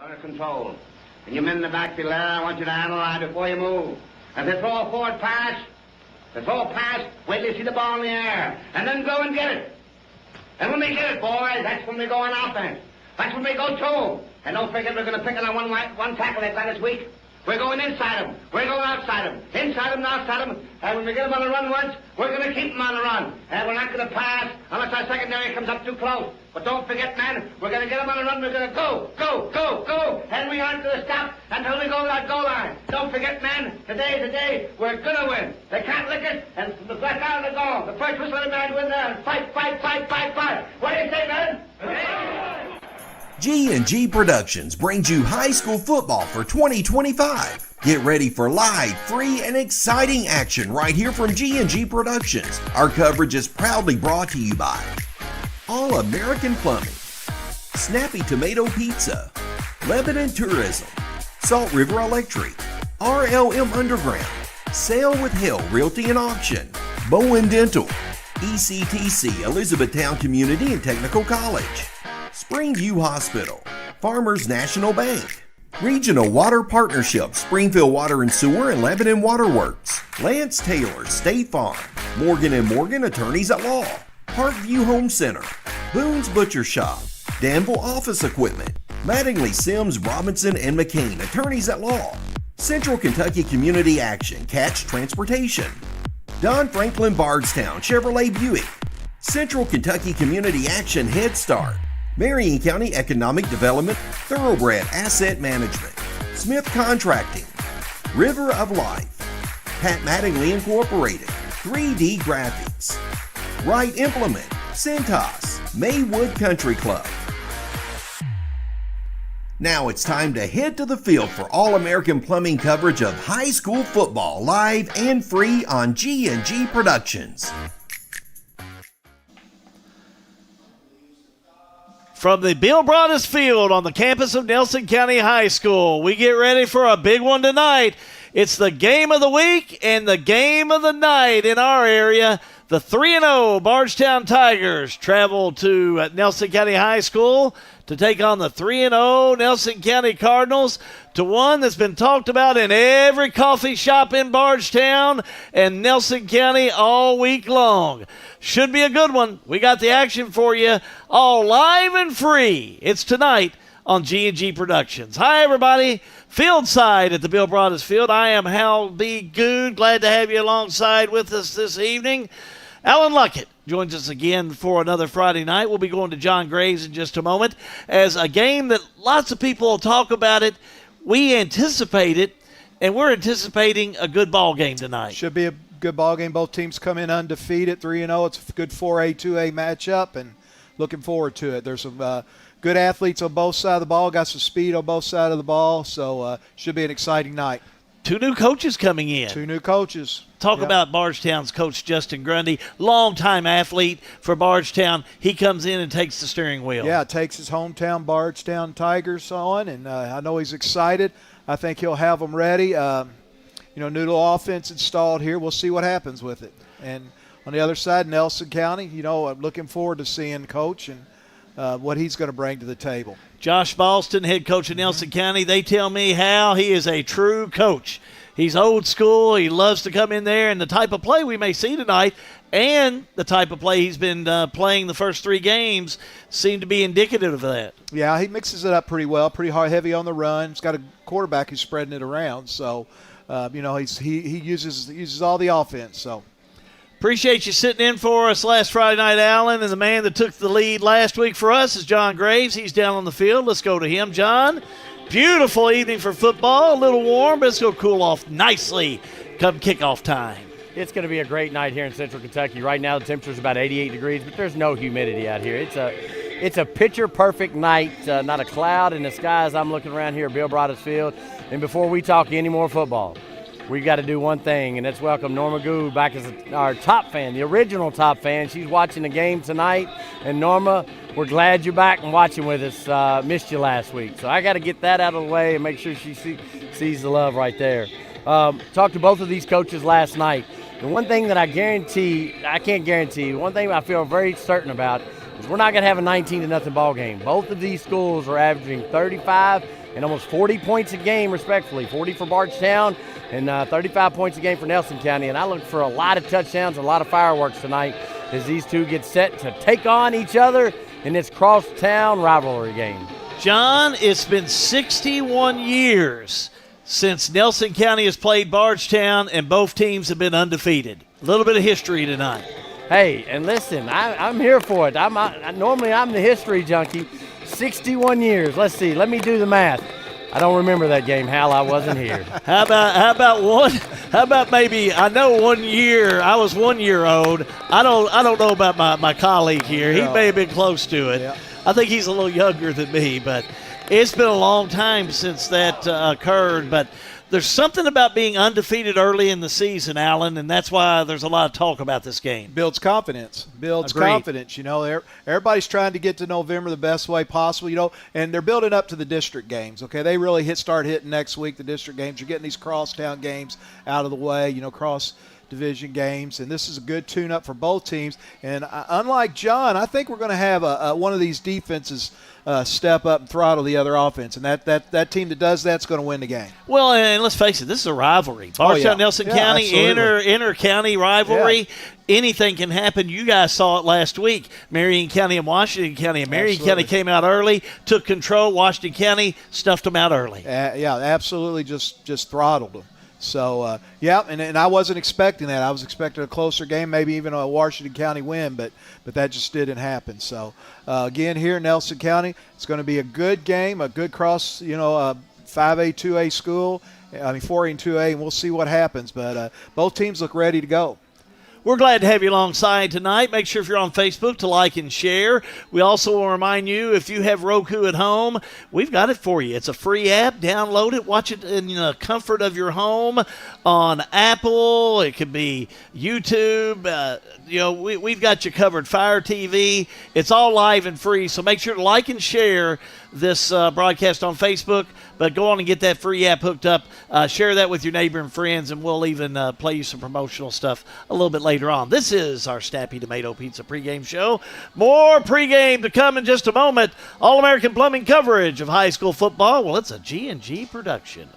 Under control. And you men in the back below, I want you to analyze before you move. If they throw a forward pass, wait till you see the ball in the air, and then go and get it. And when they get it, boys, that's when we go on offense. That's when we go to. And don't forget we're going to pick on one tackle they've got this week. We're going inside them. We're going outside them. Inside them and outside them. And when we get them on the run once, we're going to keep them on the run. And we're not going to pass unless our secondary comes up too close. But don't forget, man, we're going to get them on the run. We're going to go. And we aren't going to stop until we go to that goal line. Don't forget, man, today's the day we're going to win. They can't lick it, and the black out of the goal. The first whistle of the man win there. And fight. What do you say, man? G&G Productions brings you high school football for 2025. Get ready for live, free, and exciting action right here from G&G Productions. Our coverage is proudly brought to you by All American Plumbing, Snappy Tomato Pizza, Lebanon Tourism, Salt River Electric, RLM Underground, Sail with Hill Realty and Auction, Bowen Dental, ECTC Elizabethtown Community and Technical College, Springview Hospital, Farmers National Bank, Regional Water Partnership, Springfield Water and Sewer and Lebanon Waterworks, Lance Taylor, State Farm, Morgan & Morgan Attorneys at Law, Parkview Home Center, Boone's Butcher Shop, Danville Office Equipment, Mattingly Sims Robinson and McCain Attorneys at Law, Central Kentucky Community Action Catch Transportation, Don Franklin Bardstown Chevrolet Buick, Central Kentucky Community Action Head Start, Marion County Economic Development, Thoroughbred Asset Management, Smith Contracting, River of Life, Pat Mattingly Incorporated, 3D Graphics, Wright Implement, Centos, Maywood Country Club. Now it's time to head to the field for All-American Plumbing coverage of high school football, live and free on G&G Productions. From the Bill Broadus Field on the campus of Nelson County High School, we get ready for a big one tonight. It's the game of the week and the game of the night in our area. The 3-0 Bardstown Tigers travel to Nelson County High School to take on the 3-0 Nelson County Cardinals, to one that's been talked about in every coffee shop in Bardstown and Nelson County all week long. Should be a good one. We got the action for you all live and free. It's tonight on G&G Productions. Hi, everybody. Field side at the Bill Broadus Field. I am Hal B. Good. Glad to have you alongside with us this evening. Alan Luckett joins us again for another Friday night. We'll be going to John Graves in just a moment as a game that lots of people will talk about it. We anticipate it, and we're anticipating a good ball game tonight. Should be a good ball game. Both teams come in undefeated, 3-0. It's a good 4A, 2A matchup, and looking forward to it. There's some good athletes on both sides of the ball, got some speed on both sides of the ball, so should be an exciting night. Two new coaches coming in. Two new coaches. Talk about Bardstown's coach, Justin Grundy, longtime athlete for Bardstown. He comes in and takes the steering wheel. Yeah, takes his hometown Bardstown Tigers on, and I know he's excited. I think he'll have them ready. Noodle offense installed here. We'll see what happens with it. And on the other side, Nelson County, I'm looking forward to seeing Coach and what he's going to bring to the table. Josh Boston, head coach of Nelson County. They tell me how he is a true coach. He's old school. He loves to come in there, and the type of play we may see tonight and the type of play he's been playing the first three games seem to be indicative of that. Yeah, he mixes it up pretty well, pretty hard, heavy on the run. He's got a quarterback who's spreading it around, so he uses all the offense. So appreciate you sitting in for us last Friday night, Alan, and the man that took the lead last week for us is John Graves. He's down on the field. Let's go to him, John. Beautiful evening for football, a little warm, but it's going to cool off nicely come kickoff time. It's going to be a great night here in Central Kentucky. Right now the temperature is about 88 degrees, but there's no humidity out here. It's a picture-perfect night, not a cloud in the sky as I'm looking around here at Bill Broadus Field. And before we talk any more football, we've got to do one thing, and that's welcome Norma Gould back as our top fan, the original top fan. She's watching the game tonight. And Norma, we're glad you're back and watching with us. Missed you last week. So I got to get that out of the way and make sure she sees the love right there. Talked to both of these coaches last night. The one thing that I can't guarantee, one thing I feel very certain about is we're not going to have a 19-0 ball game. Both of these schools are averaging 35 and almost 40 points a game, respectively. 40 for Bardstown and 35 points a game for Nelson County. And I look for a lot of touchdowns, a lot of fireworks tonight as these two get set to take on each other in this crosstown rivalry game. John, it's been 61 years since Nelson County has played Bardstown, and both teams have been undefeated. A little bit of history tonight. Hey, and listen, I'm here for it. Normally I'm the history junkie. 61 years. Let's see. Let me do the math. I don't remember that game, Hal. I wasn't here. How about maybe, I know 1 year, I was 1 year old. I don't know about my colleague here. He may have been close to it. Yeah. I think he's a little younger than me, but it's been a long time since that occurred. But there's something about being undefeated early in the season, Alan, and that's why there's a lot of talk about this game. Builds confidence. Confidence. You know, everybody's trying to get to November the best way possible, you know, and they're building up to the district games, okay? They really start hitting next week, the district games. You're getting these crosstown games out of the way, you know, cross-division games, and this is a good tune-up for both teams. And unlike John, I think we're going to have one of these defenses step up and throttle the other offense, and that team that does that's going to win the game. Well, and let's face it, this is a rivalry. Bardstown, Nelson County, inter-county rivalry. Yeah. Anything can happen. You guys saw it last week. Marion County and Washington County. And Marion County came out early, took control. Washington County stuffed them out early. Yeah, absolutely just throttled them. So, and I wasn't expecting that. I was expecting a closer game, maybe even a Washington County win, but that just didn't happen. So, again, here in Nelson County, it's going to be a good game, a good cross, 5A, 2A school. 4A and 2A, and we'll see what happens. But both teams look ready to go. We're glad to have you alongside tonight. Make sure if you're on Facebook to like and share. We also will remind you, if you have Roku at home, we've got it for you. It's a free app. Download it. Watch it in the comfort of your home on Apple. It could be YouTube. We've got you covered. Fire TV. It's all live and free, so make sure to like and share this broadcast on Facebook, but go on and get that free app hooked up. Share that with your neighbor and friends, and we'll even play you some promotional stuff a little bit later on. This is our Snappy Tomato Pizza pregame show. More pregame to come in just a moment. All-American Plumbing coverage of high school football. Well, it's a G&G production.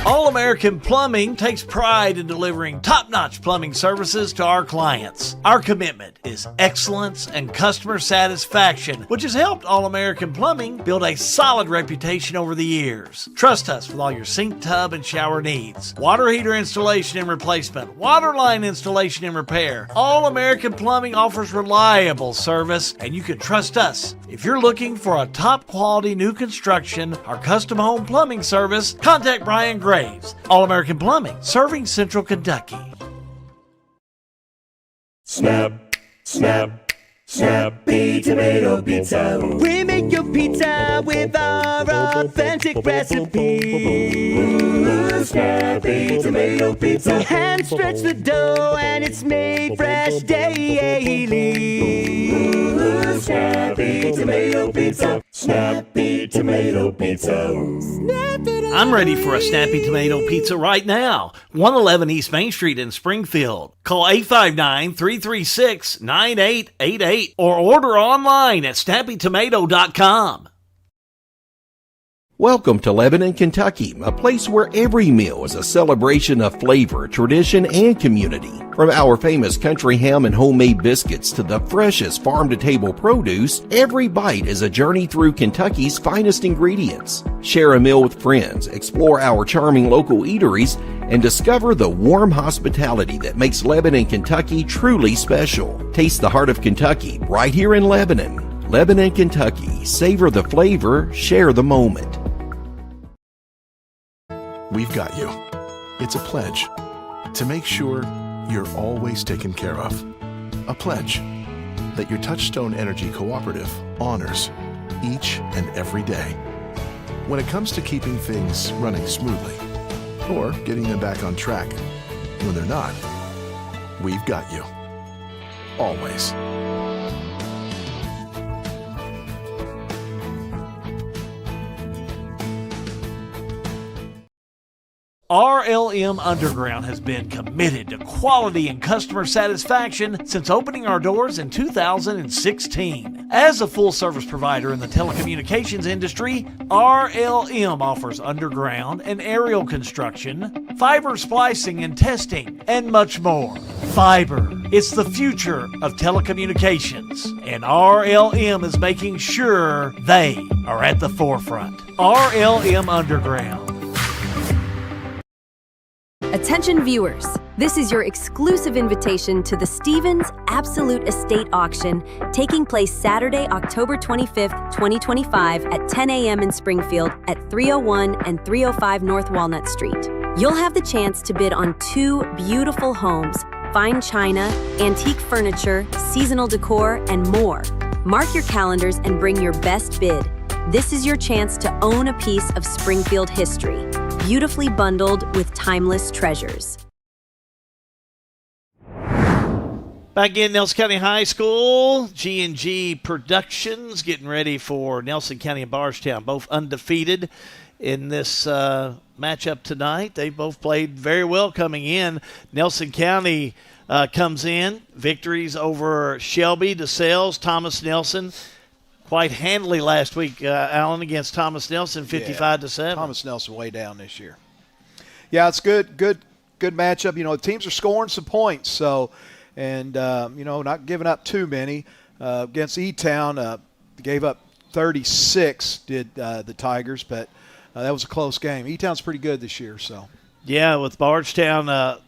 All-American Plumbing takes pride in delivering top-notch plumbing services to our clients. Our commitment is excellence and customer satisfaction, which has helped All-American Plumbing build a solid reputation over the years. Trust us with all your sink, tub, and shower needs. Water heater installation and replacement, water line installation and repair. All-American Plumbing offers reliable service, and you can trust us. If you're looking for a top-quality new construction or custom home plumbing service, contact Brian Graves. All-American Plumbing, serving Central Kentucky. Snappy Tomato Pizza. We make your pizza with our authentic recipe. Snappy Tomato Pizza. Hand stretch the dough and it's made fresh daily. Snappy Tomato Pizza. Snappy Tomato Pizza. I'm ready for a Snappy Tomato Pizza right now. 111 East Main Street in Springfield. Call 859-336-9888 or order online at snappytomato.com. Welcome to Lebanon, Kentucky, a place where every meal is a celebration of flavor, tradition, and community. From our famous country ham and homemade biscuits to the freshest farm-to-table produce, every bite is a journey through Kentucky's finest ingredients. Share a meal with friends, explore our charming local eateries, and discover the warm hospitality that makes Lebanon, Kentucky truly special. Taste the heart of Kentucky right here in Lebanon. Lebanon, Kentucky. Savor the flavor, share the moment. We've got you. It's a pledge to make sure you're always taken care of. A pledge that your Touchstone Energy Cooperative honors each and every day. When it comes to keeping things running smoothly or getting them back on track when they're not, we've got you. Always. RLM Underground has been committed to quality and customer satisfaction since opening our doors in 2016. As a full-service provider in the telecommunications industry, RLM offers underground and aerial construction, fiber splicing and testing, and much more. Fiber, it's the future of telecommunications, and RLM is making sure they are at the forefront. RLM Underground. Attention viewers, this is your exclusive invitation to the Stevens Absolute Estate Auction taking place Saturday, October 25th, 2025 at 10 a.m. in Springfield at 301 and 305 North Walnut Street. You'll have the chance to bid on 2 beautiful homes, fine china, antique furniture, seasonal decor, and more. Mark your calendars and bring your best bid. This is your chance to own a piece of Springfield history, beautifully bundled with timeless treasures. Back in Nelson County High School, G&G Productions getting ready for Nelson County and Bardstown, both undefeated in this matchup tonight. They both played very well coming in. Nelson County comes in, victories over Shelby, DeSales, Thomas Nelson. Quite handily last week, Allen, against Thomas Nelson, 55-7. Thomas Nelson way down this year. Yeah, it's good matchup. You know, the teams are scoring some points, so and not giving up too many. Against E-Town, gave up 36. Did the Tigers, but that was a close game. E-Town's pretty good this year, so. Yeah, with Bardstown,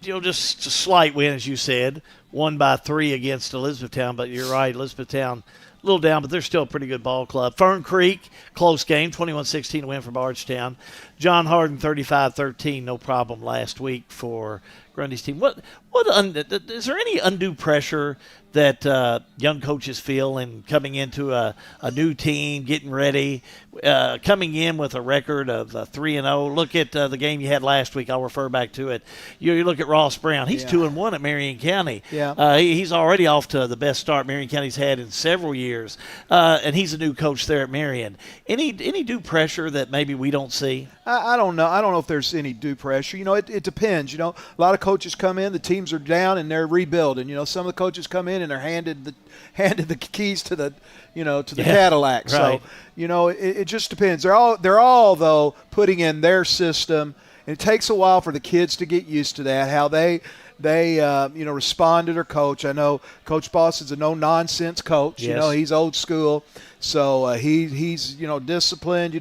just a slight win, as you said, 1-3 against Elizabethtown. But you're right, Elizabethtown a little down, but they're still a pretty good ball club. Fern Creek, close game, 21-16 win for Bardstown. John Hardin, 35-13, no problem last week for Grundy's team. Is there any undue pressure that young coaches feel in coming into a new team, getting ready, coming in with a record of 3-0? Look at the game you had last week. I'll refer back to it. You look at Ross Brown. He's 2-1 at Marion County. Yeah. He's already off to the best start Marion County's had in several years, and he's a new coach there at Marion. Any due pressure that maybe we don't see? I don't know. I don't know if there's any due pressure. It depends. A lot of coaches come in, the teams are down, and they're rebuilding. Some of the coaches come in and they're handed the keys to the Cadillac. Right. So it just depends. They're all though putting in their system, and it takes a while for the kids to get used to that. How they respond to their coach. I know Coach Boston's a no-nonsense coach. Yes. He's old school. So he's disciplined.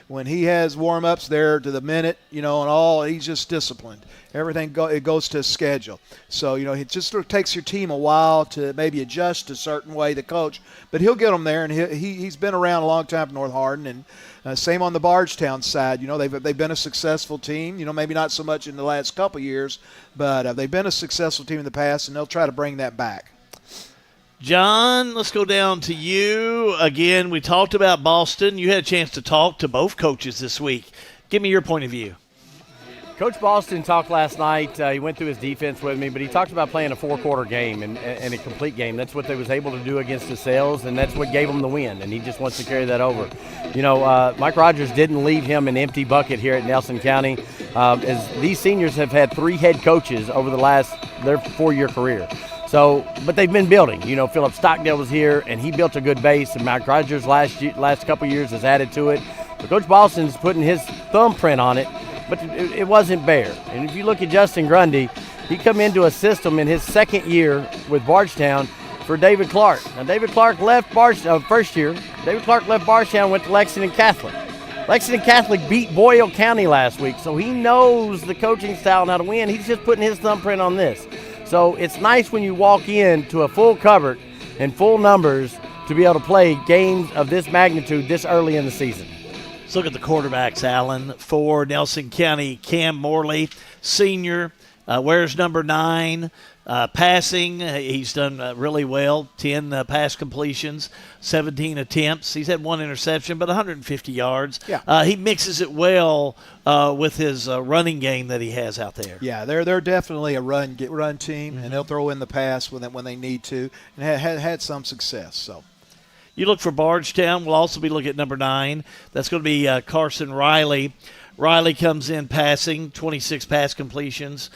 When he has warm-ups there to the minute, and all, he's just disciplined. Everything it goes to a schedule. So it just sort of takes your team a while to maybe adjust a certain way the coach, but he'll get them there. And he's been around a long time for North Hardin, and same on the Bardstown side. They've been a successful team. Maybe not so much in the last couple of years, but they've been a successful team in the past, and they'll try to bring that back. John, let's go down to you. Again, we talked about Boston. You had a chance to talk to both coaches this week. Give me your point of view. Coach Boston talked last night. He went through his defense with me, but he talked about playing a 4-quarter game and a complete game. That's what they was able to do against DeSales, and that's what gave them the win, and he just wants to carry that over. Mike Rogers didn't leave him an empty bucket here at Nelson County, as these seniors have had 3 head coaches over their 4-year career. So, but they've been building. Philip Stockdale was here, and he built a good base, and Mike Rogers last couple years has added to it. But Coach Boston's putting his thumbprint on it, but it wasn't bare. And if you look at Justin Grundy, he come into a system in his second year with Bardstown for David Clark. Now, David Clark left first year. David Clark left Bardstown, went to Lexington Catholic. Lexington Catholic beat Boyle County last week, so he knows the coaching style and how to win. He's just putting his thumbprint on this. So it's nice when you walk into a full cupboard and full numbers to be able to play games of this magnitude this early in the season. Let's look at the quarterbacks, Allen. For Nelson County, Cam Morley, senior, wears number 9. Passing, he's done really well. 10 pass completions, 17 attempts. He's had 1 interception, but 150 yards. Yeah. He mixes it well with his running game that he has out there. Yeah, they're definitely a run team, and they'll throw in the pass when they need to, and had some success. So. You look for Bardstown. We'll also be looking at number 9. That's going to be Carson Riley. Riley comes in passing, 26 pass completions.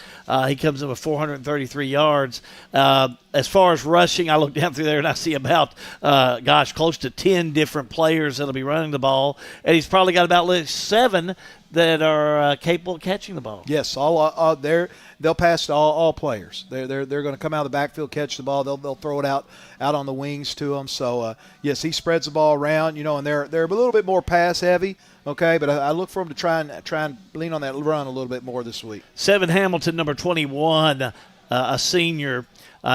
He comes in with 433 yards. As far as rushing, I look down through there and I see about, close to 10 different players that'll be running the ball. And he's probably got about 7 that are capable of catching the ball. Yes, they'll pass to all players. They're going to come out of the backfield, catch the ball. They'll throw it out on the wings to them. So yes, he spreads the ball around. And they're a little bit more pass heavy. Okay, but I look for him to try and lean on that run a little bit more this week. Seven Hamilton, number 21, a senior.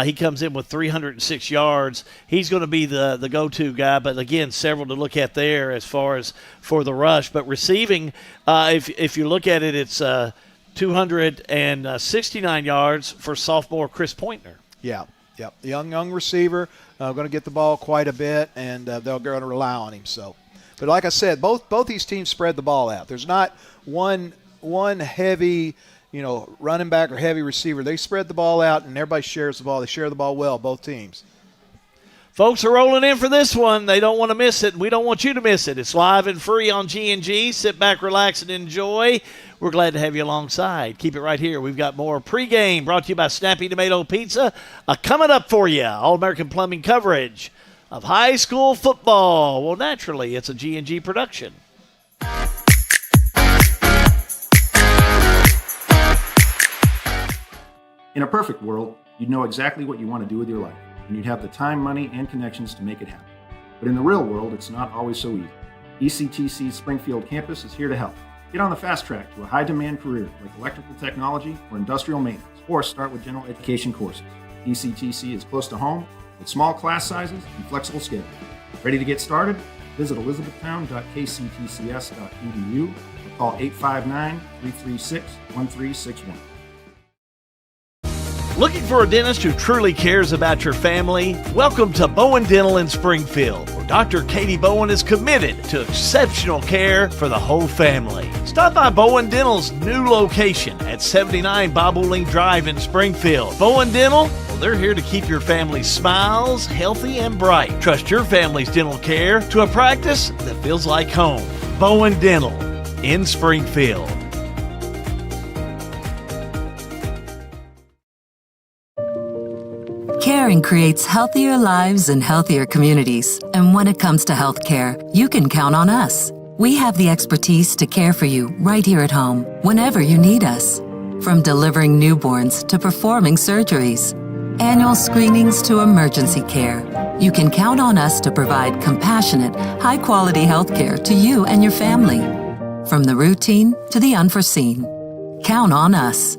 He comes in with 306 yards. He's going to be the go-to guy, but again, several to look at there as far as for the rush. But receiving, if you look at it, it's 269 yards for sophomore Chris Pointner. Yeah. Young receiver, going to get the ball quite a bit, and they're going to rely on him. So, but like I said, both these teams spread the ball out. There's not one heavy, running back or heavy receiver. They spread the ball out, and everybody shares the ball. They share the ball well, both teams. Folks are rolling in for this one. They don't want to miss it, and we don't want you to miss it. It's live and free on G&G. Sit back, relax, and enjoy. We're glad to have you alongside. Keep it right here. We've got more pregame brought to you by Snappy Tomato Pizza. Coming up for you, All-American Plumbing coverage of high school football. Well, naturally, it's a G&G production. In a perfect world, you'd know exactly what you want to do with your life, and you'd have the time, money, and connections to make it happen. But in the real world, it's not always so easy. ECTC's Springfield campus is here to help. Get on the fast track to a high-demand career like electrical technology or industrial maintenance, or start with general education courses. ECTC is close to home with small class sizes and flexible schedules. Ready to get started? Visit elizabethtown.kctcs.edu or call 859-336-1361. Looking for a dentist who truly cares about your family? Welcome to Bowen Dental in Springfield, where Dr. Katie Bowen is committed to exceptional care for the whole family. Stop by Bowen Dental's new location at 79 Bobolink Drive in Springfield. Bowen Dental, well, they're here to keep your family's smiles healthy and bright. Trust your family's dental care to a practice that feels like home. Bowen Dental in Springfield. Caring creates healthier lives and healthier communities. And when it comes to healthcare, you can count on us. We have the expertise to care for you right here at home, whenever you need us. From delivering newborns to performing surgeries, annual screenings to emergency care, you can count on us to provide compassionate, high-quality healthcare to you and your family. From the routine to the unforeseen. Count on us.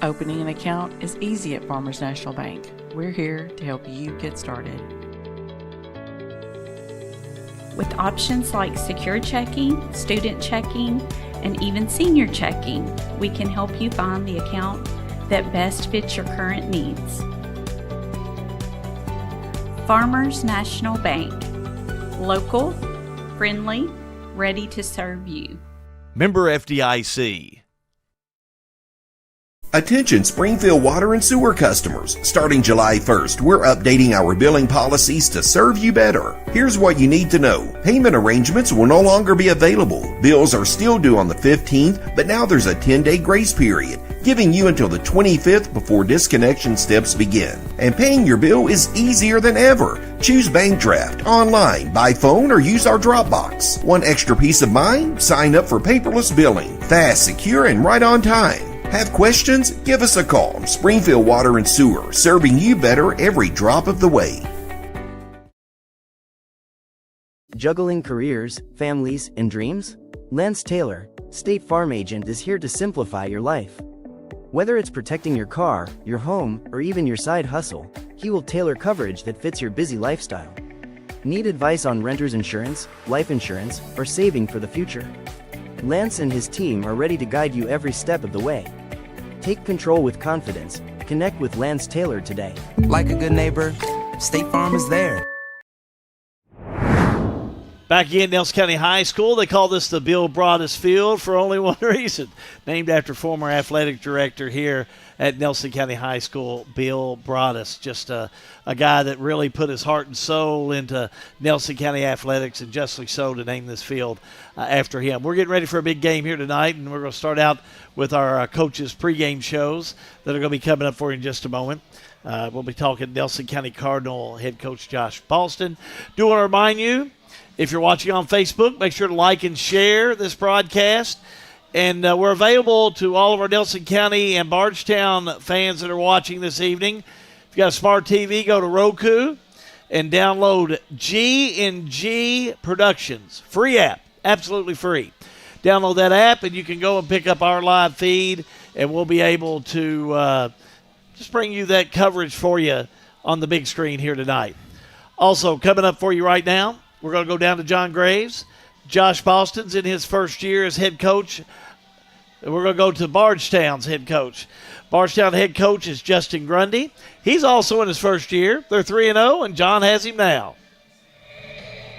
Opening an account is easy at Farmers National Bank. We're here to help you get started. With options like secure checking, student checking, and even senior checking, we can help you find the account that best fits your current needs. Farmers National Bank. Local, friendly, ready to serve you. Member FDIC. Attention Springfield water and sewer customers. Starting July 1st, we're updating our billing policies to serve you better. Here's what you need to know. Payment arrangements will no longer be available. Bills are still due on the 15th, but now there's a 10-day grace period, giving you until the 25th before disconnection steps begin. And paying your bill is easier than ever. Choose Bank Draft, online, by phone, or use our Dropbox. Want extra peace of mind? Sign up for paperless billing. Fast, secure, and right on time. Have questions? Give us a call. Springfield Water and Sewer, serving you better every drop of the way. Juggling careers, families, and dreams? Lance Taylor, State Farm Agent, is here to simplify your life. Whether it's protecting your car, your home, or even your side hustle, he will tailor coverage that fits your busy lifestyle. Need advice on renter's insurance, life insurance, or saving for the future? Lance and his team are ready to guide you every step of the way. Take control with confidence. Connect with Lance Taylor today. Like a good neighbor, State Farm is there. Back again, Nelson County High School. They call this the Bill Broadus Field for only one reason. Named after former athletic director here at Nelson County High School, Bill Broadus. Just a guy that really put his heart and soul into Nelson County athletics, and justly so to name this field after him. We're getting ready for a big game here tonight, and we're going to start out with our coaches' pregame shows that are going to be coming up for you in just a moment. We'll be talking Nelson County Cardinal head coach Josh Baldston. Do want to remind you, if you're watching on Facebook, make sure to like and share this broadcast. And we're available to all of our Nelson County and Bardstown fans that are watching this evening. If you got a smart TV, go to Roku and download G&G Productions. Free app, absolutely free. Download that app, and you can go and pick up our live feed, and we'll be able to just bring you that coverage for you on the big screen here tonight. Also, coming up for you right now, we're going to go down to John Graves. Josh Baldston's in his first year as head coach. We're going to go to Bardstown's head coach. Bardstown head coach is Justin Grundy. He's also in his first year. They're 3-0, and John has him now.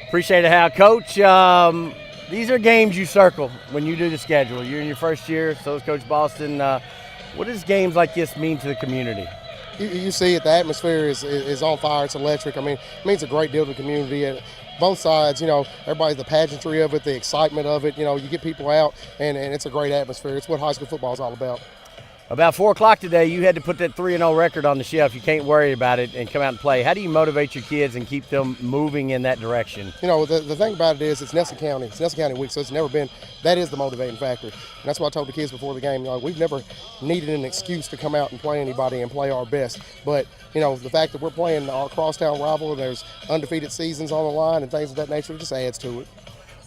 Appreciate it, Hal. Coach, these are games you circle when you do the schedule. You're in your first year, so is Coach Baldston. What does games like this mean to the community? You see it, the atmosphere is on fire. It's electric. I mean, it means a great deal to the community. Both sides, everybody's the pageantry of it, the excitement of it. You get people out, and it's a great atmosphere. It's what high school football is all about. About 4 o'clock today, you had to put that 3-0 record on the shelf. You can't worry about it and come out and play. How do you motivate your kids and keep them moving in that direction? The thing about it is it's Nelson County. It's Nelson County week, so it's never been – that is the motivating factor. And that's what I told the kids before the game. We've never needed an excuse to come out and play anybody and play our best. But, the fact that we're playing our crosstown rival and there's undefeated seasons on the line and things of that nature, it just adds to it.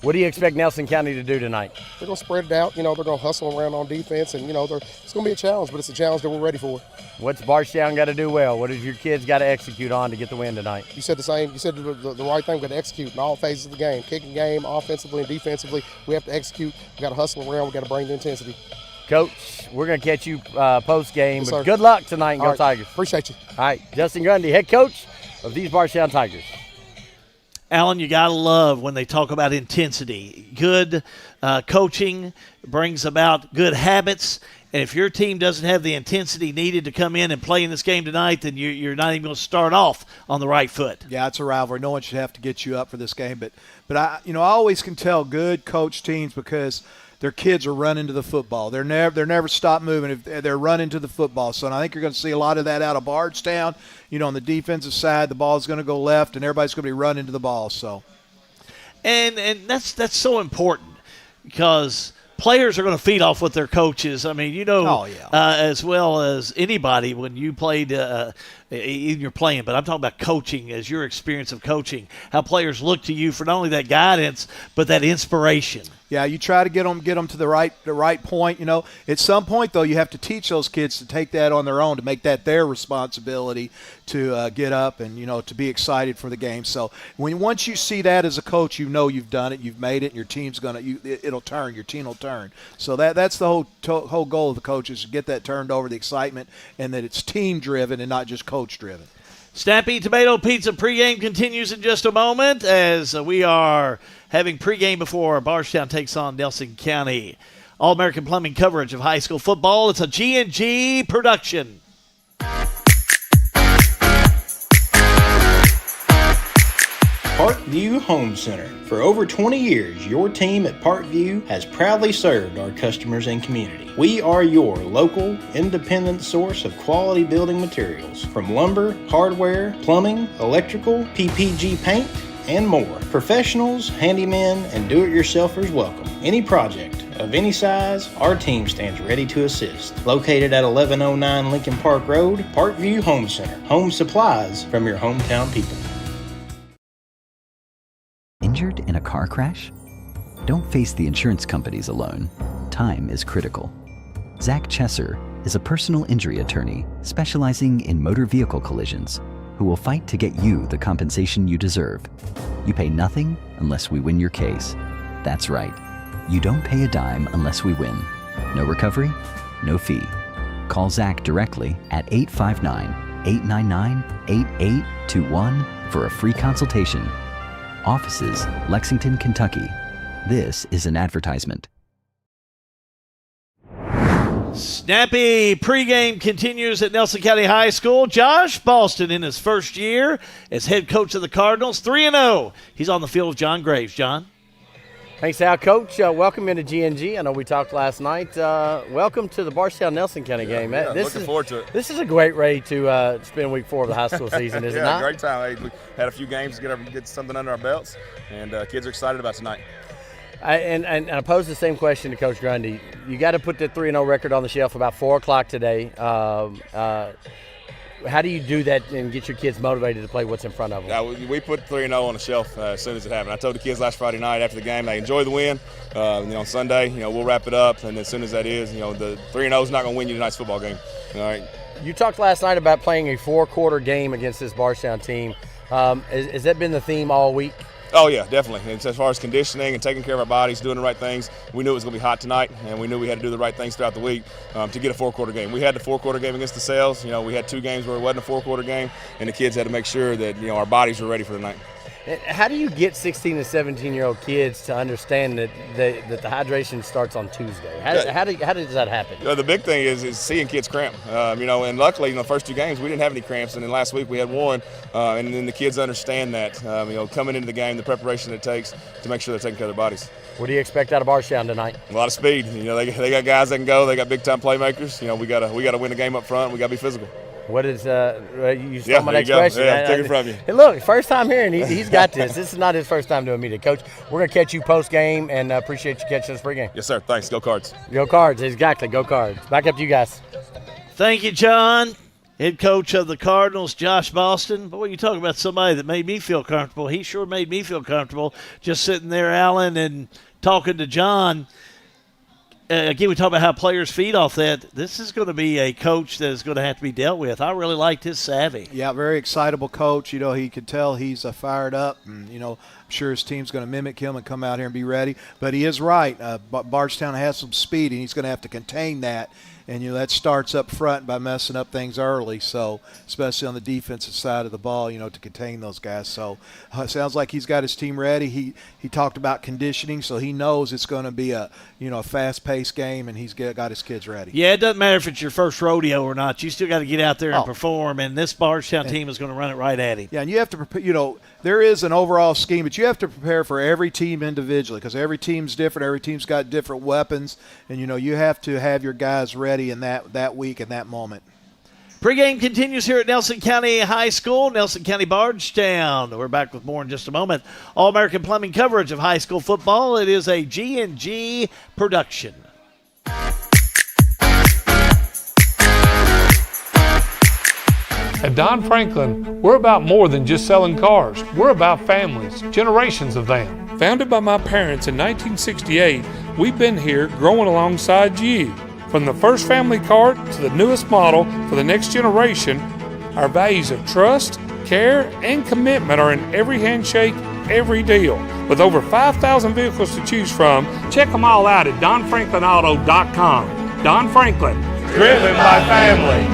What do you expect Nelson County to do tonight? They're going to spread it out. They're going to hustle around on defense, and, it's going to be a challenge, but it's a challenge that we're ready for. What's Bardstown got to do well? What has your kids got to execute on to get the win tonight? You said the same. You said the right thing. We've got to execute in all phases of the game. Kicking game, offensively and defensively. We have to execute. We've got to hustle around. We've got to bring the intensity. Coach, we're going to catch you post-game, Yes, but sir. good luck tonight and All go right. Tigers. Appreciate you. All right, Justin Grundy, head coach of these Bardstown Tigers. Alan, you got to love when they talk about intensity. Good coaching brings about good habits. And if your team doesn't have the intensity needed to come in and play in this game tonight, then you're not even going to start off on the right foot. Yeah, it's a rivalry. No one should have to get you up for this game. But I always can tell good coach teams because their kids are running to the football. They're never stop moving. If they're running to the football. So I think you're going to see a lot of that out of Bardstown. On the defensive side, the ball's going to go left, and everybody's going to be running to the ball. So, and that's so important because players are going to feed off what their coaches. I mean, as well as anybody when you played, even you're playing, but I'm talking about coaching as your experience of coaching, how players look to you for not only that guidance, but that inspiration. Yeah, you try to get them to the right point. At some point though, you have to teach those kids to take that on their own, to make that their responsibility to get up and to be excited for the game. So once you see that as a coach, you've done it, you've made it, and your team's it'll turn. Your team will turn. So that's the whole goal of the coach is to get that turned over, the excitement, and that it's team driven and not just coach driven. Snappy Tomato Pizza pregame continues in just a moment as we are having pregame before Bardstown takes on Nelson County. All-American Plumbing coverage of high school football. It's a G&G production. Parkview Home Center. For over 20 years, your team at Parkview has proudly served our customers and community. We are your local, independent source of quality building materials, from lumber, hardware, plumbing, electrical, PPG paint, and more. Professionals, handymen, and do-it-yourselfers welcome. Any project of any size, our team stands ready to assist. Located at 1109 Lincoln Park Road, Parkview Home Center. Home supplies from your hometown people. Injured in a car crash? Don't face the insurance companies alone. Time is critical. Zach Chesser is a personal injury attorney specializing in motor vehicle collisions who will fight to get you the compensation you deserve. You pay nothing unless we win your case. That's right. You don't pay a dime unless we win. No recovery, no fee. Call Zach directly at 859-899-8821 for a free consultation. Offices, Lexington, Kentucky. This is an advertisement. Snappy Pre-Game continues at Nelson County High School. Josh Boston in his first year as head coach of the Cardinals, 3-0. He's on the field with John Graves. John? Thanks, Al. Coach, welcome into GNG. I know we talked last night. Welcome to the Bardstown Nelson County game. Looking forward to it. This is a great way to spend week 4 of the high school season, is it not? Great time. Hey, we had a few games to get something under our belts, and kids are excited about tonight. And I pose the same question to Coach Grundy. You got to put the 3-0 record on the shelf about 4 o'clock today. How do you do that and get your kids motivated to play what's in front of them? We put 3-0 on the shelf as soon as it happened. I told the kids last Friday night after the game they enjoy the win. On Sunday, we'll wrap it up, and as soon as that is, the 3-0 is not going to win you tonight's football game. All right. You talked last night about playing a 4-quarter game against this Bardstown team. Has that been the theme all week? Oh, yeah, definitely. And as far as conditioning and taking care of our bodies, doing the right things, we knew it was going to be hot tonight, and we knew we had to do the right things throughout the week to get a 4-quarter game. We had the 4-quarter game against the Sales. We had 2 games where it wasn't a 4-quarter game, and the kids had to make sure that, our bodies were ready for the night. How do you get 16 to 17-year-old kids to understand that the hydration starts on Tuesday? How does that happen? The big thing is seeing kids cramp. And luckily in the first 2 games we didn't have any cramps, and then last week we had 1. And then the kids understand that. Coming into the game, the preparation it takes to make sure they're taking care of their bodies. What do you expect out of Bardstown tonight? A lot of speed. They got guys that can go. They got big time playmakers. We got to win the game up front. We got to be physical. What is you stole my next question? Yeah, take it from you. Hey, look, first time here, and he's got this. This is not his first time doing media. Coach, we're going to catch you post-game, and appreciate you catching us pre-game. Yes, sir. Thanks. Go Cards. Go Cards. Exactly. Go Cards. Back up to you guys. Thank you, John. Head coach of the Cardinals, Josh Boston. Boy, you talk about somebody that made me feel comfortable. He sure made me feel comfortable just sitting there, Alan, and talking to John. Again, we talk about how players feed off that. This is going to be a coach that is going to have to be dealt with. I really liked his savvy. Yeah, very excitable coach. He could tell he's fired up. And, I'm sure his team's going to mimic him and come out here and be ready. But he is right. Bardstown has some speed, and he's going to have to contain that. And, that starts up front by messing up things early. So, especially on the defensive side of the ball, to contain those guys. So, it sounds like he's got his team ready. He talked about conditioning, so he knows it's going to be a fast-paced game, and he's got his kids ready. Yeah, it doesn't matter if it's your first rodeo or not. You still got to get out there and perform, and this Bardstown team is going to run it right at him. Yeah, and you have to prepare, there is an overall scheme, but you have to prepare for every team individually because every team's different. Every team's got different weapons, and, you have to have your guys ready in that week and that moment. Pre-game continues here at Nelson County High School, Nelson County Bardstown. We're back with more in just a moment. All-American Plumbing coverage of high school football. It is a G&G production. At Don Franklin, we're about more than just selling cars. We're about families, generations of them. Founded by my parents in 1968, we've been here growing alongside you. From the first family car to the newest model for the next generation, our values of trust, care, and commitment are in every handshake, every deal. With over 5,000 vehicles to choose from, check them all out at DonFranklinAuto.com. Don Franklin, driven by family.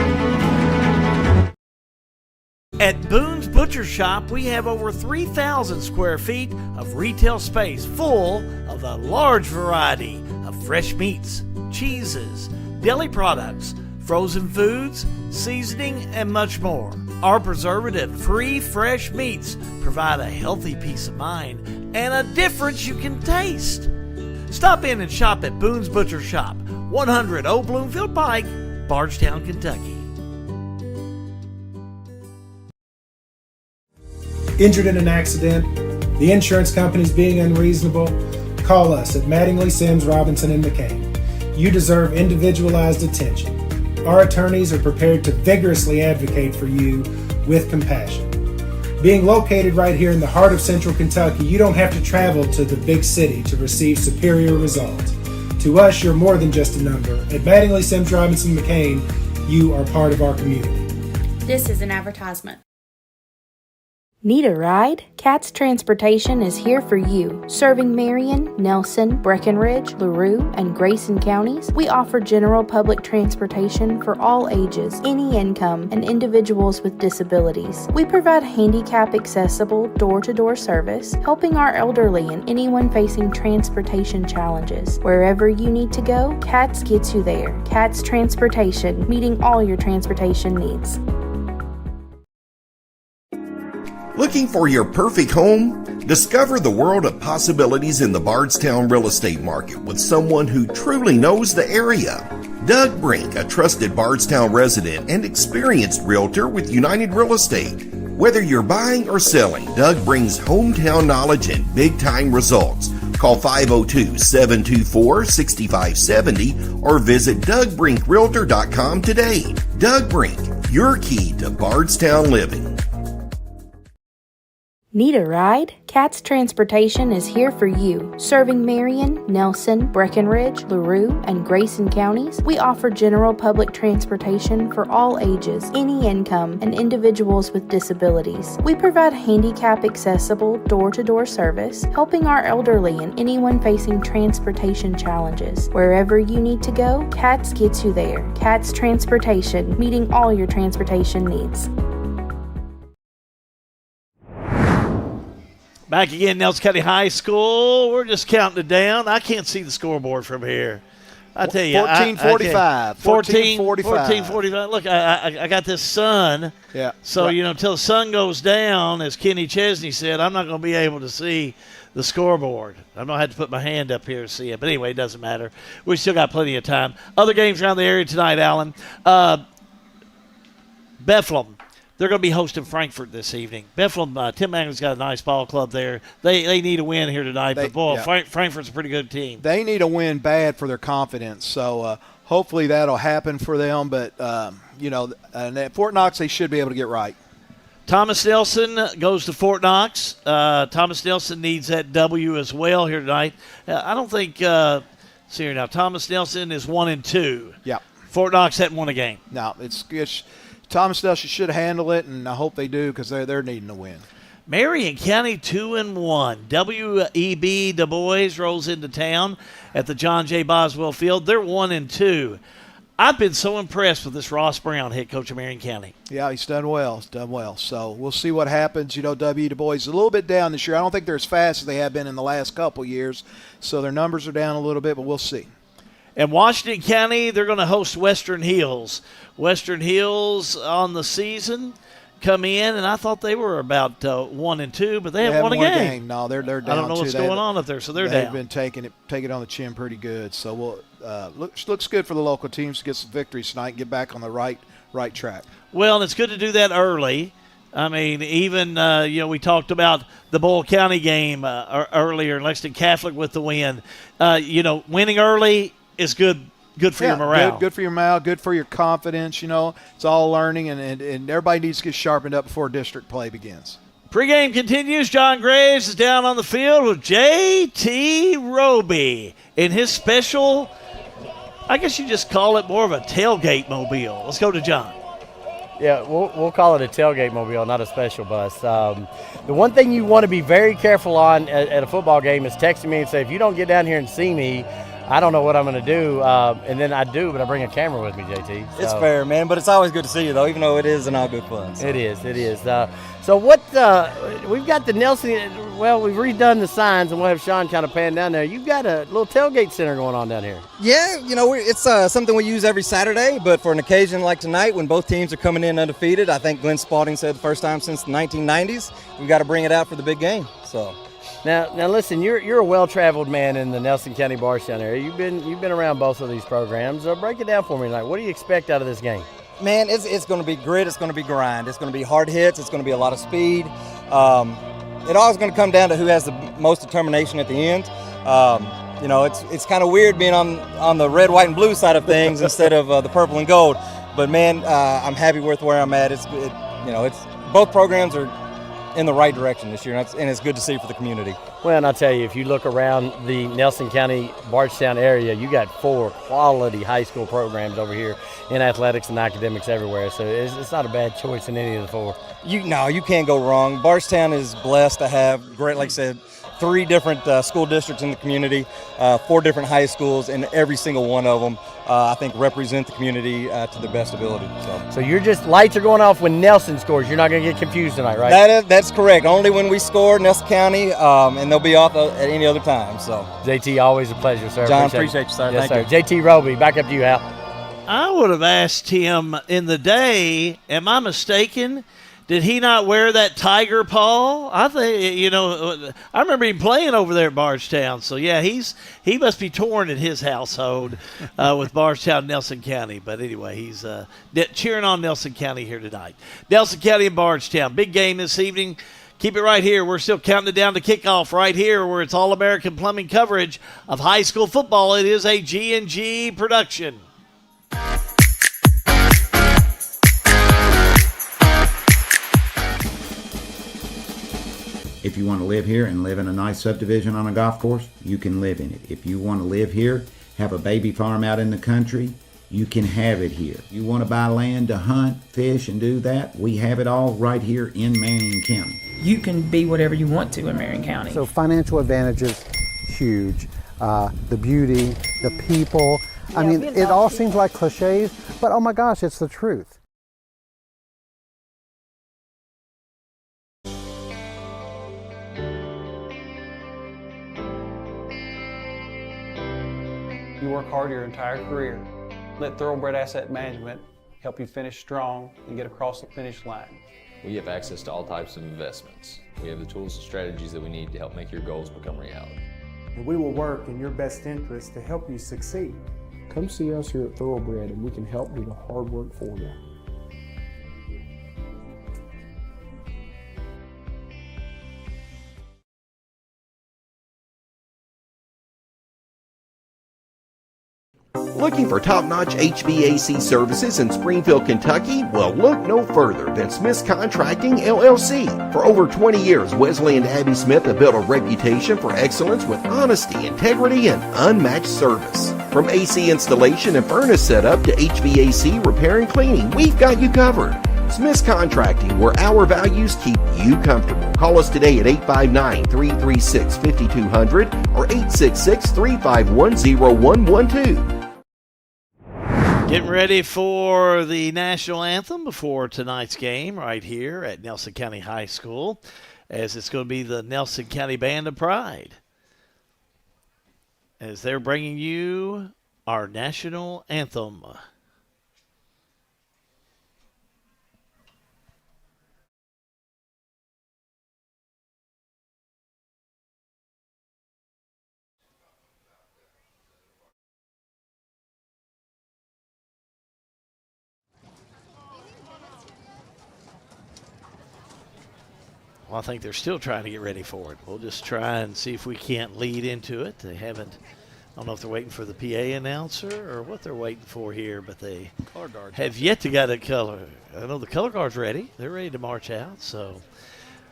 At Boone's Butcher Shop, we have over 3,000 square feet of retail space full of a large variety of fresh meats, cheeses, deli products, frozen foods, seasoning, and much more. Our preservative-free fresh meats provide a healthy peace of mind and a difference you can taste. Stop in and shop at Boone's Butcher Shop, 100 Old Bloomfield Pike, Bardstown, Kentucky. Injured in an accident, the insurance company's being unreasonable, call us at Mattingly, Sims, Robinson, and McCain. You deserve individualized attention. Our attorneys are prepared to vigorously advocate for you with compassion. Being located right here in the heart of Central Kentucky, you don't have to travel to the big city to receive superior results. To us, you're more than just a number. At Mattingly, Sims, Robinson, McCain, you are part of our community. This is an advertisement. Need a ride? CATS Transportation is here for you. Serving Marion, Nelson, Breckenridge, LaRue, and Grayson counties, we offer general public transportation for all ages, any income, and individuals with disabilities. We provide handicap-accessible, door-to-door service, helping our elderly and anyone facing transportation challenges. Wherever you need to go, CATS gets you there. CATS Transportation, meeting all your transportation needs. Looking for your perfect home? Discover the world of possibilities in the Bardstown real estate market with someone who truly knows the area. Doug Brink, a trusted Bardstown resident and experienced realtor with United Real Estate. Whether you're buying or selling, Doug brings hometown knowledge and big-time results. Call 502-724-6570 or visit DougBrinkRealtor.com today. Doug Brink, your key to Bardstown living. Need a ride? CATS Transportation is here for you. Serving Marion, Nelson, Breckenridge, LaRue, and Grayson counties, we offer general public transportation for all ages, any income, and individuals with disabilities. We provide handicap-accessible, door-to-door service, helping our elderly and anyone facing transportation challenges. Wherever you need to go, CATS gets you there. CATS Transportation, meeting all your transportation needs. Back again, Nelson County High School. We're just counting it down. I can't see the scoreboard from here. I tell you, 14:45. 14:45. Look, I got this sun. Yeah. So, until the sun goes down, as Kenny Chesney said, I'm not going to be able to see the scoreboard. I'm going to have to put my hand up here to see it. But anyway, it doesn't matter. We still got plenty of time. Other games around the area tonight, Alan. Bethlehem. They're going to be hosting Frankfort this evening. Bethlehem, Tim Maglin's got a nice ball club there. They need a win here tonight, but boy, Frankfort's a pretty good team. They need a win bad for their confidence, so hopefully that'll happen for them. But, at Fort Knox, they should be able to get right. Thomas Nelson goes to Fort Knox. Thomas Nelson needs that W as well here tonight. I don't think see here now, Thomas Nelson is 1-2. Yeah. Fort Knox hadn't won a game. No, it's Thomas Nelson should handle it, and I hope they do because they're needing a win. Marion County 2-1. W.E.B. Du Bois rolls into town at the John J. Boswell Field. They're 1-2. I've been so impressed with this Ross Brown, head coach of Marion County. Yeah, he's done well. So we'll see what happens. W. Du Bois is a little bit down this year. I don't think they're as fast as they have been in the last couple years, so their numbers are down a little bit, but we'll see. And Washington County, they're going to host Western Hills. Western Hills on the season come in, and I thought they were about 1-2, but they haven't won a game. No, they're down. I don't know what's going on up there, so they're down. They've been taking it on the chin pretty good. So we'll looks good for the local teams to get some victories tonight and get back on the right track. Well, and it's good to do that early. I mean, even we talked about the Boyle County game earlier, Lexington Catholic with the win. Winning early is good for your morale. Good for your morale, good for your confidence. It's all learning, and everybody needs to get sharpened up before district play begins. Pregame continues. John Graves is down on the field with J.T. Roby in his special, I guess you just call it more of a tailgate mobile. Let's go to John. Yeah, we'll call it a tailgate mobile, not a special bus. The one thing you want to be very careful on at a football game is texting me and say, if you don't get down here and see me, I don't know what I'm going to do, and then I do, but I bring a camera with me, JT. So. It's fair, man, but it's always good to see you, though, even though it is an all good fun. So. It is. So what we've got the Nelson, we've redone the signs, and we'll have Sean kind of pan down there. You've got a little tailgate center going on down here. Yeah, it's something we use every Saturday, but for an occasion like tonight when both teams are coming in undefeated, I think Glenn Spalding said the first time since the 1990s, we've got to bring it out for the big game, so. Now listen, you're a well-traveled man in the Nelson County Bardstown area. You've been around both of these programs. Break it down for me tonight. What do you expect out of this game? Man, it's going to be grit. It's going to be grind. It's going to be hard hits. It's going to be a lot of speed. It all is going to come down to who has the most determination at the end. It's kind of weird being on the red, white, and blue side of things instead of the purple and gold. But man, I'm happy with where I'm at. It's both programs are in the right direction this year, and it's good to see for the community. Well, and I'll tell you, if you look around the Nelson County, Bardstown area, you got 4 quality high school programs over here in athletics and academics everywhere. So it's not a bad choice in any of the 4. You can't go wrong. Bardstown is blessed to have great, like I said, 3 different school districts in the community, 4 different high schools, and every single one of them, I think, represent the community to the best ability. So you're just, lights are going off when Nelson scores. You're not going to get confused tonight, right? That's correct. Only when we score, Nelson County, and they'll be off at any other time. So, JT, always a pleasure, sir. John, appreciate you, sir. Yes, Thank sir. you. JT Roby, back up to you, Hal. I would have asked him in the day, am I mistaken? Did he not wear that tiger paw? I think, I remember him playing over there at Bardstown. So, yeah, he must be torn in his household with Bardstown, Nelson County. But anyway, he's cheering on Nelson County here tonight. Nelson County and Bardstown, big game this evening. Keep it right here. We're still counting it down to kickoff right here where it's All-American Plumbing coverage of high school football. It is a G&G production. If you want to live here and live in a nice subdivision on a golf course, you can live in it. If you want to live here, have a baby farm out in the country, you can have it here. You want to buy land to hunt, fish, and do that, we have it all right here in Marion County. You can be whatever you want to in Marion County. So financial advantages, huge. The beauty, the people. I mean, it all seems like cliches, but oh my gosh, it's the truth. You work hard your entire career. Let Thoroughbred Asset Management help you finish strong and get across the finish line. We have access to all types of investments. We have the tools and strategies that we need to help make your goals become reality. And we will work in your best interest to help you succeed. Come see us here at Thoroughbred and we can help do the hard work for you. Looking for top-notch HVAC services in Springfield, Kentucky? Well, look no further than Smith's Contracting, LLC. For over 20 years, Wesley and Abby Smith have built a reputation for excellence with honesty, integrity, and unmatched service. From AC installation and furnace setup to HVAC repair and cleaning, we've got you covered. Smith's Contracting, where our values keep you comfortable. Call us today at 859-336-5200 or 866-351-0112. Getting ready for the national anthem before tonight's game right here at Nelson County High School, as it's going to be the Nelson County Band of Pride, as they're bringing you our national anthem. Well, I think they're still trying to get ready for it. We'll just try and see if we can't lead into it. They haven't, I don't know if they're waiting for the PA announcer or what they're waiting for here, but they have yet to get a color. I know the color guard's ready. They're ready to march out. So,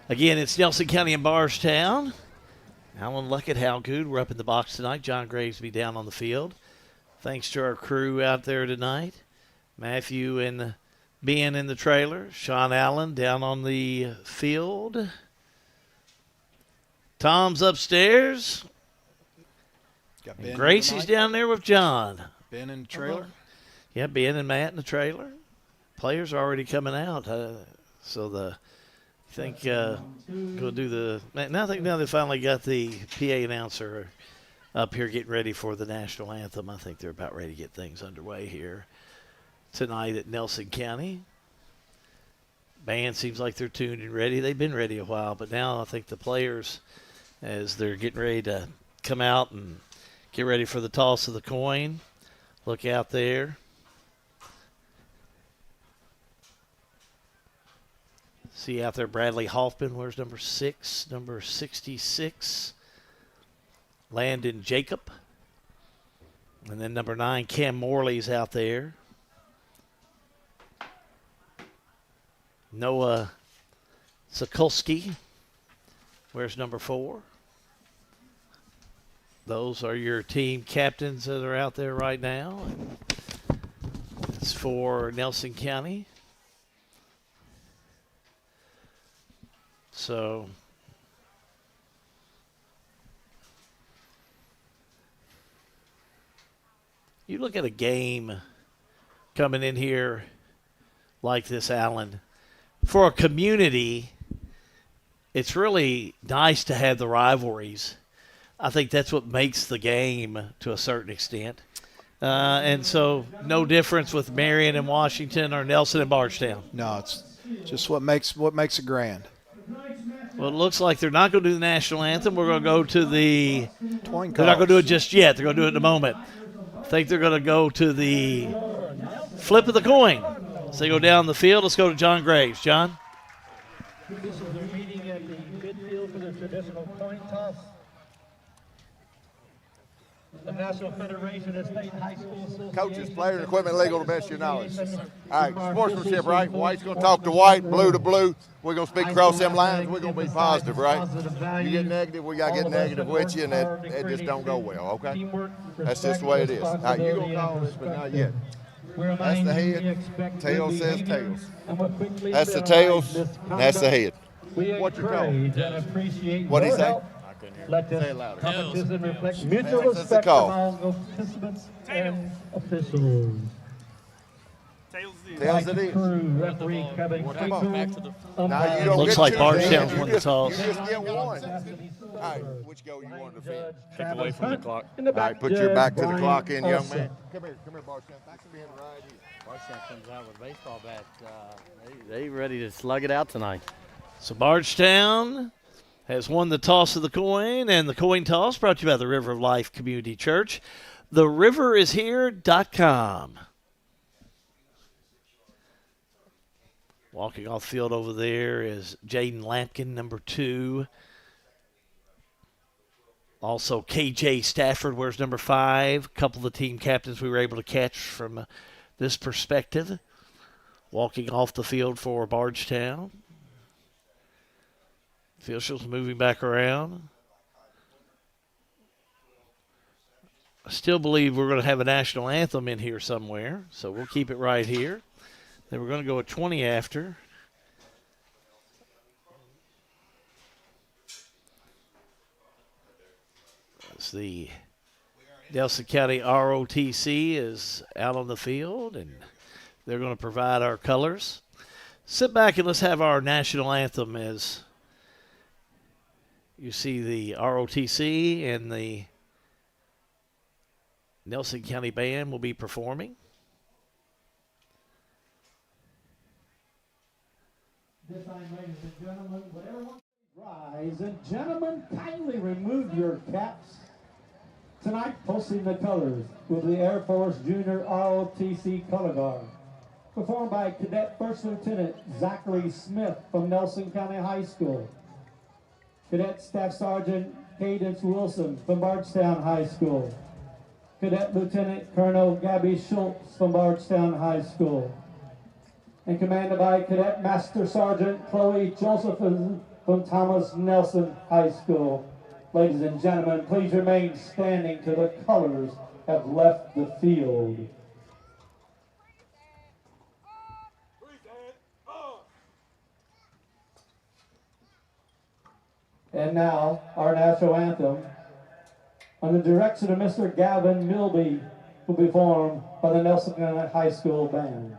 again, it's Nelson County and Bardstown. Alan Luckett, Hal Good, we're up in the box tonight. John Graves be down on the field. Thanks to our crew out there tonight. Matthew and Ben in the trailer. Sean Allen down on the field. Tom's upstairs. Got Ben Gracie's down there with John. Ben in the trailer. Yeah, Ben and Matt in the trailer. Players are already coming out. So I think go do the. Now I think now they finally got the PA announcer up here getting ready for the national anthem. I think they're about ready to get things underway here tonight at Nelson County. Band seems like they're tuned and ready. They've been ready a while, but now I think the players, as they're getting ready to come out and get ready for the toss of the coin, look out there. See out there Bradley Hoffman. Where's number 6? Number 66. Landon Jacob. And then number 9, Cam Morley's out there. Noah Sokolsky wears number 4. Those are your team captains that are out there right now. It's for Nelson County. So you look at a game coming in here like this, Alan, for a community, it's really nice to have the rivalries. I think that's what makes the game to a certain extent. And so no difference with Marion and Washington or Nelson and Bardstown. No, it's just what makes it grand. Well, it looks like they're not going to do the national anthem. We're going to go to the – they're not going to do it just yet. They're going to do it in a moment. I think they're going to go to the flip of the coin. So they go down the field. Let's go to John Graves. John? This is their meeting at the midfield for the traditional coin toss. The National Federation of State High School Association. Coaches, player, and equipment legal to the best of your knowledge. All right, sportsmanship, right? White's going to talk to white, blue to blue. We're going to speak across them lines. We're going to be positive, right? You get negative, we got to get negative with you, and that just don't go well, okay? That's just the way it is. All right, you're going to call this, but not yet. That's the head. Tails says tails. That's the tails, and that's the head. What's your call? What did he say? Let this competition reflect mutual respect among participants and officials. Tails it is. Referee Kevin Now you don't looks get like two Bardstown's teams. won the toss. You just get one. All right, which goal you want to defend? Take away from the clock. All right, put your back to the clock in, young man. Come here, Bardstown. Back to being right here. Bardstown comes out with a baseball bat. They ready to slug it out tonight. So Bardstown has won the toss of the coin, and the coin toss brought to you by the River of Life Community Church. TheRiverIsHere.com. Walking off the field over there is Jaden Lampkin, number 2. Also, KJ Stafford wears number 5. A couple of the team captains we were able to catch from this perspective. Walking off the field for Bardstown. Officials moving back around. I still believe we're going to have a national anthem in here somewhere, so we'll keep it right here. Then we're going to go at 20 after. As the Nelson County ROTC is out on the field, and they're going to provide our colors. Sit back and let's have our national anthem as you see the ROTC and the Nelson County Band will be performing. This time, ladies and gentlemen, would everyone rise, and gentlemen, kindly remove your caps. Tonight, posting the colors with the Air Force Junior ROTC Color Guard, performed by Cadet First Lieutenant Zachary Smith from Nelson County High School, Cadet Staff Sergeant Cadence Wilson from Bardstown High School, Cadet Lieutenant Colonel Gabby Schultz from Bardstown High School, and commanded by Cadet Master Sergeant Chloe Josephson from Thomas Nelson High School. Ladies and gentlemen, please remain standing till the colors have left the field. And now, our national anthem, under the direction of Mr. Gavin Milby, will be performed by the Nelson County High School Band.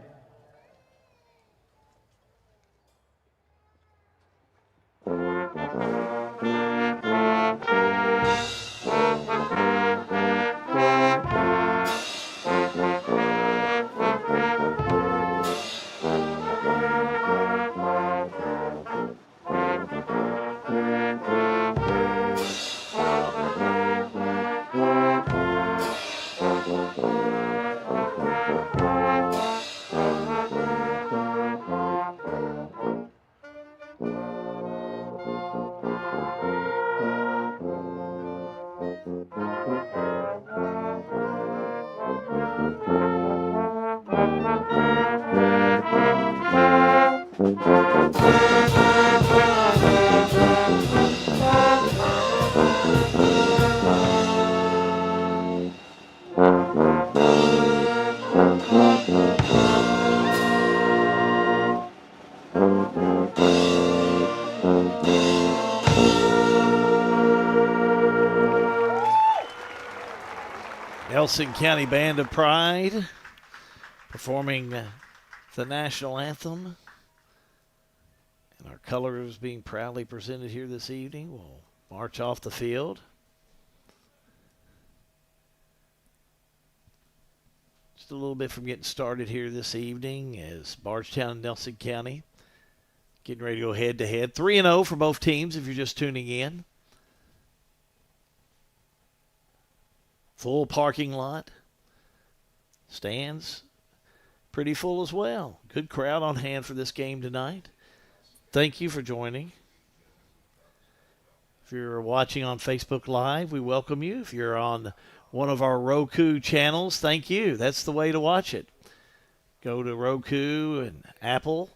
Nelson County Band of Pride performing the national anthem. And our colors being proudly presented here this evening will march off the field. Just a little bit from getting started here this evening as Bardstown and Nelson County getting ready to go head-to-head. 3-0 for both teams if you're just tuning in. Full parking lot. Stands pretty full as well. Good crowd on hand for this game tonight. Thank you for joining. If you're watching on Facebook Live, we welcome you. If you're on one of our Roku channels, thank you. That's the way to watch it. Go to Roku and Apple,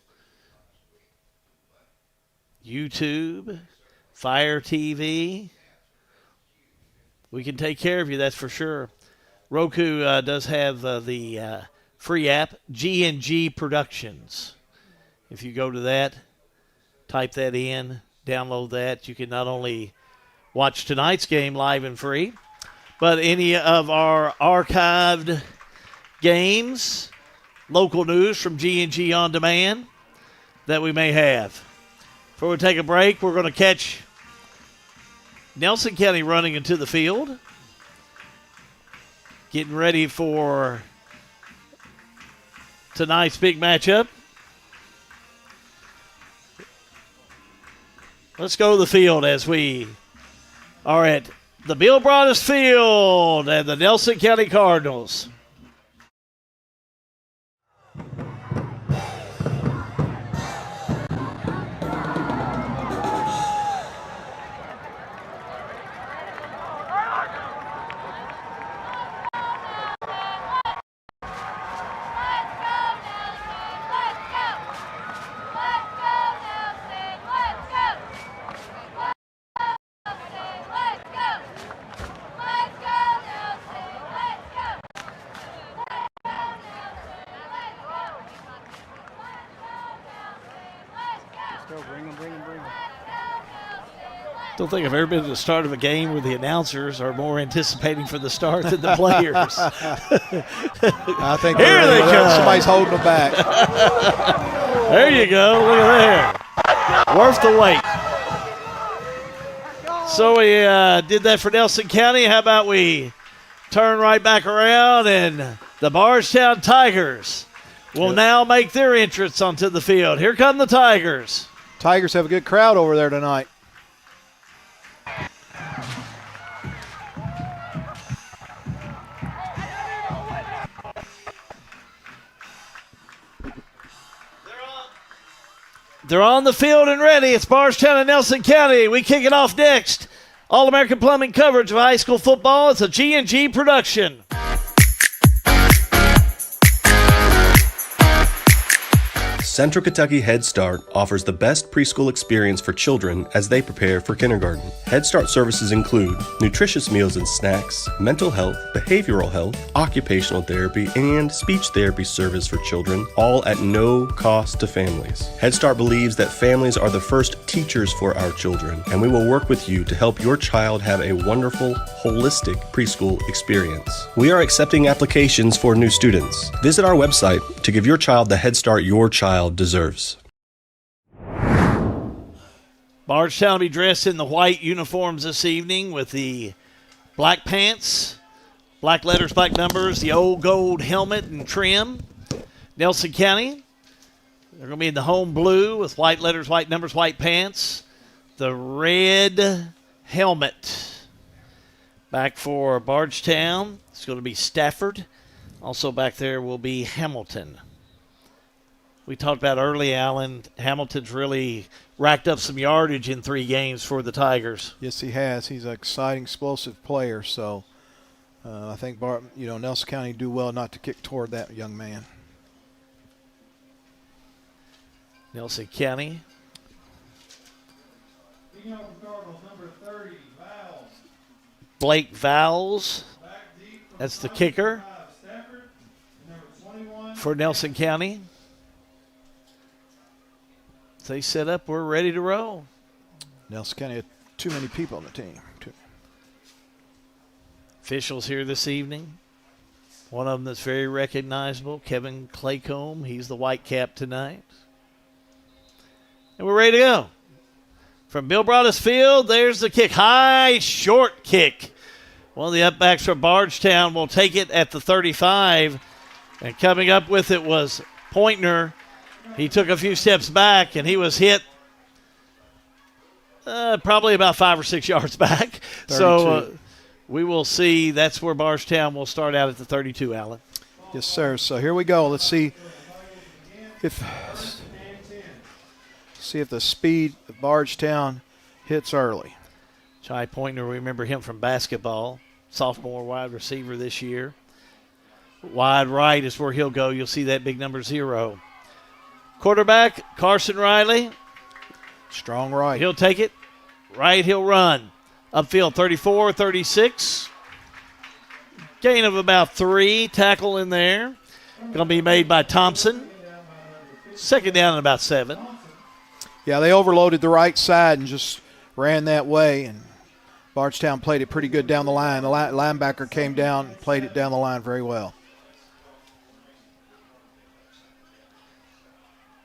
YouTube, Fire TV. We can take care of you, that's for sure. Roku does have the free app, G&G Productions. If you go to that, type that in, download that. You can not only watch tonight's game live and free, but any of our archived games, local news from G&G On Demand that we may have. Before we take a break, we're going to catch Nelson County running into the field, getting ready for tonight's big matchup. Let's go to the field as we are at the Bill Broadus Field and the Nelson County Cardinals. Don't think I've ever been to the start of a game where the announcers are more anticipating for the start than the players. I think here they come. Somebody's holding them back. There you go. Look at there. Worth the wait. So we did that for Nelson County. How about we turn right back around and the Bardstown Tigers will now make their entrance onto the field. Here come the Tigers. Tigers have a good crowd over there tonight. They're on the field and ready. It's Bardstown and Nelson County. We kick it off next. All-American Plumbing coverage of high school football. It's a G&G production. Central Kentucky Head Start offers the best preschool experience for children as they prepare for kindergarten. Head Start services include nutritious meals and snacks, mental health, behavioral health, occupational therapy, and speech therapy service for children, all at no cost to families. Head Start believes that families are the first teachers for our children, and we will work with you to help your child have a wonderful, holistic preschool experience. We are accepting applications for new students. Visit our website to give your child the Head Start your child deserves. Bardstown will be dressed in the white uniforms this evening with the black pants, black letters, black numbers, the old gold helmet and trim. Nelson County, they're going to be in the home blue with white letters, white numbers, white pants, the red helmet. Back for Bardstown, it's going to be Stafford. Also back there will be Hamilton. We talked about early, Alan. Hamilton's really racked up some yardage in 3 games for the Tigers. Yes, he has. He's an exciting, explosive player. So I think Nelson County do well not to kick toward that young man. Nelson County. Blake Vowles. That's the kicker for Nelson County. They set up, we're ready to roll. Nelson County had too many people on the team. Officials here this evening. One of them that's very recognizable, Kevin Claycomb. He's the white cap tonight. And we're ready to go. From Bill Broadus Field, there's the kick. High, short kick. One of the upbacks for Bardstown will take it at the 35. And coming up with it was Pointner. He took a few steps back, and he was hit probably about 5 or 6 yards back. 32. So we will see. That's where Bardstown will start out at the 32, Alan. Yes, sir. So here we go. Let's see if the speed of Bardstown hits early. Chai Pointner, remember him from basketball. Sophomore wide receiver this year. Wide right is where he'll go. You'll see that big number 0. Quarterback, Carson Riley. Strong right. He'll take it. Right, he'll run. Upfield, 34, 36. Gain of about 3. Tackle in there. Going to be made by Thompson. Second down and about 7. Yeah, they overloaded the right side and just ran that way, and Bardstown played it pretty good down the line. The linebacker came down and played it down the line very well.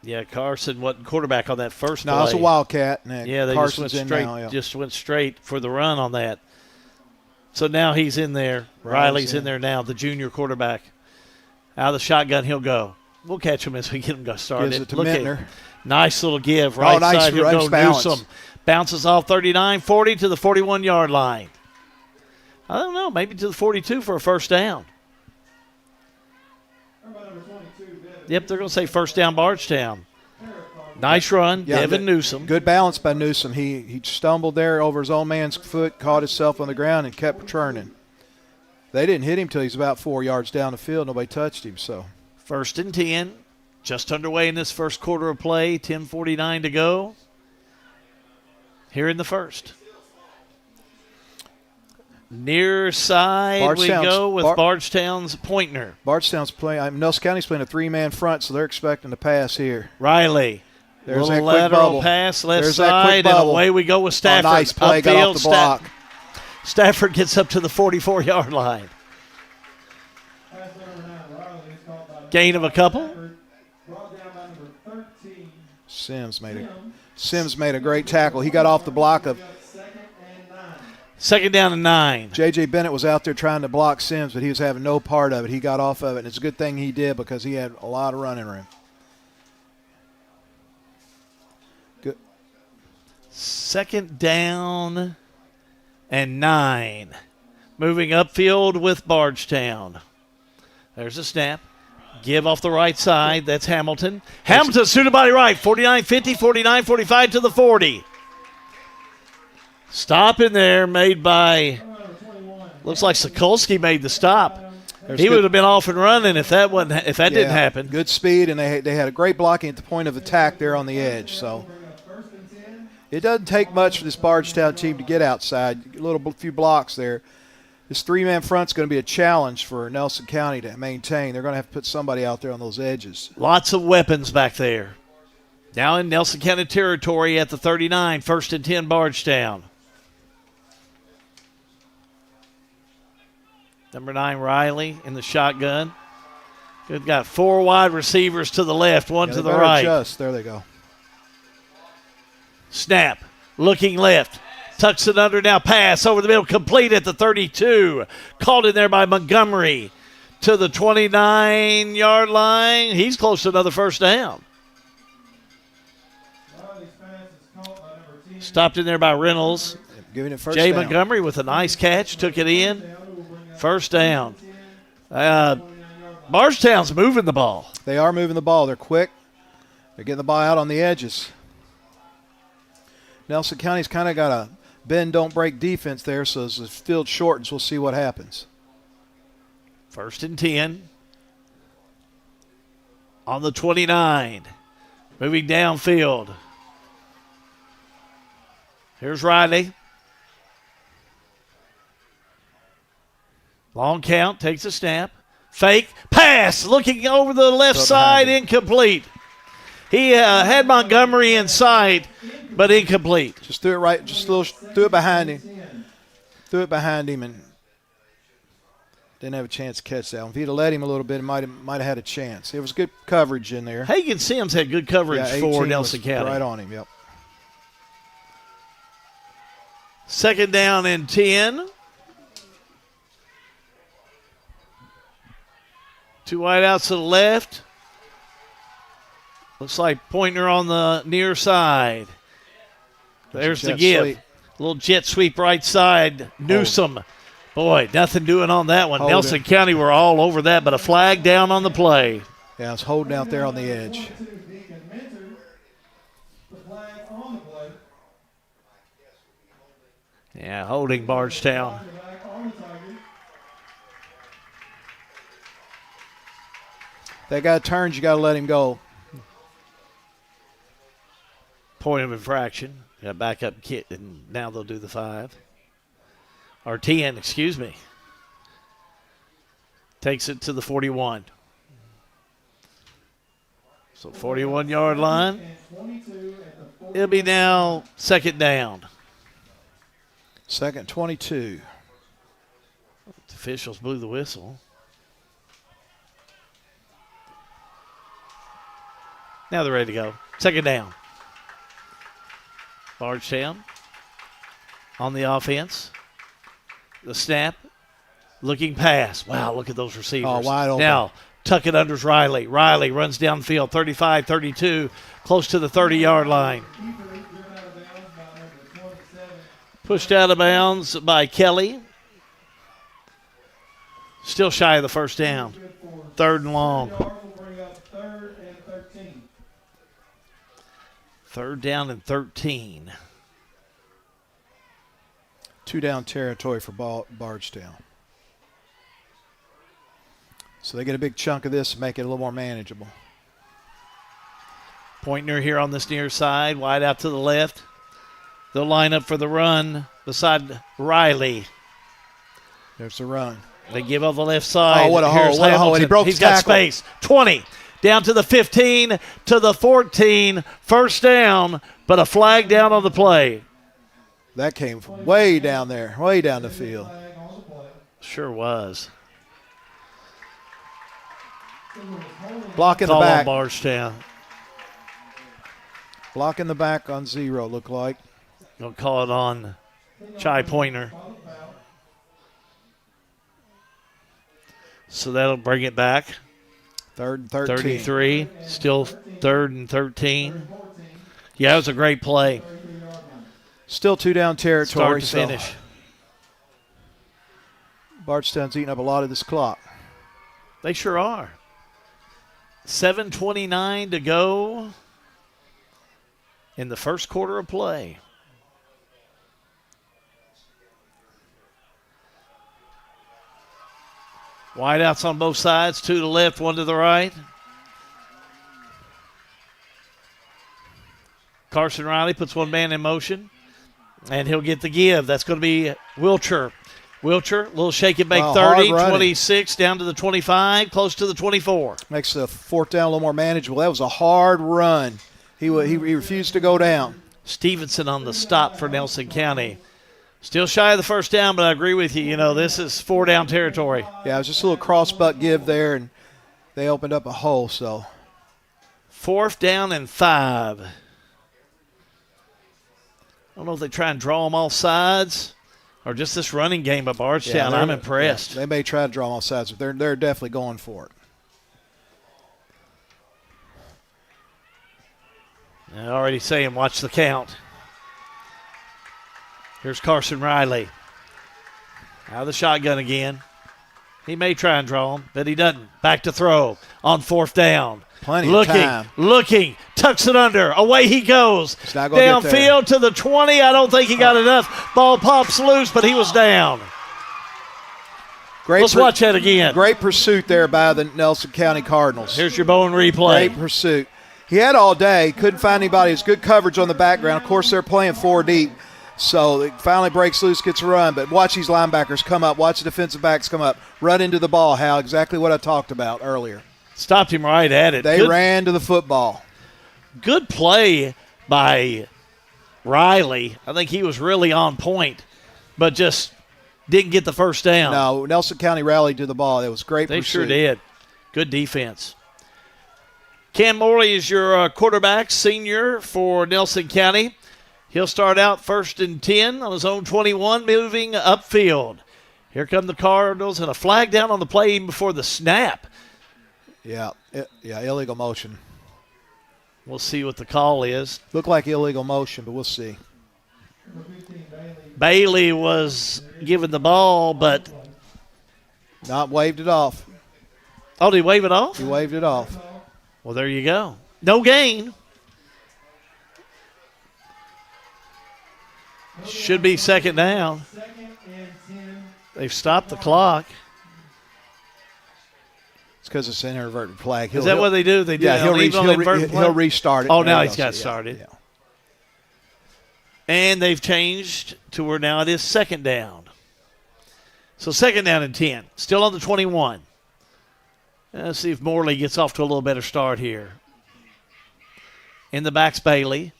Yeah, Carson wasn't quarterback on that first play. No, it's a Wildcat. Yeah, they Carson's just went straight, now, yeah. just went straight for the run on that. So now he's in there. Riley's in there now, the junior quarterback. Out of the shotgun, he'll go. We'll catch him as we get him started. Gives it to Look Mittner. at nice little give. Right nice, side, he'll go bounce. Newsome. Bounces off 39, 40 to the 41-yard line. I don't know, maybe to the 42 for a first down. Yep, they're going to say first down Bardstown. Nice run, Devin Newsome. Good balance by Newsome. He stumbled there over his own man's foot, caught himself on the ground, and kept returning. They didn't hit him till he's about 4 yards down the field. Nobody touched him. So 1st and 10, just underway in this first quarter of play. 10:49 to go. Here in the first. Near side we go with Bardstown's Pointner. Bardstown's playing. Nelson County's playing a 3-man front, so they're expecting to pass here. Riley. There's little that quick lateral bubble. pass left There's that quick side, and bubble. away we go with Stafford. Nice play, got off the block. Stafford gets up to the 44-yard line. Gain of a couple. Sims made a great tackle. He got off the block of. Second down and 9. J.J. Bennett was out there trying to block Sims, but he was having no part of it. He got off of it, and it's a good thing he did because he had a lot of running room. Good. Second down and 9. Moving upfield with Bardstown. There's a snap. Give off the right side. That's Hamilton. Hamilton suited body right. 49-50, 49-45 to the 40. Stop in there made by, looks like Sokolsky made the stop. He would have been off and running if that didn't happen. Good speed, and they had a great blocking at the point of attack there on the edge. So it doesn't take much for this Bardstown team to get outside. A few blocks there. This 3-man front's going to be a challenge for Nelson County to maintain. They're going to have to put somebody out there on those edges. Lots of weapons back there. Now in Nelson County territory at the 39, 1st and 10 Bardstown. Number 9, Riley in the shotgun. Good, got 4 wide receivers to the left, one to the right. Adjust. There they go. Snap, looking left. Tucks it under now, pass over the middle, complete at the 32. Called in there by Montgomery to the 29-yard line. He's close to another first down. Stopped in there by Reynolds. Giving it first Jay down. Montgomery with a nice catch, took it in. First down. Bardstown's moving the ball. They are moving the ball. They're quick. They're getting the ball out on the edges. Nelson County's kind of got a bend, don't break defense there, so as the field shortens, we'll see what happens. 1st and 10. On the 29. Moving downfield. Here's Riley. Long count, takes a snap. Fake, pass, looking over the left side, incomplete. He had Montgomery in sight, but incomplete. Just threw it right, threw it behind him. Threw it behind him, and Didn't have a chance to catch that one. If he'd have let him a little bit, he might have had a chance. It was good coverage in there. Hagan Sims had good coverage Yeah, for 18 Nelson was County. right on him, yep. Second down and 10. Two wideouts to the left. Looks like Pointer on the near side. There's the give. Sweep. Little jet sweep right side. Newsom. Boy, nothing doing on that one. Holding. Nelson County were all over that, but a flag down on the play. Yeah, it's holding out there on the edge. Yeah, holding Bardstown. That guy turns, you got to let him go. Point of infraction. Got back up kit, and now they'll do the 5. Or 10, excuse me. Takes it to the 41. So 41-yard line. It'll be now second down. Second 22. The officials blew the whistle. Now they're ready to go. Second down. Bardstown on the offense. The snap. Looking pass. Wow, look at those receivers. Oh, wide open. Now, tuck it unders Riley. Riley runs downfield, 35-32, close to the 30-yard line. Pushed out of bounds by Kelly. Still shy of the first down. Third and long. Third down and 13. 2 down territory for Bardstown. So they get a big chunk of this and make it a little more manageable. Pointer here on this near side, wide out to the left. They'll line up for the run beside Riley. There's the run. They give up the left side. Oh, what a Here's hole. What a hole. And he Hamilton. broke He's the got tackle. space. 20. Down to the 15, to the 14. First down, but a flag down on the play. That came from way down there, way down the field. Sure was. Blocking the Call on back. Bardstown. Blocking the back on 0, look like. Gonna call it on Chai Pointer. So that'll bring it back. Third and 13. 33. Still third and 13. Yeah, it was a great play. Still 2 down territory. Start to finish. Bardstown's eating up a lot of this clock. They sure are. 7:29 to go in the first quarter of play. Wideouts on both sides, 2 to the left, 1 to the right. Carson Riley puts one man in motion, and he'll get the give. That's going to be Wilcher. Wilcher, little shake and bake, Wow, 30, hard running. 26, down to the 25, close to the 24. Makes the fourth down a little more manageable. That was a hard run. He refused to go down. Stevenson on the stop for Nelson County. Still shy of the first down, but I agree with you. You know, this is 4 down territory. Yeah, it was just a little cross butt give there, and they opened up a hole. So 4th down and 5. I don't know if they try and draw them off sides or just this running game by Bardstown. I'm impressed. Yeah, they may try to draw them off sides, but they're definitely going for it. I already saying watch the count. Here's Carson Riley. Out of the shotgun again. He may try and draw him, but he doesn't. Back to throw on 4th down. Plenty of time. Looking, tucks it under. Away he goes. It's not gonna get there. Downfield to the 20. I don't think he got enough. Ball pops loose, but he was down. Let's watch that again. Great pursuit there by the Nelson County Cardinals. Here's your Bowen replay. Great pursuit. He had all day. Couldn't find anybody. It's good coverage on the background. Of course, they're playing 4 deep. So it finally breaks loose, gets a run. But watch these linebackers come up. Watch the defensive backs come up. Run into the ball, Hal. Exactly what I talked about earlier. Stopped him right at it. They ran to the football. Good play by Riley. I think he was really on point. But just didn't get the first down. No, Nelson County rallied to the ball. It was great They pursuit. sure did. Good defense. Cam Morley is your quarterback, senior for Nelson County. He'll start out 1st and 10 on his own 21, moving upfield. Here come the Cardinals, and a flag down on the play even before the snap. Yeah, illegal motion. We'll see what the call is. Looked like illegal motion, but we'll see. Bailey was given the ball, but not waved it off. Oh, did he wave it off? He waved it off. Well, there you go. No gain. Should be 2nd down. They've stopped the clock. It's because it's an inverted flag. Is that what they do? They do. Yeah, he'll restart it. Oh, now he's got started. Yeah. And they've changed to where now it is 2nd down. So 2nd down and 10. Still on the 21. Let's see if Morley gets off to a little better start here. In the back's Bailey.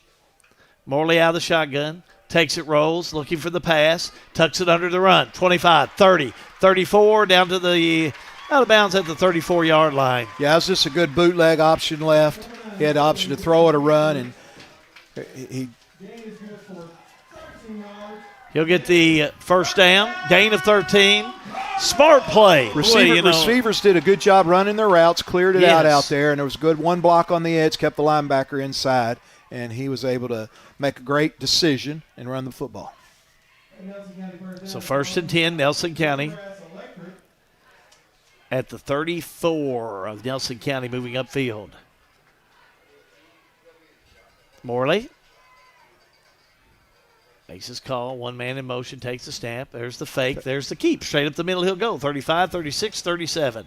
Morley out of the shotgun. Takes it, rolls, looking for the pass. Tucks it under the run. 25, 30, 34, down to the out of bounds at the 34-yard line. Yeah, it was just a good bootleg option left. He had the option to throw it or run, and he'll get the first down. Gain of 13. Smart play. Receivers did a good job running their routes, cleared it out there, and there was good one block on the edge, kept the linebacker inside, and he was able to make a great decision and run the football. So 1st and 10, Nelson County. At the 34 of Nelson County, moving upfield. Morley makes his call. One man in motion, takes the snap. There's the fake. There's the keep. Straight up the middle he'll go. 35, 36, 37.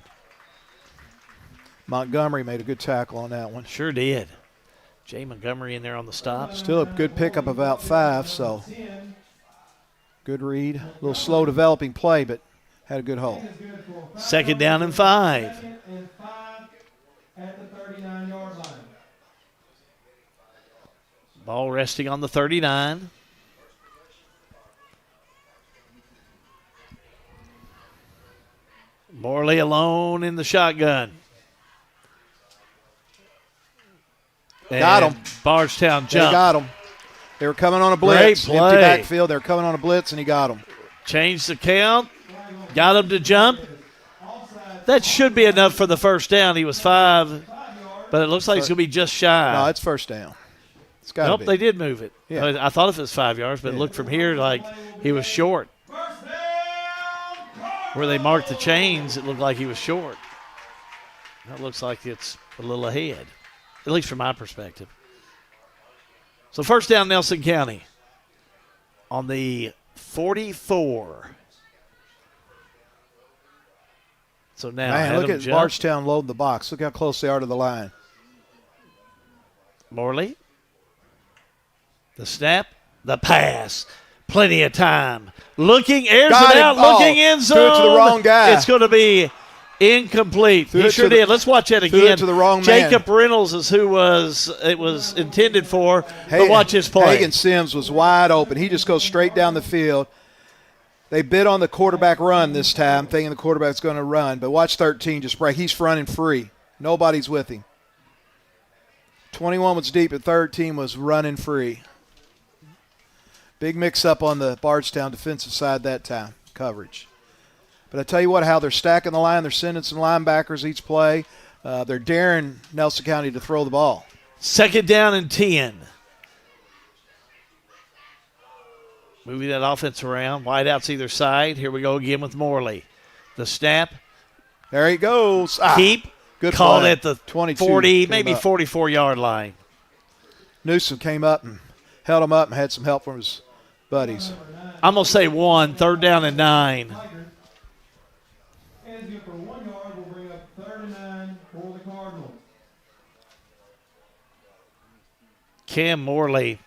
Montgomery made a good tackle on that one. Sure did. Jay Montgomery in there on the stop. Still a good pickup about 5, so good read. A little slow developing play, but had a good hole. 2nd down and 5. At the 39-yard line. Ball resting on the 39. Morley alone in the shotgun. Got him. Bardstown jump. They got him. They were coming on a blitz. Great play. Empty backfield. They were coming on a blitz, and he got him. Changed the count. Got him to jump. That should be enough for the first down. He was 5, but it looks like it's going to be just shy. No, it's first down. It's got to be. They did move it. Yeah. I thought if it was 5 yards, but it looked from here like he was short. Where they marked the chains, it looked like he was short. That looks like it's a little ahead, at least from my perspective. So 1st down, Nelson County on the 44. So now, look at Bardstown loading the box. Look how close they are to the line. Morley. The snap, the pass. Plenty of time. Looking, airs it out, looking end zone. Threw it to the wrong guy. It's going to be incomplete. He sure did. Let's watch that again. Threw it to the wrong man. Jacob Reynolds is who it was intended for. But watch his play. Hagan Sims was wide open. He just goes straight down the field. They bid on the quarterback run this time, thinking the quarterback's going to run. But watch 13 just break. He's running free. Nobody's with him. 21 was deep, but 13 was running free. Big mix-up on the Bardstown defensive side that time, coverage. But I tell you what, how they're stacking the line. They're sending some linebackers each play. They're daring Nelson County to throw the ball. 2nd down and 10. Moving that offense around. Wideouts either side. Here we go again with Morley. The snap. There he goes. Keep. Good called play. at the 22 40, maybe 44-yard line. Newsom came up and held him up and had some help from his buddies. I'm going to say 1, 3rd down and 9. Hands good for 1 yard. Will bring up 3rd and 9 for the Cardinals. Cam Morley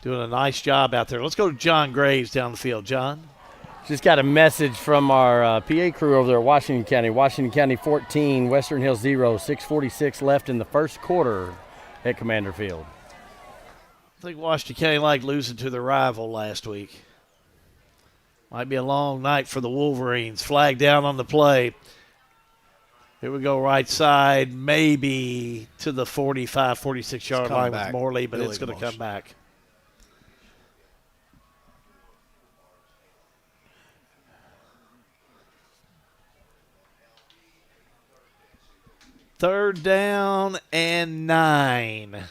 doing a nice job out there. Let's go to John Graves down the field. John? Just got a message from our PA crew over there at Washington County. Washington County 14, Western Hills 0, 6:46 left in the first quarter at Commander Field. I think Washington County liked losing to their rival last week. Might be a long night for the Wolverines. Flag down on the play. Here we go, right side, maybe to the 45, 46-yard line with Morley, but it's going to come back. Third down and 9.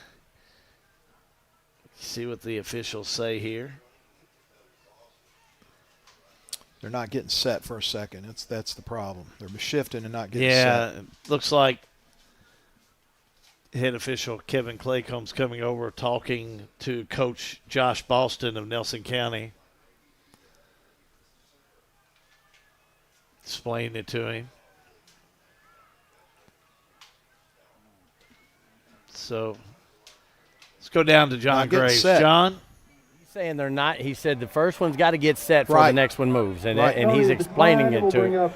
See what the officials say here. They're not getting set for a second. That's the problem. They're shifting and not getting set. Yeah, it looks like head official Kevin Claycomb's coming over talking to Coach Josh Boston of Nelson County. Explaining it to him. So let's go down to John Graves. John? Saying they're not. He said the first one's got to get set before the next one moves, and he's explaining it to him.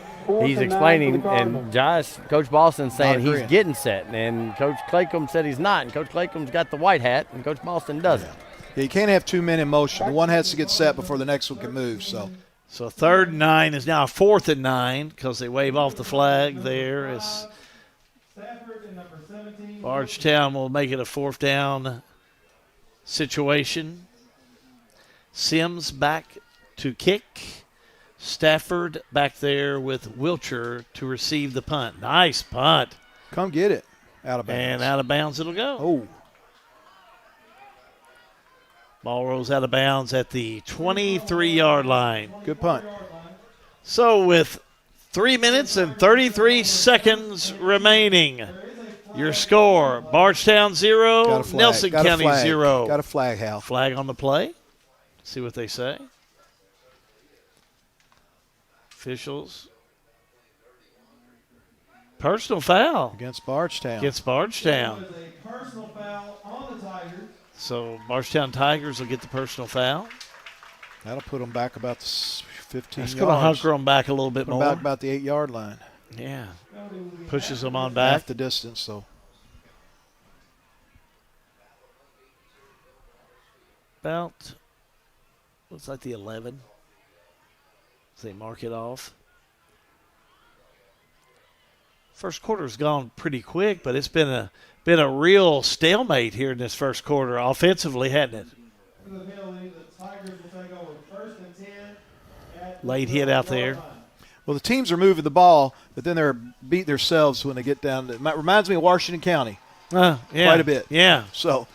He's explaining, and Coach Boston's saying he's getting set, and Coach Claycomb said he's not, and Coach Claycomb's got the white hat, and Coach Boston doesn't. Yeah, you can't have two men in motion. The one has to get set before the next one can move. So 3rd and 9 is now 4th and 9 because they wave off the flag there. As Bardstown will make it a 4th down situation. Sims back to kick. Stafford back there with Wilcher to receive the punt. Nice punt. Come get it. Out of bounds. And out of bounds it'll go. Oh. Ball rolls out of bounds at the 23-yard line. Good punt. So with 3 minutes and 33 seconds remaining, your score, Bardstown 0, Nelson County 0. Got a flag, Hal. Flag on the play. See what they say. Officials. Personal foul. Against Bardstown. Against Bardstown. Personal foul on the Tigers. So Bardstown Tigers will get the personal foul. That'll put them back about 15 It's yards. going to hunker them back a little bit more. Back about the 8-yard line. Yeah. Pushes them on back. Half the distance, so. About, looks like the 11. So they mark it off. First quarter's gone pretty quick, but it's been a real stalemate here in this first quarter offensively, hasn't it? Late hit out there. Well, the teams are moving the ball, but then they're beat themselves when they get down. It reminds me of Washington County. Yeah. Quite a bit. Yeah. So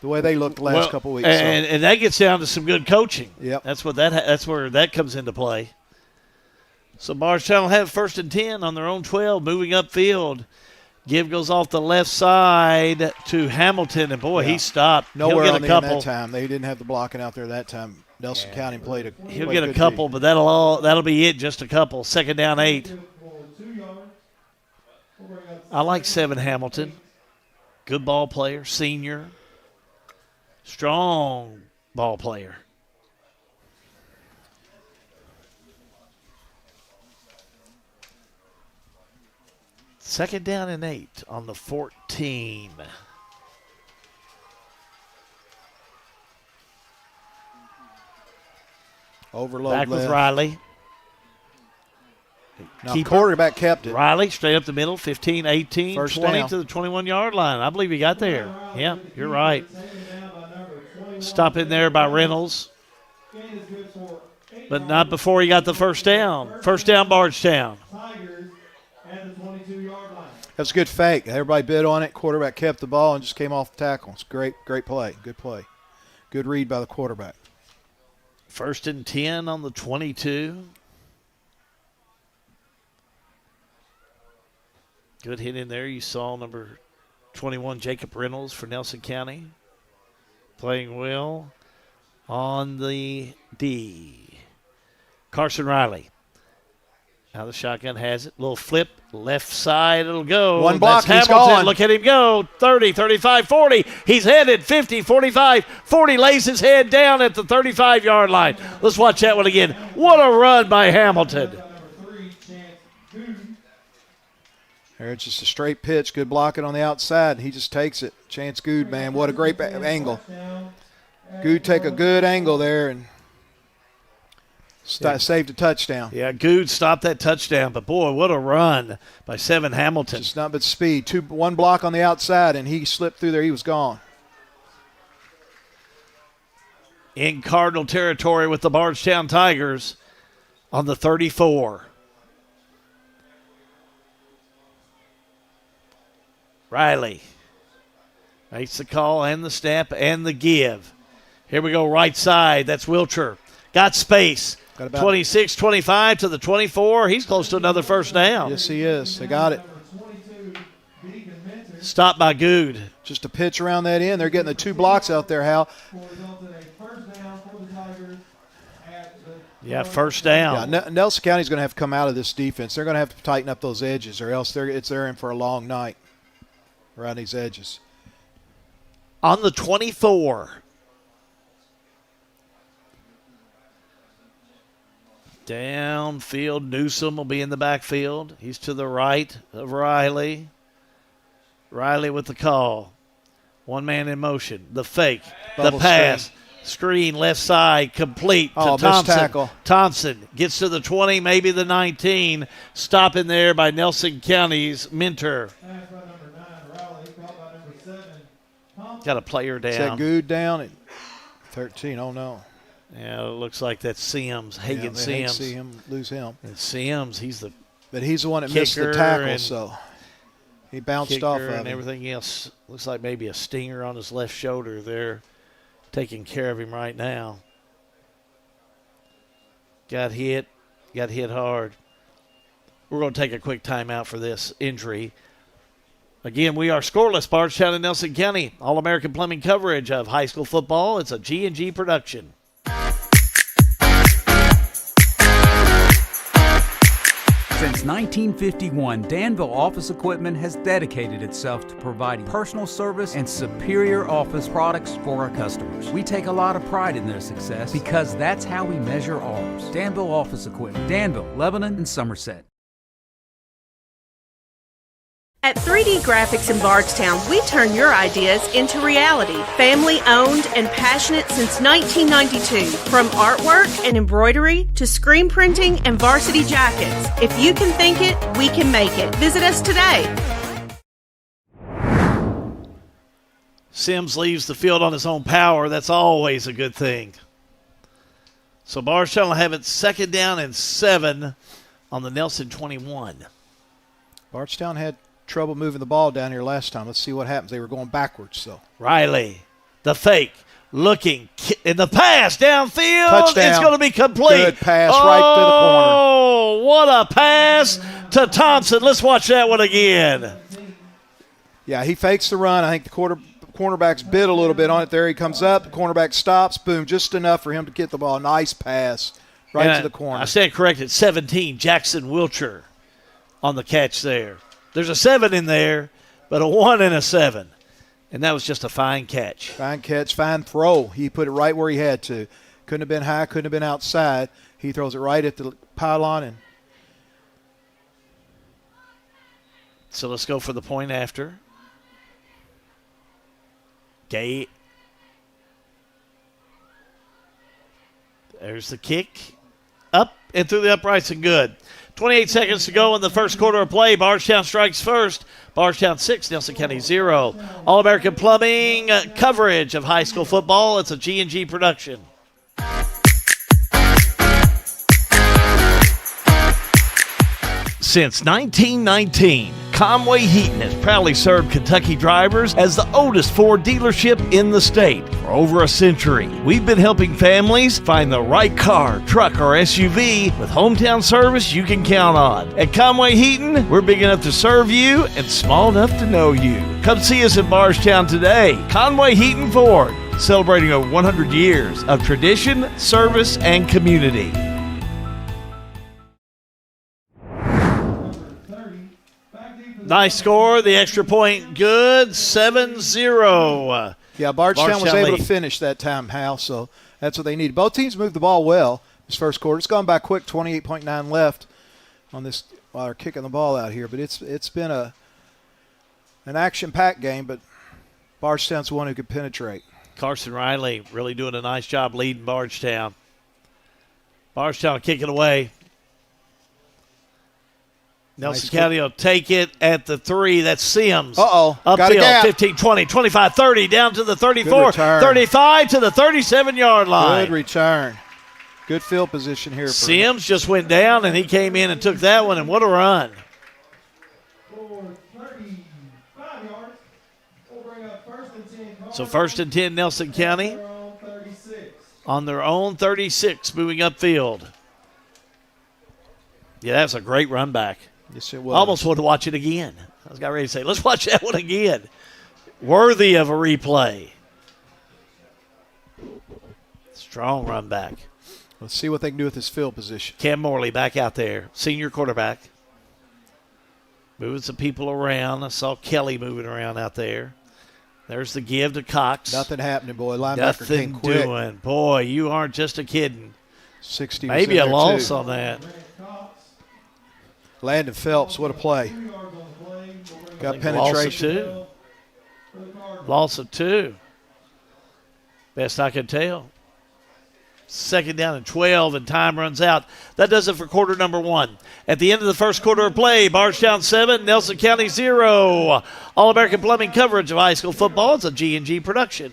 the way they looked the last couple of weeks. And that gets down to some good coaching. Yep. That's where that comes into play. So Bardstown will have 1st and 10 on their own 12, moving upfield. Give goes off the left side to Hamilton, and boy, he stopped. Nowhere He'll on get a the end couple. that time. They didn't have the blocking out there that time. Nelson County played a. He'll get a couple, but that'll be it. Just a couple. 2nd down 8. I like 7 Hamilton. Good ball player, senior, strong ball player. Second down and 8 on the 14. Overload back left. with Riley. Now quarterback kept it. Riley straight up the middle, 15, 18, First 20 down. to the 21-yard line. I believe he got there. Yeah, you're right. Stop in there by Reynolds. But not before he got the first down. First down, Bardstown. That's a good fake. Everybody bid on it. Quarterback kept the ball and just came off the tackle. It's great play. Good play. Good read by the quarterback. 1st and 10 on the 22. Good hit in there. You saw number 21, Jacob Reynolds for Nelson County. Playing well on the D. Carson Riley. Now the shotgun has it. Little flip, left side, it'll go. One block, That's he's Hamilton. gone. Look at him go. 30, 35, 40. He's headed 50, 45, 40. Lays his head down at the 35-yard line. Let's watch that one again. What a run by Hamilton. It's just a straight pitch. Good blocking on the outside. He just takes it. Chance Good, man. What a great angle. Good take a good angle there. And Saved a touchdown. Yeah, Good stopped that touchdown, but boy, what a run by Seven Hamilton. Just not but speed. One block on the outside, and he slipped through there. He was gone. In Cardinal territory with the Bardstown Tigers on the 34. Riley makes the call and the snap and the give. Here we go, right side. That's Wilcher. Got space. 26-25 to the 24. He's close to another first down. Yes, he is. They got it. Stopped by Good. Just a pitch around that end. They're getting the 2 blocks out there, Hal. Yeah, first down. Yeah, Nelson County's going to have to come out of this defense. They're going to have to tighten up those edges, or else they're in for a long night around these edges. On the 24. Downfield, Newsom will be in the backfield. He's to the right of Riley. Riley with the call. One man in motion. The fake. Bubble the pass. Screen left side complete to Thompson. Missed tackle. Thompson gets to the 20, maybe the 19. Stopping there by Nelson County's Mentor. Got a player down. Is that Good down at 13? Oh, no. Yeah, it looks like that's Sims, Hagen Sims. Hate to see him lose him. And Sims, he's the one that missed the tackle, so he bounced off of him. And everything else. Looks like maybe a stinger on his left shoulder there. Taking care of him right now. Got hit hard. We're going to take a quick timeout for this injury. Again, we are scoreless. Bardstown and Nelson County. All-American Plumbing coverage of high school football. It's a G&G production. Since 1951, Danville Office Equipment has dedicated itself to providing personal service and superior office products for our customers. We take a lot of pride in their success because that's how we measure ours. Danville Office Equipment, Danville, Lebanon, and Somerset. At 3D Graphics in Bardstown, we turn your ideas into reality. Family owned and passionate since 1992. From artwork and embroidery to screen printing and varsity jackets. If you can think it, we can make it. Visit us today. Sims leaves the field on his own power. That's always a good thing. So Bardstown will have it 2nd down and 7 on the Nelson 21. Bardstown had trouble moving the ball down here last time. Let's see what happens. They were going backwards. So Riley, the fake, looking in the pass downfield. Touchdown. It's going to be complete. Good pass right to the corner. Oh, what a pass to Thompson. Let's watch that one again. Yeah, he fakes the run. I think the cornerback's bit a little bit on it. There he comes up. The cornerback stops. Boom, just enough for him to get the ball. Nice pass right to the corner. I stand corrected. 17, Jackson Wilcher on the catch there. There's a 7 in there, but a 1 and a 7. And that was just a fine catch. Fine catch, fine throw. He put it right where he had to. Couldn't have been high, couldn't have been outside. He throws it right at the pylon. And so let's go for the point after. Gay. There's the kick. Up and through the uprights and good. 28 seconds to go in the first quarter of play. Bardstown strikes first. Bardstown 6, Nelson County 0. All-American Plumbing coverage of high school football. It's a G&G production. Since 1919, Conway Heaton has proudly served Kentucky drivers as the oldest Ford dealership in the state. For over a century, we've been helping families find the right car, truck, or SUV with hometown service you can count on. At Conway Heaton, we're big enough to serve you and small enough to know you. Come see us in Bardstown today. Conway Heaton Ford, celebrating over 100 years of tradition, service, and community. Nice score. The extra point good. 7-0. Yeah, Bardstown was able to finish that time, Hal, so that's what they needed. Both teams moved the ball well this first quarter. It's gone by quick, 28.9 left on this while they're kicking the ball out here. But it's been an action-packed game, but Bardstown's the one who could penetrate. Carson Riley really doing a nice job leading Bardstown. Bardstown kick it away. Nelson Nice County will take it at the 3. That's Sims. Got a Upfield, gap. 15, 20, 25, 30, down to the 34, Good return. 35 to the 37-yard line. Good return. Good field position here. Sims just went down, and he came in and took that one, and what a run. So 1st and 10, Nelson County on their own 36, moving upfield. Yeah, that's a great run back. Yes, it was. Almost want to watch it again. I was got ready to say, let's watch that one again. Worthy of a replay. Strong run back. Let's see what they can do with this field position. Cam Morley back out there, senior quarterback. Moving some people around. I saw Kelly moving around out there. There's the give to Cox. Nothing happening, boy. Linebacker Nothing came quick. doing. Boy, you aren't just a kidding. 60 Maybe a loss on that. Landon Phelps, what a play. Got penetration. Loss of 2. Best I can tell. 2nd down and 12, and time runs out. That does it for quarter number 1. At the end of the first quarter of play, Bardstown 7, Nelson County 0. All-American Plumbing coverage of high school football. It's a G&G production.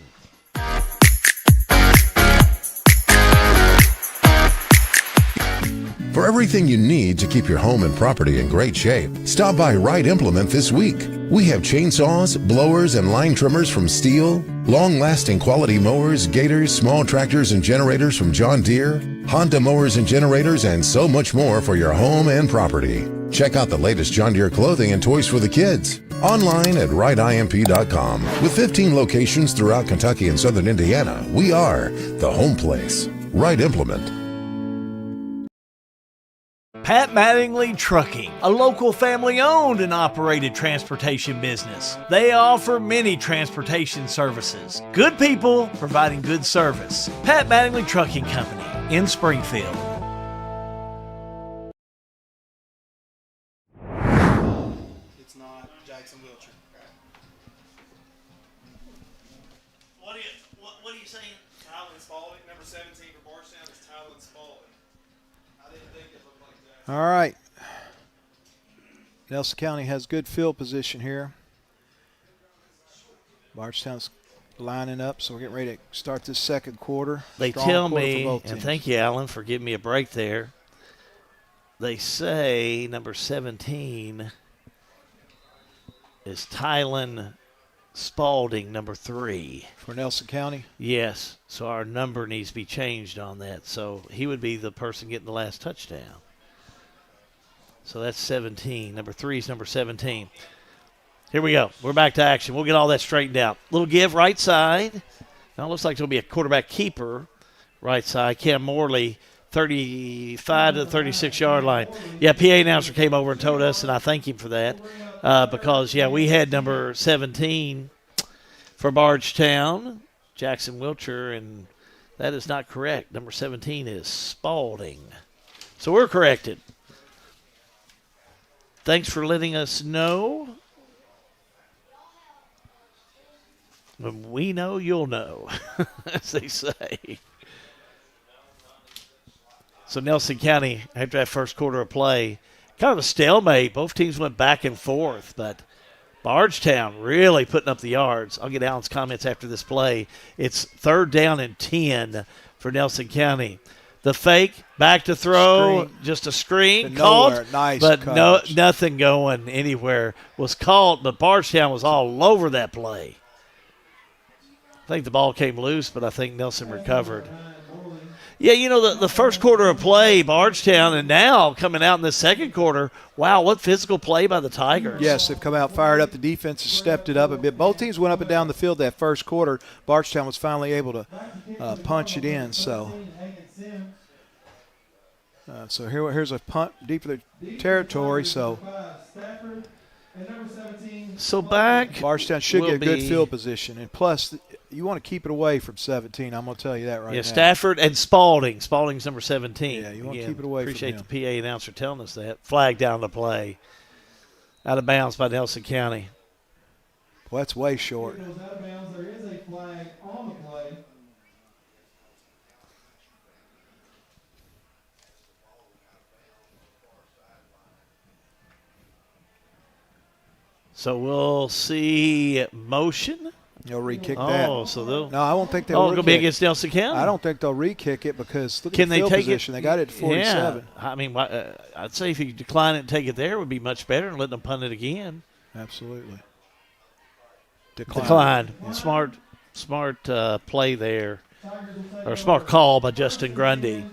For everything you need to keep your home and property in great shape, stop by Wright Implement this week. We have chainsaws, blowers, and line trimmers from Steel, long-lasting quality mowers, gators, small tractors, and generators from John Deere, Honda mowers and generators, and so much more for your home and property. Check out the latest John Deere clothing and toys for the kids. Online at wrightimp.com. With 15 locations throughout Kentucky and southern Indiana, we are the home place. Wright Implement. Pat Mattingly Trucking, a local family-owned and operated transportation business. They offer many transportation services. Good people providing good service. Pat Mattingly Trucking Company in Springfield. It's not Jackson Wiltshire. What are you saying? Tylen Spalding, number 17 for Bardstown is Tylen Spalding. I didn't think it looked like that. All right. Nelson County has good field position here. Bardstown's lining up, so we're getting ready to start this second quarter. They Strong tell quarter for me, both and teams. thank you, Alan, for giving me a break there. They say number 17 is Tylen Spalding, number 3. For Nelson County? Yes. So our number needs to be changed on that. So he would be the person getting the last touchdown. So that's 17. Number 3 is number 17. Here we go. We're back to action. We'll get all that straightened out. Little give right side. Now it looks like there'll be a quarterback keeper right side. Cam Morley, 35 to the 36-yard line. Yeah, PA announcer came over and told us, and I thank him for that because, yeah, we had number 17 for Bardstown, Jackson Wiltshire, and that is not correct. Number 17 is Spalding. So we're corrected. Thanks for letting us know. When we know, you'll know, as they say. So Nelson County, after that first quarter of play, kind of a stalemate. Both teams went back and forth, but Bardstown really putting up the yards. I'll get Alan's comments after this play. It's 3rd down and 10 for Nelson County. The fake, back to throw, Screen. just a screen, To caught, nowhere. Nice but coverage. nothing going anywhere. Was caught, but Bardstown was all over that play. I think the ball came loose, but I think Nelson recovered. Yeah, you know, the first quarter of play, Bardstown, and now coming out in the second quarter, wow, what physical play by the Tigers. Yes, they've come out fired up. The defense has stepped it up a bit. Both teams went up and down the field that first quarter. Bardstown was finally able to punch it in. So here's a punt deep in the territory. So back. Bardstown should will get a good be- field position. And plus, you want to keep it away from 17. I'm going to tell you that right Yeah, now. Stafford and Spalding. Spalding's number 17. Yeah, you want to Again, keep it away from appreciate him. the PA announcer telling us that. Flag down the play. Out of bounds by Nelson County. Well, that's way short. Goes out of bounds. There is a flag on the play. So we'll see motion. They'll re-kick that. Oh, so they'll. No, I won't think they'll. Oh, it'll be against Nelson County. I don't think they'll re-kick it because look at Can the they field take position. it? They got it at 47. Yeah. I mean, I'd say if you decline it and take it there, it would be much better than letting them punt it again. Absolutely. Decline. Smart play there, or smart call by Justin Grundy.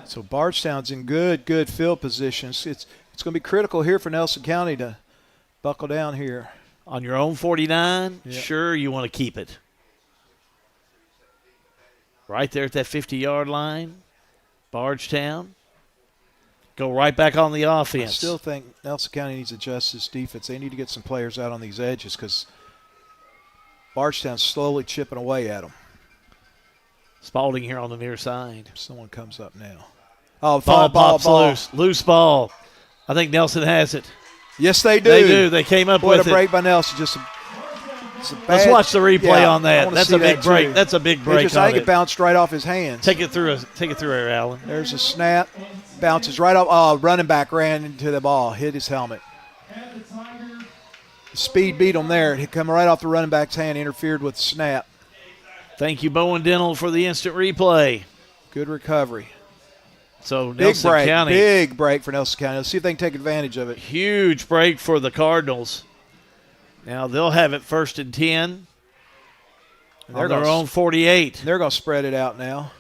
So Bardstown's in good field positions. It's going to be critical here for Nelson County to buckle down here. On your own 49, Yep. Sure, you want to keep it. Right there at that 50-yard line, Bardstown. Go right back on the offense. I still think Nelson County needs to adjust this defense. They need to get some players out on these edges because Bardstown's slowly chipping away at them. Spalding here on the near side. Someone comes up now. Oh, ball pops loose. Loose ball. I think Nelson has it. Yes, they do. They do. They came up with a break by Nelson. It's a Let's bad, watch the replay on I that. wanna That's see a big that break. too. That's a big break. I think it bounced right off his hands. Take it through here, Allen. There's a snap. Bounces right off. Oh, running back ran into the ball. Hit his helmet. Speed beat him there. It come right off the running back's hand. Interfered with the snap. Thank you, Bowen Dental, for the instant replay. Good recovery. So Big Nelson break. County. Big break for Nelson County. Let's see if they can take advantage of it. Huge break for the Cardinals. Now they'll have it 1st and 10. They're On their own 48. They're going to spread it out now.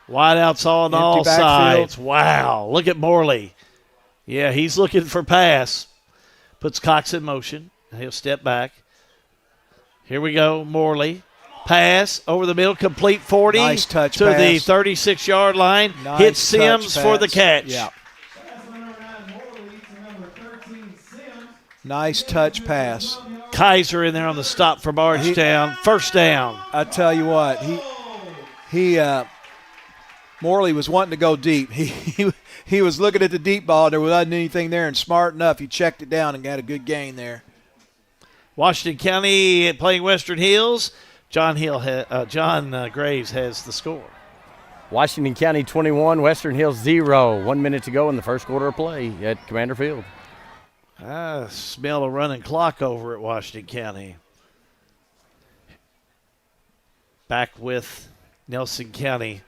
Wide outs on Empty all backfield. sides. Wow. Look at Morley. Yeah, he's looking for pass. Puts Cox in motion. He'll step back. Here we go. Morley. Pass over the middle. Complete 40 Nice touch to pass. the 36-yard line. Nice Hits Sims touch for the pass. catch. Yeah. Nice touch pass. Kaiser in there on the stop for Bardstown. First down. I tell you what, Morley was wanting to go deep. He was looking at the deep ball. There wasn't anything there, and smart enough, he checked it down and got a good gain there. Washington County playing Western Hills. John Graves has the score. Washington County 21, Western Hills 0. 1 minute to go in the first quarter of play at Commander Field. I smell a running clock over at Washington County. Back with Nelson County.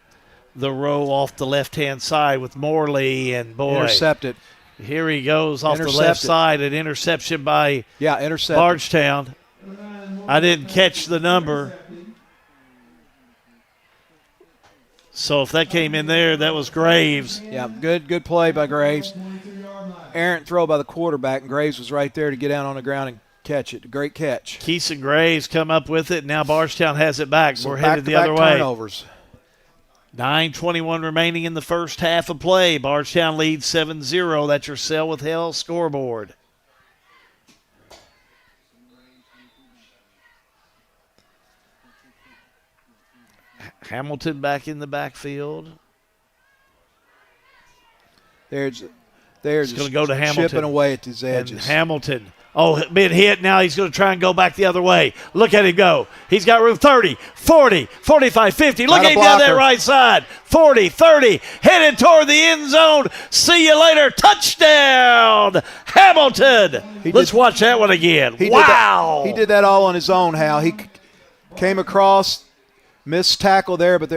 The row off the left-hand side with Morley and boy. Intercepted. Here he goes off the left side. An interception by Bardstown. I didn't catch the number. So if that came in there, that was Graves. Yeah, good play by Graves. Errant throw by the quarterback, and Graves was right there to get down on the ground and catch it. Great catch. Keeson Graves come up with it. Now Bardstown has it back. So We're headed the other way. Turnovers. 9:21 remaining in the first half of play. Bardstown leads 7-0. That's your Sell with Hell scoreboard. Hamilton back in the backfield. There's going to go to Hamilton. Chipping away at his edges. And Hamilton. Oh, been hit. Now he's going to try and go back the other way. Look at him go. He's got room 30, 40, 45, 50. Look at him down that right side. 40, 30, headed toward the end zone. See you later. Touchdown, Hamilton. Let's watch that one again. Wow. He did that all on his own, Hal. He came across, missed tackle there, but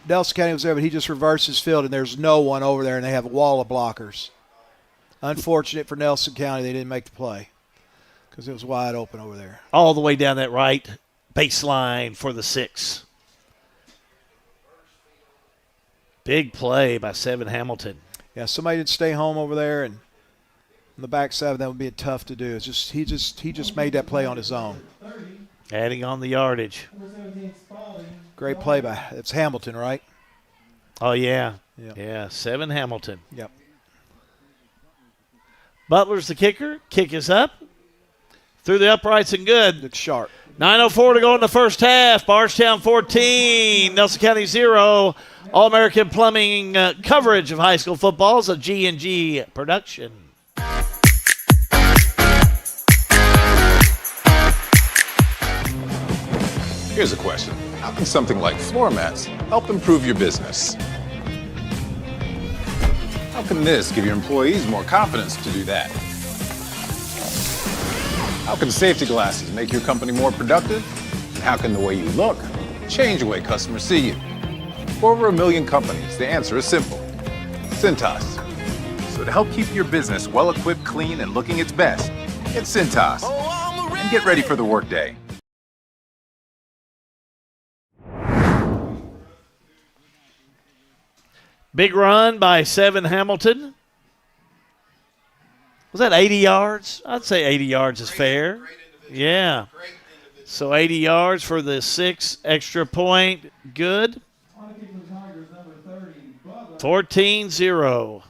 Nelson County was there, but he just reversed his field, and there's no one over there, and they have a wall of blockers. Unfortunate for Nelson County, they didn't make the play because it was wide open over there. All the way down that right baseline for the 6. Big play by Seven Hamilton. Yeah, somebody did stay home over there, and on the back seven, that would be tough to do. It's just he just made that play on his own. Adding on the yardage. Great play by it's Hamilton, right? Oh yeah, Yep. yeah. Seven Hamilton. Yep. Butler's the kicker. Kick is up. Through the uprights and good. It's sharp. 9:04 to go in the first half. Bardstown 14, Nelson County 0. All-American Plumbing coverage of high school football is a G&G production. Here's a question. How can something like floor mats help improve your business? How can this give your employees more confidence to do that? How can safety glasses make your company more productive? And how can the way you look change the way customers see you? For over 1 million companies, the answer is simple. Cintas. So to help keep your business well-equipped, clean, and looking its best, get Cintas and get ready for the workday. Big run by Seven Hamilton. Was that 80 yards? I'd say 80 yards is fair. Yeah. So 80 yards for the 6 extra point. Good. 14-0.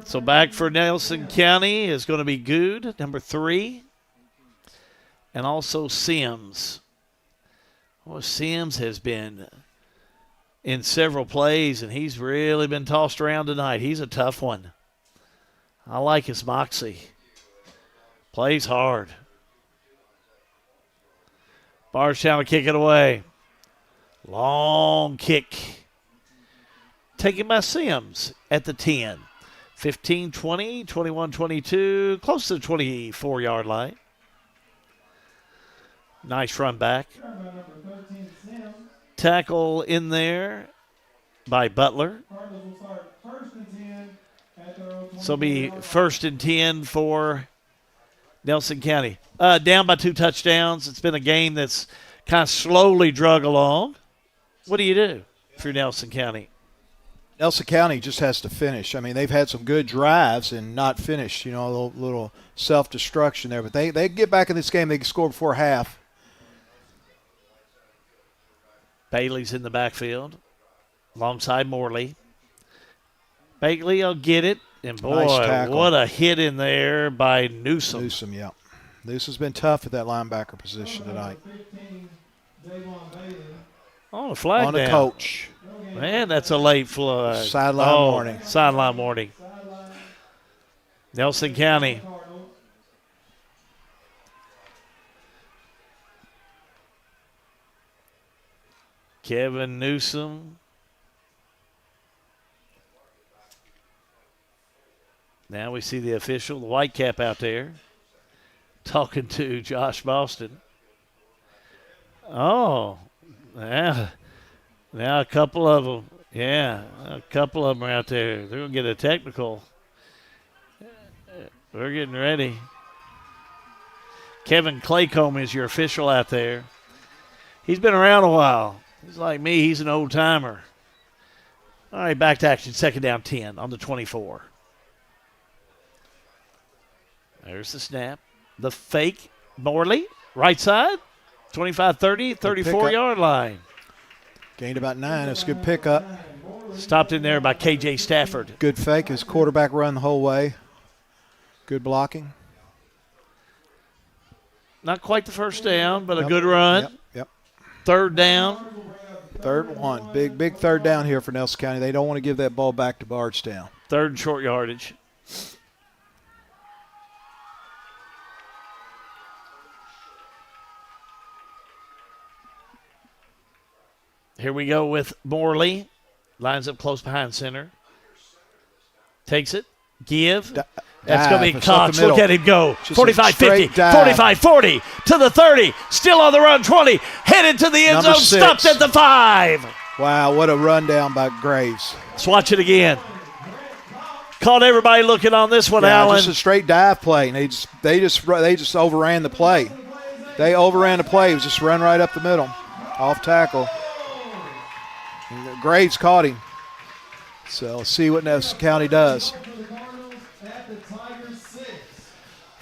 So back for Nelson County is going to be Good, number 3. And also Sims. Well, Sims has been in several plays, and he's really been tossed around tonight. He's a tough one. I like his moxie. Plays hard. Bardstown will kick it away. Long kick. Taken by Sims at the 10. 15-20, 21-22, close to the 24-yard line. Nice run back. Tackle in there by Butler. So it'll be 1st and 10 for Nelson County. Down by 2 touchdowns. It's been a game that's kind of slowly drug along. What do you do if you're Nelson County? Nelson County just has to finish. I mean, they've had some good drives and not finished, a little self-destruction there. But they get back in this game. They can score before half. Bailey's in the backfield alongside Morley. Bailey will get it. And, boy, nice what a hit in there by Newsom. Newsom, yeah. Newsom's been tough at that linebacker position tonight. On a flag on down. A coach. Man, that's a late flag. Sideline warning. Sideline warning. Nelson County. Kevin Newsom. Now we see the official, the white cap out there, talking to Josh Boston. Oh, yeah. Now a couple of them, a couple of them are out there. They're going to get a technical. We're getting ready. Kevin Claycomb is your official out there. He's been around a while. He's like me. He's an old-timer. All right, back to action. 2nd down 10 on the 24. There's the snap. The fake. Morley, right side. 25-30, 34-yard line. Gained about 9. It's a good pickup. Stopped in there by K.J. Stafford. Good fake. His quarterback run the whole way. Good blocking. Not quite the first down, but a good run. Yep. 3rd down. 3rd one. Big 3rd down here for Nelson County. They don't want to give that ball back to Bardstown. 3rd and short yardage. Here we go with Morley. Lines up close behind center. Takes it. Give. That's going to be Cox. Look at him go. 45-50, 45-40, to the 30. Still on the run, 20. Headed to the end zone. Stopped at the 5. Wow, what a rundown by Graves. Let's watch it again. Caught everybody looking on this one, Allen. Just a straight dive play. And they just overran the play. They overran the play. It was just run right up the middle. Off tackle. And Graves caught him. So let's see what Nelson County does.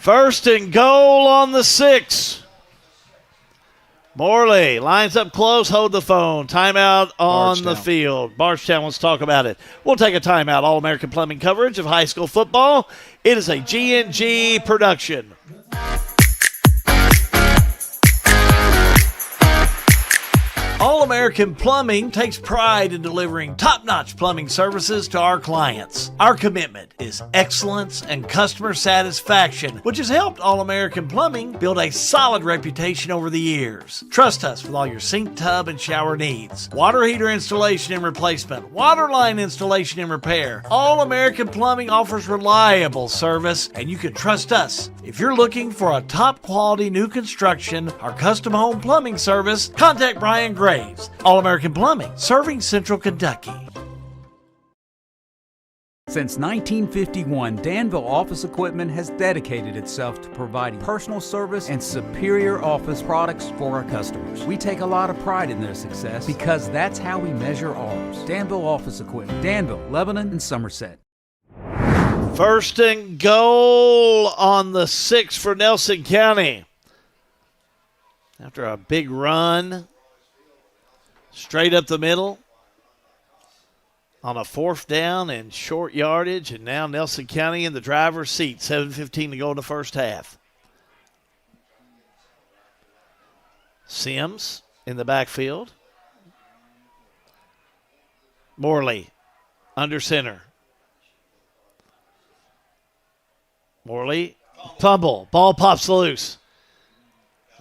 1st and goal on the 6. Morley lines up close, hold the phone. Timeout on the field. Bardstown wants to talk about it. We'll take a timeout. All-American Plumbing coverage of high school football. It is a G&G production. All All-American Plumbing takes pride in delivering top-notch plumbing services to our clients. Our commitment is excellence and customer satisfaction, which has helped All-American Plumbing build a solid reputation over the years. Trust us with all your sink, tub, and shower needs. Water heater installation and replacement, water line installation and repair. All-American Plumbing offers reliable service, and you can trust us. If you're looking for a top-quality new construction or custom home plumbing service, contact Brian Graves. All-American Plumbing, serving Central Kentucky. Since 1951, Danville Office Equipment has dedicated itself to providing personal service and superior office products for our customers. We take a lot of pride in their success because that's how we measure ours. Danville Office Equipment, Danville, Lebanon, and Somerset. First and goal on the 6 for Nelson County. After a big run, straight up the middle, on a 4th down and short yardage, and now Nelson County in the driver's seat. 7:15 to go in the first half. Sims in the backfield. Morley under center. Morley, fumble. Ball pops loose.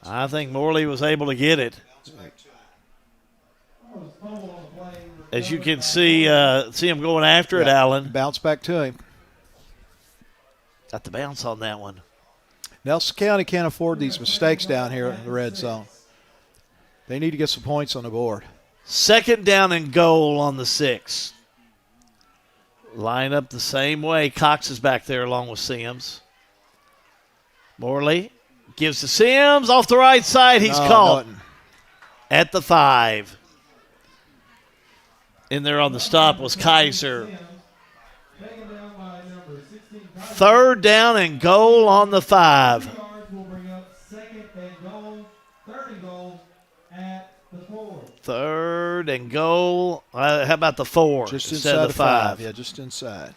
I think Morley was able to get it. As you can see him going after it, Allen. Bounce back to him. Got the bounce on that one. Nelson County can't afford these mistakes down here in the red zone. They need to get some points on the board. 2nd down and goal on the 6. Line up the same way. Cox is back there along with Sims. Morley gives to Sims off the right side. He's caught at the 5. In there on the stop was Kaiser. 3rd down and goal on the 5. 3rd and goal. How about the 4? Just inside the 5. Yeah, just inside.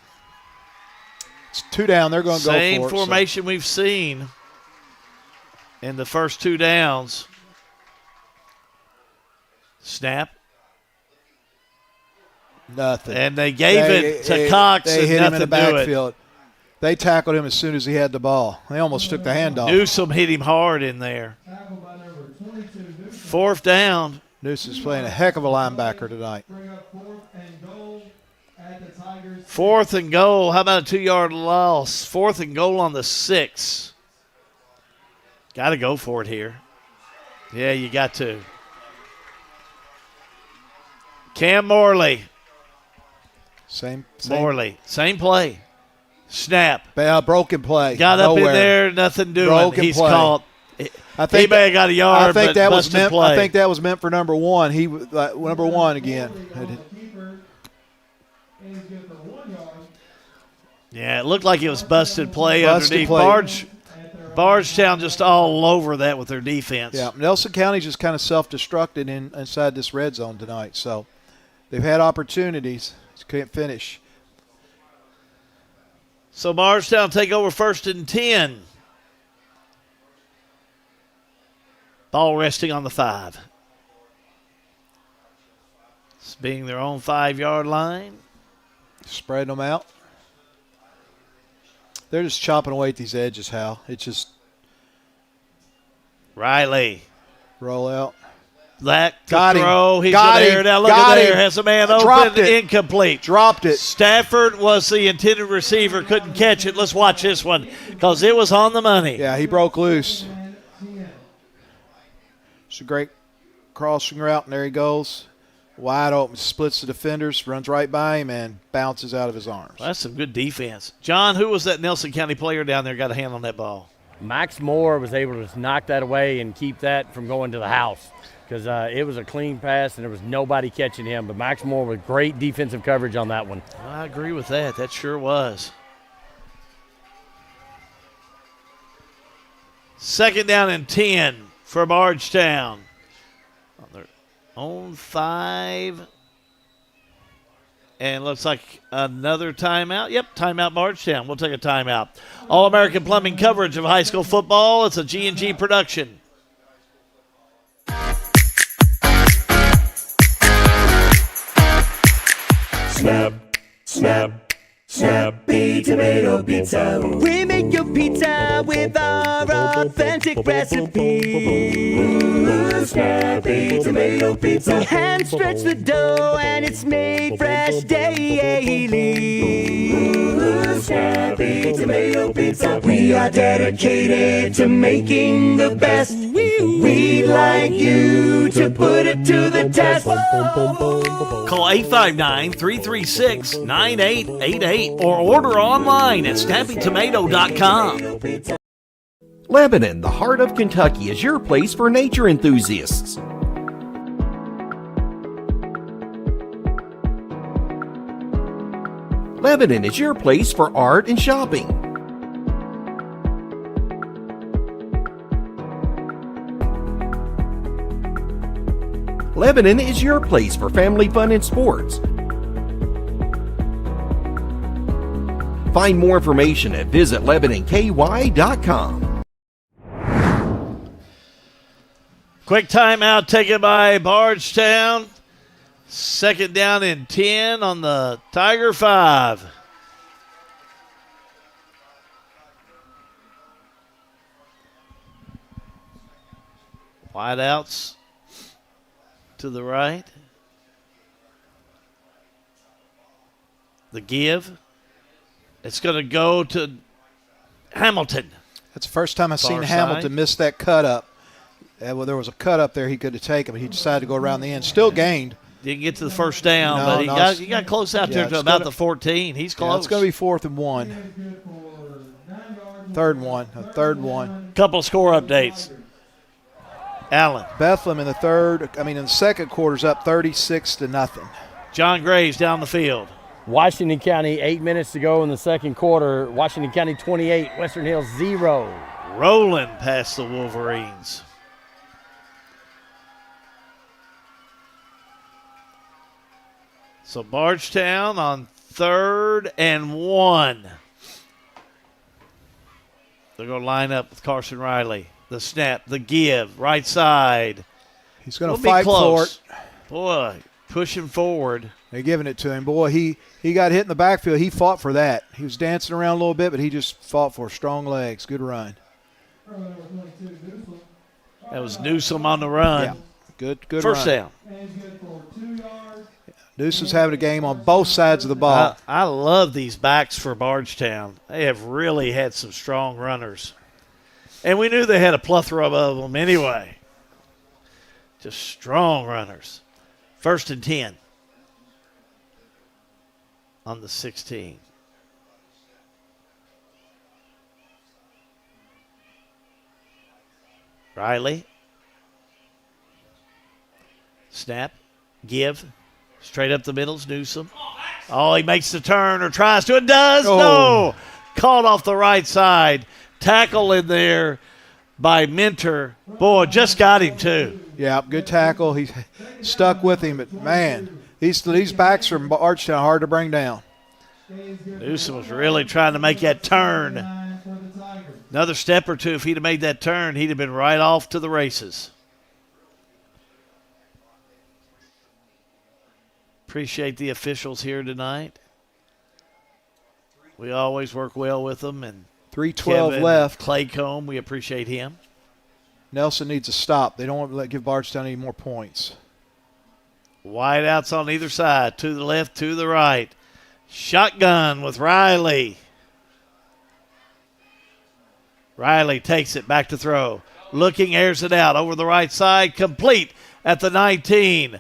It's 2 down. They're going to go for it. Same formation we've seen in the first 2 downs. Snap. Nothing. And they gave it to Cox. They and hit him in the nothing backfield. They tackled him as soon as he had the ball. They almost took the handoff. Newsom hit him hard in there. 4th down. Newsom's playing a heck of a linebacker tonight. 4th and goal. How about a 2-yard loss? 4th and goal on the 6. Got to go for it here. Yeah, you got to. Cam Morley. Same. Morley. Same play. Snap. Broken play. Got Nowhere. up in there, nothing doing. Broken He's play. caught. I think he may have got a yard, I think but that was busted meant. play. I think that was meant for number 1. He number 1 again. Yeah, it looked like it was busted play Busted underneath. play. Bardstown just all over that with their defense. Yeah, Nelson County just kind of self-destructed inside this red zone tonight. So they've had opportunities, just can't finish. So Bardstown take over 1st and 10. Ball resting on the 5. It's being their own 5-yard line. Spreading them out. They're just chopping away at these edges, Hal. It's just Riley. Roll out. That Got him. throw. He's Got there. him. Now look Got at there. him. Has a man Dropped open. it. Incomplete. Dropped it. Stafford was the intended receiver. Couldn't catch it. Let's watch this one because it was on the money. Yeah, he broke loose. It's a great crossing route, and there he goes. Wide open, splits the defenders, runs right by him, and bounces out of his arms. Well, that's some good defense. John, who was that Nelson County player down there got a hand on that ball? Max Moore was able to knock that away and keep that from going to the house because it was a clean pass and there was nobody catching him. But Max Moore with great defensive coverage on that one. I agree with that. That sure was. 2nd down and 10 for Bardstown. On their own 5. And looks like another timeout. Yep, timeout Bardstown. We'll take a timeout. All-American Plumbing coverage of high school football. It's a G&G production. Snappy Tomato Pizza. We make your pizza with our authentic recipe. Snappy Tomato Pizza. We hand stretch the dough and it's made fresh daily. Snappy Tomato Pizza. We are dedicated to making the best. We'd like you to put it to the test. Call 859-336-9888 or order online at snappytomato.com. Lebanon, the heart of Kentucky, is your place for nature enthusiasts. Lebanon is your place for art and shopping. Lebanon is your place for family fun and sports. Find more information at visitlebanonky.com. Quick timeout taken by Bardstown. Second down and 10 on the Tiger 5. Wideouts to the right. The give. It's going to go to Hamilton. That's the first time I've seen Hamilton miss that cut up. Well, there was a cut up there he could have taken, but he decided to go around the end. Still gained. Didn't get to the first down, but he got close out there to about the 14. He's close. Yeah, it's going to be 4th and 1. Third and one. Couple of score updates. Allen. Bethlehem in the second quarter's up 36-0. John Graves down the field. Washington County, 8 minutes to go in the second quarter. Washington County 28, Western Hills 0. Rolling past the Wolverines. So Bardstown on 3rd and 1. They're going to line up with Carson Riley. The snap, the give, right side. He's going to fight for it. Boy, pushing forward. They're giving it to him. Boy, he got hit in the backfield. He fought for that. He was dancing around a little bit, but he just fought for strong legs. Good run. That was Newsome on the run. Yeah, good First run. down. Newsome's having a game on both sides of the ball. I love these backs for Bardstown. They have really had some strong runners. And we knew they had a plethora of them anyway. Just strong runners. 1st and 10 on the 16. Riley. Snap. Give. Straight up the middle's Newsome. Oh, he makes the turn or tries to. It does. Oh. No. Caught off the right side. Tackle in there by Mentor. Boy, just got him too. Yeah, good tackle. He stuck with him, but man, these backs from Bardstown are hard to bring down. Newsome was really trying to make that turn. Another step or two, if he'd have made that turn, he'd have been right off to the races. Appreciate the officials here tonight. We always work well with them. And 3:12 left. Claycomb, we appreciate him. Nelson needs a stop. They don't want to give Bardstown any more points. Wideouts on either side, to the left, to the right. Shotgun with Riley. Riley takes it back to throw. Looking, airs it out over the right side. Complete at the 19.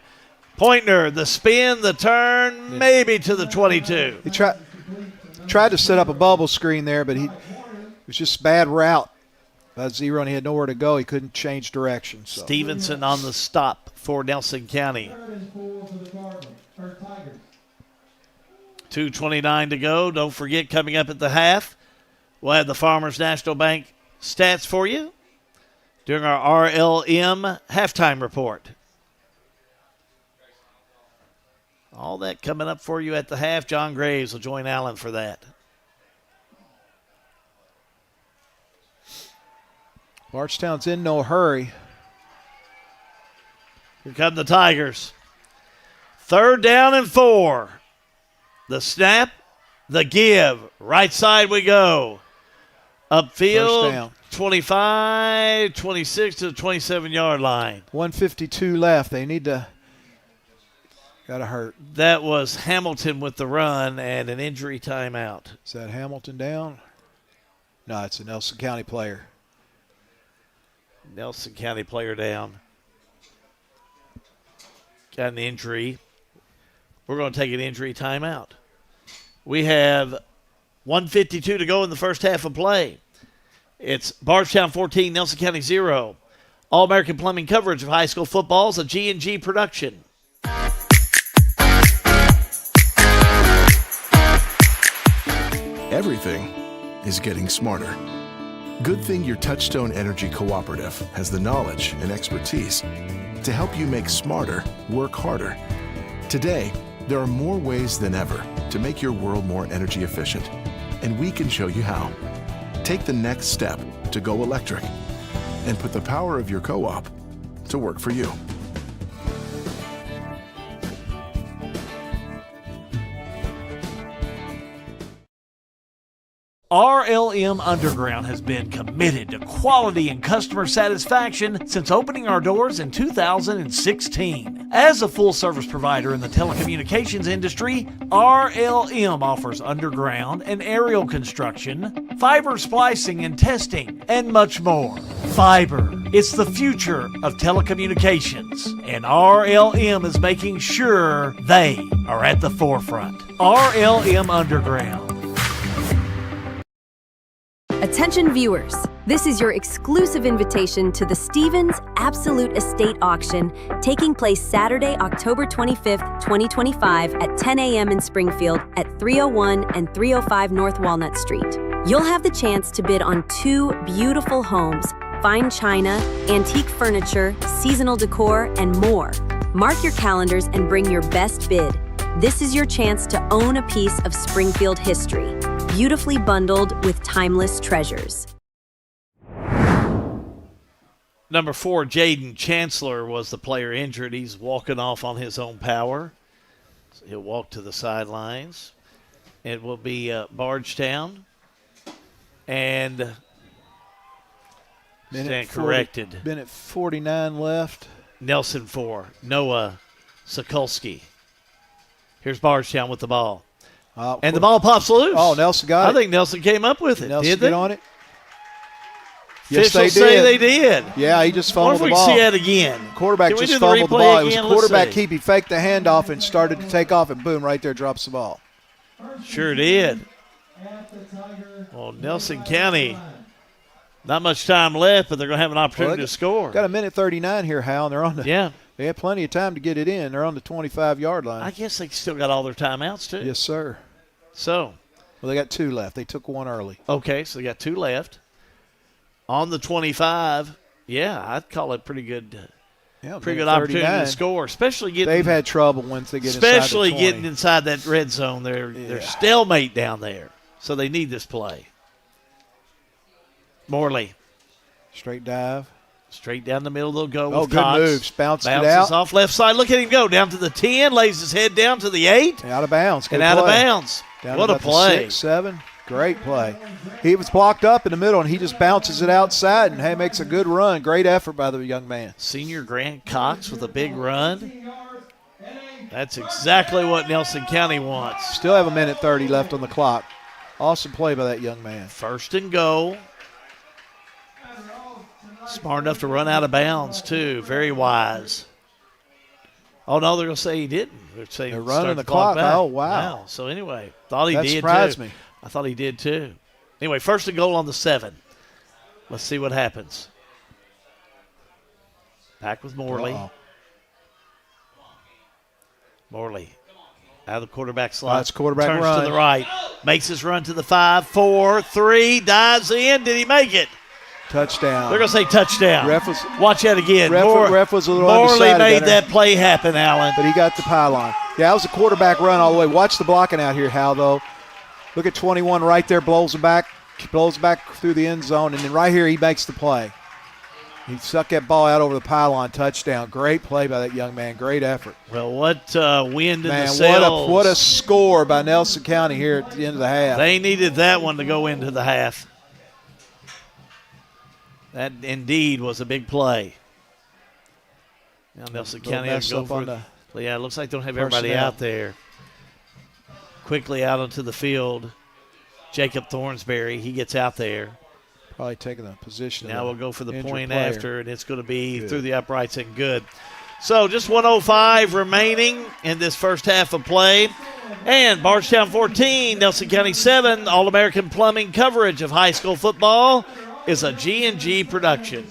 Pointner, the spin, the turn, maybe to the 22. He tried to set up a bubble screen there, but it was just a bad route. About zero, and he had nowhere to go. He couldn't change direction. So. Stevenson on the stop for Nelson County. 2:29 to go. Don't forget, coming up at the half, we'll have the Farmers National Bank stats for you during our RLM halftime report. All that coming up for you at the half. John Graves will join Allen for that. Bardstown's in no hurry. Here come the Tigers. 3rd down and 4. The snap, the give. Right side we go. Upfield, 25, 26 to the 27-yard line. 152 left. They need to – got to hurt. That was Hamilton with the run and an injury timeout. Is that Hamilton down? No, it's a Nelson County player. Nelson County player down. Got an injury. We're going to take an injury timeout. We have 1:52 to go in the first half of play. It's Bardstown 14, Nelson County 0. All-American Plumbing coverage of high school football is a G&G production. Everything is getting smarter. Good thing your Touchstone Energy Cooperative has the knowledge and expertise to help you make smarter work harder. Today, there are more ways than ever to make your world more energy efficient, and we can show you how. Take the next step to go electric and put the power of your co-op to work for you. RLM Underground has been committed to quality and customer satisfaction since opening our doors in 2016. As a full-service provider in the telecommunications industry, RLM offers underground and aerial construction, fiber splicing and testing, and much more. Fiber, it's the future of telecommunications, and RLM is making sure they are at the forefront. RLM Underground. Attention viewers, this is your exclusive invitation to the Stevens Absolute Estate Auction taking place Saturday, October 25th, 2025 at 10 a.m. in Springfield at 301 and 305 North Walnut Street. You'll have the chance to bid on 2 beautiful homes, fine china, antique furniture, seasonal decor, and more. Mark your calendars and bring your best bid. This is your chance to own a piece of Springfield history, beautifully bundled with timeless treasures. Number 4, Jaden Chancellor was the player injured. He's walking off on his own power. So he'll walk to the sidelines. It will be Bardstown. And stand corrected. Minute 49 left. Nelson 4, Noah Sokolsky. Here's Bardstown with the ball. And the ball pops loose. Oh, Nelson got it. I think Nelson came up with it. Nelson did they? Get on it? Yes, Officials they did. say they did. Yeah, he just fumbled the ball. I wonder if we can see that again. Quarterback just fumbled the ball. It was a quarterback keep. He faked the handoff and started to take off, and boom, right there drops the ball. Sure did. Well, Nelson County, not much time left, but they're going to have an opportunity to score. Got a minute 39 here, Hal, and they're on the – yeah. They had plenty of time to get it in. They're on the 25-yard line. I guess they still got all their timeouts, too. Yes, sir. So. Well, they got 2 left. They took 1 early. Okay, so they got 2 left. On the 25, yeah, I'd call it pretty good opportunity to score, especially getting. They've had trouble once they get inside the 20. Especially getting inside that red zone. They're stalemate down there, so they need this play. Morley. Straight dive. Straight down the middle they'll go with good Cox. moves. Bounces it out. Off left side. Look at him go. Down to the 10. Lays his head down to the 8. Out of bounds. And out of bounds. What a play. 6, 7. Great play. He was blocked up in the middle, and he just bounces it outside and makes a good run. Great effort by the young man. Senior Grant Cox with a big run. That's exactly what Nelson County wants. Still have a minute 30 left on the clock. Awesome play by that young man. 1st and goal. Smart enough to run out of bounds, too. Very wise. Oh, no, they're going to say he didn't. They're running the clock. Oh, wow. So, anyway, thought he did, too. That surprised me. I thought he did, too. Anyway, 1st and goal on the 7. Let's see what happens. Back with Morley. Morley out of the quarterback slot. That's quarterback turns run. to the right. Makes his run to the 5, 4, 3. Dives in. Did he make it? Touchdown. They're going to say touchdown. Watch that again. Ref was a little Morley made there. that play happen, Allen. But he got the pylon. Yeah, that was a quarterback run all the way. Watch the blocking out here, Hal, though. Look at 21 right there, blows him back through the end zone, and then right here he makes the play. He sucked that ball out over the pylon, touchdown. Great play by that young man. Great effort. Well, what wind in the sails. What a score by Nelson County here at the end of the half. They needed that one to go into the half. That indeed was a big play. Now Nelson County has to go for it. Yeah, it looks like they don't have everybody out there. Quickly out onto the field. Jacob Thornsberry, he gets out there. Probably taking the position. Now we'll go for the point player. after, and it's going to be through the uprights and good. So just 1:05 remaining in this first half of play. And Bardstown 14, Nelson County 7, All-American Plumbing coverage of high school football is a G&G production.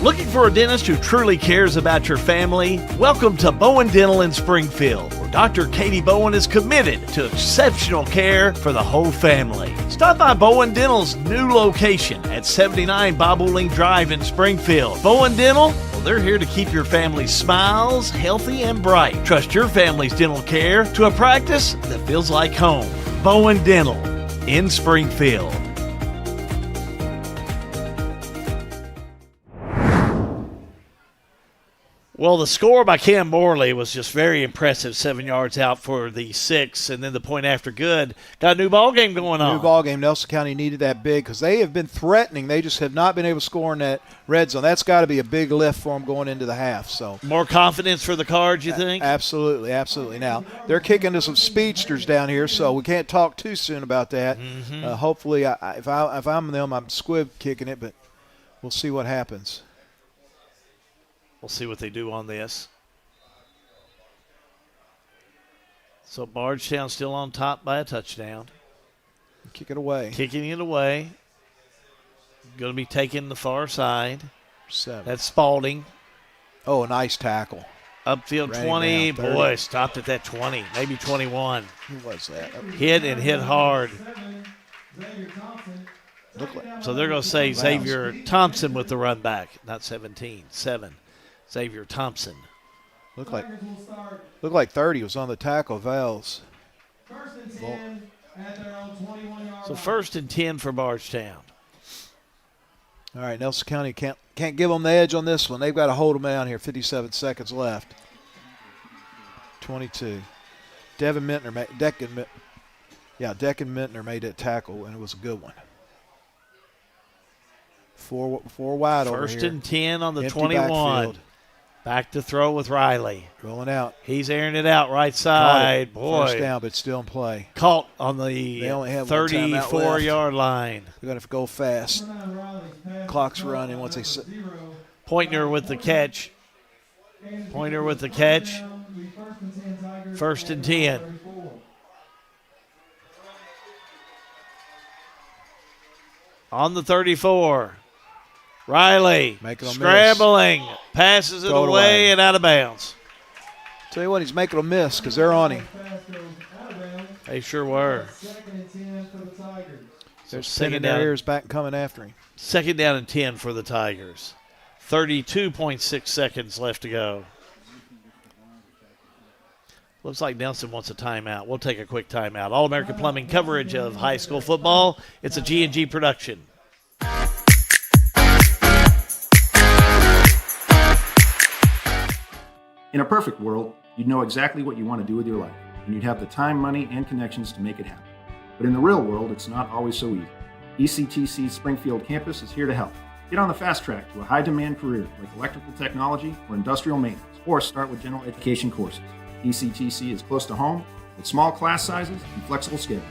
Looking for a dentist who truly cares about your family? Welcome to Bowen Dental in Springfield, where Dr. Katie Bowen is committed to exceptional care for the whole family. Stop by Bowen Dental's new location at 79 Bobolink Drive in Springfield. Bowen Dental, well, they're here to keep your family's smiles healthy and bright. Trust your family's dental care to a practice that feels like home. Bowen Dental in Springfield. Well, the score by Cam Morley was just very impressive, 7 yards out for the 6, and then the point after good. Got a new ball game going on. New ball game. Nelson County needed that big because they have been threatening. They just have not been able to score in that red zone. That's got to be a big lift for them going into the half. So more confidence for the Cards, you think? Absolutely, absolutely. Now, they're kicking to some speedsters down here, so we can't talk too soon about that. Mm-hmm. Hopefully, if I'm them, I'm squib kicking it, but we'll see what happens. We'll see what they do on this. So Bardstown still on top by a touchdown. Kick it away. Kicking it away. Going to be taking the far side. 7. That's Spalding. Oh, a nice tackle. Upfield 20. Boy, stopped at that 20, maybe 21. Who was that? Hit hard. So they're going to say Xavier Thompson with the run back, not 17. 7. Xavier Thompson. Looked like 30 was on the tackle. Vales. So 1st and 10 for Bardstown. All right, Nelson County can't give them the edge on this one. They've got to hold them down here. 57 seconds left. 22. Declan Mintner made that tackle, and it was a good one. Four wide over here. 1st and 10 on the Empty 21. backfield. Back to throw with Riley. Rolling out. He's airing it out right side. Boy. First down, but still in play. Caught on the 34-yard line. They're going to go fast. Clock's running once they sit. Pointer with the catch. 1st and 10. On the 34. Riley scrambling, passes it away and out of bounds. Tell you what, he's making a miss because they're on him. They sure were. They're spinning their ears back and coming after him. 2nd down and 10 for the Tigers. 32.6 seconds left to go. Looks like Nelson wants a timeout. We'll take a quick timeout. All-American Plumbing coverage of high school football. It's a G&G production. In a perfect world, you'd know exactly what you want to do with your life, and you'd have the time, money, and connections to make it happen. But in the real world, it's not always so easy. ECTC's Springfield campus is here to help. Get on the fast track to a high-demand career like electrical technology or industrial maintenance, or start with general education courses. ECTC is close to home with small class sizes and flexible schedules.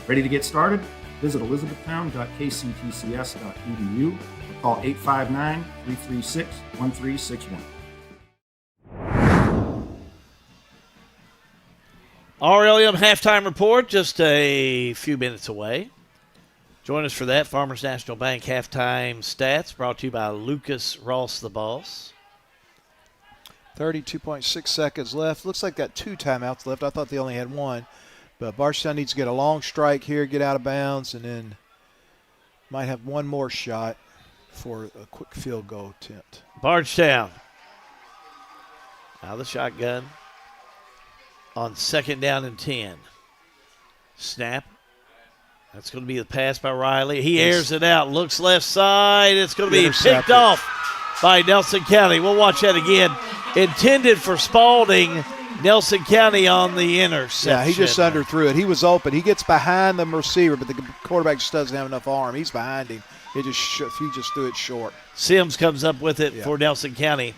Ready to get started? Visit elizabethtown.kctcs.edu or call 859-336-1361. RLM halftime report just a few minutes away. Join us for that. Farmers National Bank halftime stats brought to you by Lucas Ross the Boss. 32.6 seconds left. Looks like got 2 timeouts left. I thought they only had 1. But Bardstown needs to get a long strike here, get out of bounds, and then might have one more shot for a quick field goal attempt. Bardstown out of the shotgun on 2nd down and 10. Snap. That's going to be the pass by Riley. He airs it out, looks left side. It's going to be picked off by Nelson County. We'll watch that again. Intended for Spalding. Nelson County on the interception. Yeah, he just underthrew it. He was open. He gets behind the receiver, but the quarterback just doesn't have enough arm. He's behind him. He just threw it short. Sims comes up with it for Nelson County.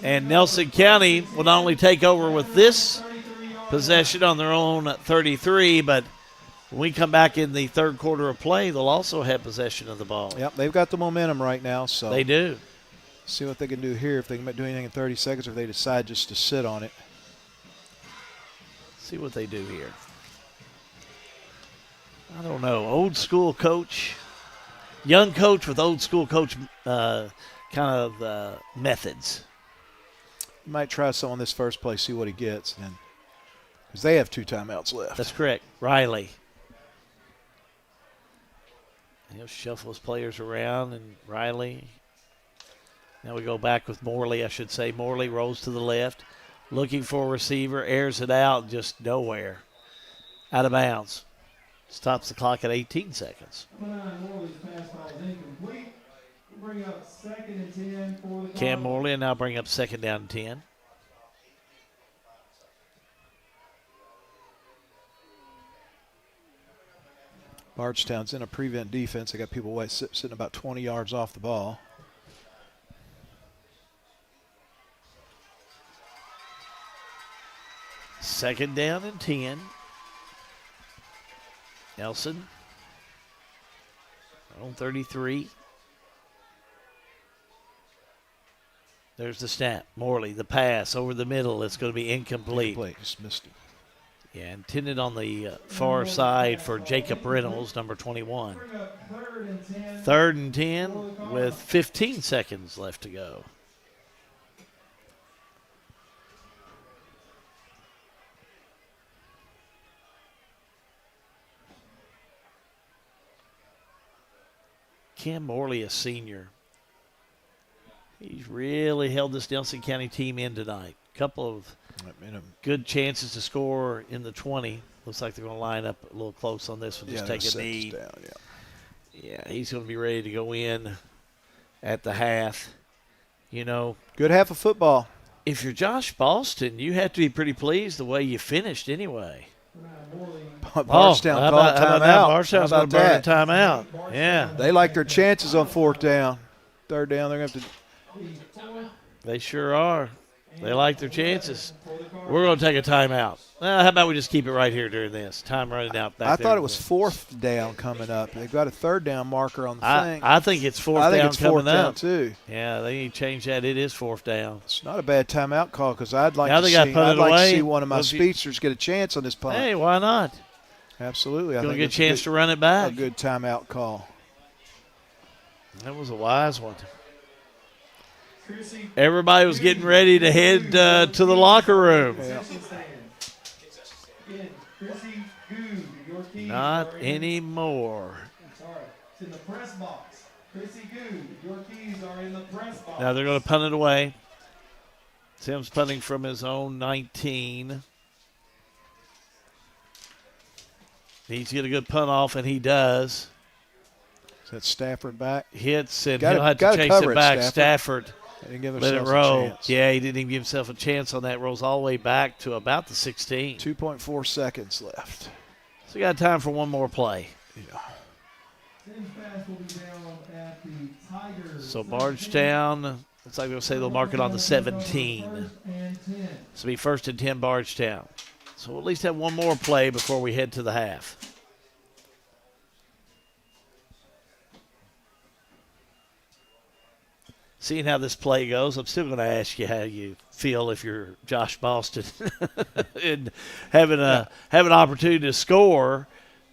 And Nelson County will not only take over with this possession on their own 33, but when we come back in the third quarter of play, they'll also have possession of the ball. Yep, they've got the momentum right now. So they do. See what they can do here, if they can do anything in 30 seconds, or if they decide just to sit on it. See what they do here. I don't know. Old school coach, young coach with old school coach methods. You might try some on this first play, see what he gets, then, because they have 2 timeouts left. That's correct. Riley. He'll shuffle his players around, and Riley. Now we go back with Morley, I should say. Morley rolls to the left, looking for a receiver, airs it out, just nowhere. Out of bounds. Stops the clock at 18 seconds. Cam Morley, and now bring up 2nd down and 10. Bardstown's in a prevent defense. They got people sitting about 20 yards off the ball. Second down and 10. Nelson on 33. There's the snap. Morley, the pass over the middle. It's going to be incomplete. Just missed it. Yeah, intended on the far side for Jacob Reynolds, number 21. 3rd and 10 with 15 seconds left to go. Cam Morley, a senior. He's really held this Nelson County team in tonight. Couple of good chances to score in the 20. Looks like they're going to line up a little close on this one. Just take a knee. Yeah, he's going to be ready to go in at the half. You know, good half of football. If you're Josh Boston, you have to be pretty pleased the way you finished anyway. Bardstown called timeout. Bardstown's going to burn a timeout. Yeah. They like their chances on 4th down. 3rd down, they're going to have to. They sure are. They like their chances. We're going to take a timeout. How about we just keep it right here during this? Time running out back I there. thought it was 4th down coming up. They've got a 3rd down marker on the thing. I think it's 4th down coming up. I think it's 4th down, too. Yeah, they need to change that. It is 4th down. It's not a bad timeout call, because I'd like to see one of my speedsters get a chance on this punt. Hey, why not? Absolutely. Going to get a chance to run it back. A good timeout call. That was a wise one. Everybody was getting ready to head to the locker room. Yeah. Not anymore. It's in the press box. Chrissy Good, your keys are in the press box. Now they're going to punt it away. Sims punting from his own 19. Needs to get a good punt off, and he does. Is that Stafford back? Hits, and he'll have to chase it back. Stafford. Let it roll. Yeah, he didn't even give himself a chance on that. Rolls all the way back to about the 16. 2.4 seconds left. So we got time for one more play. Yeah. So Bardstown, looks like they'll say they'll mark it on the 17. So be 1st and 10 Bardstown. So we'll at least have one more play before we head to the half. Seeing how this play goes, I'm still going to ask you how you feel if you're Josh Boston and having an opportunity to score.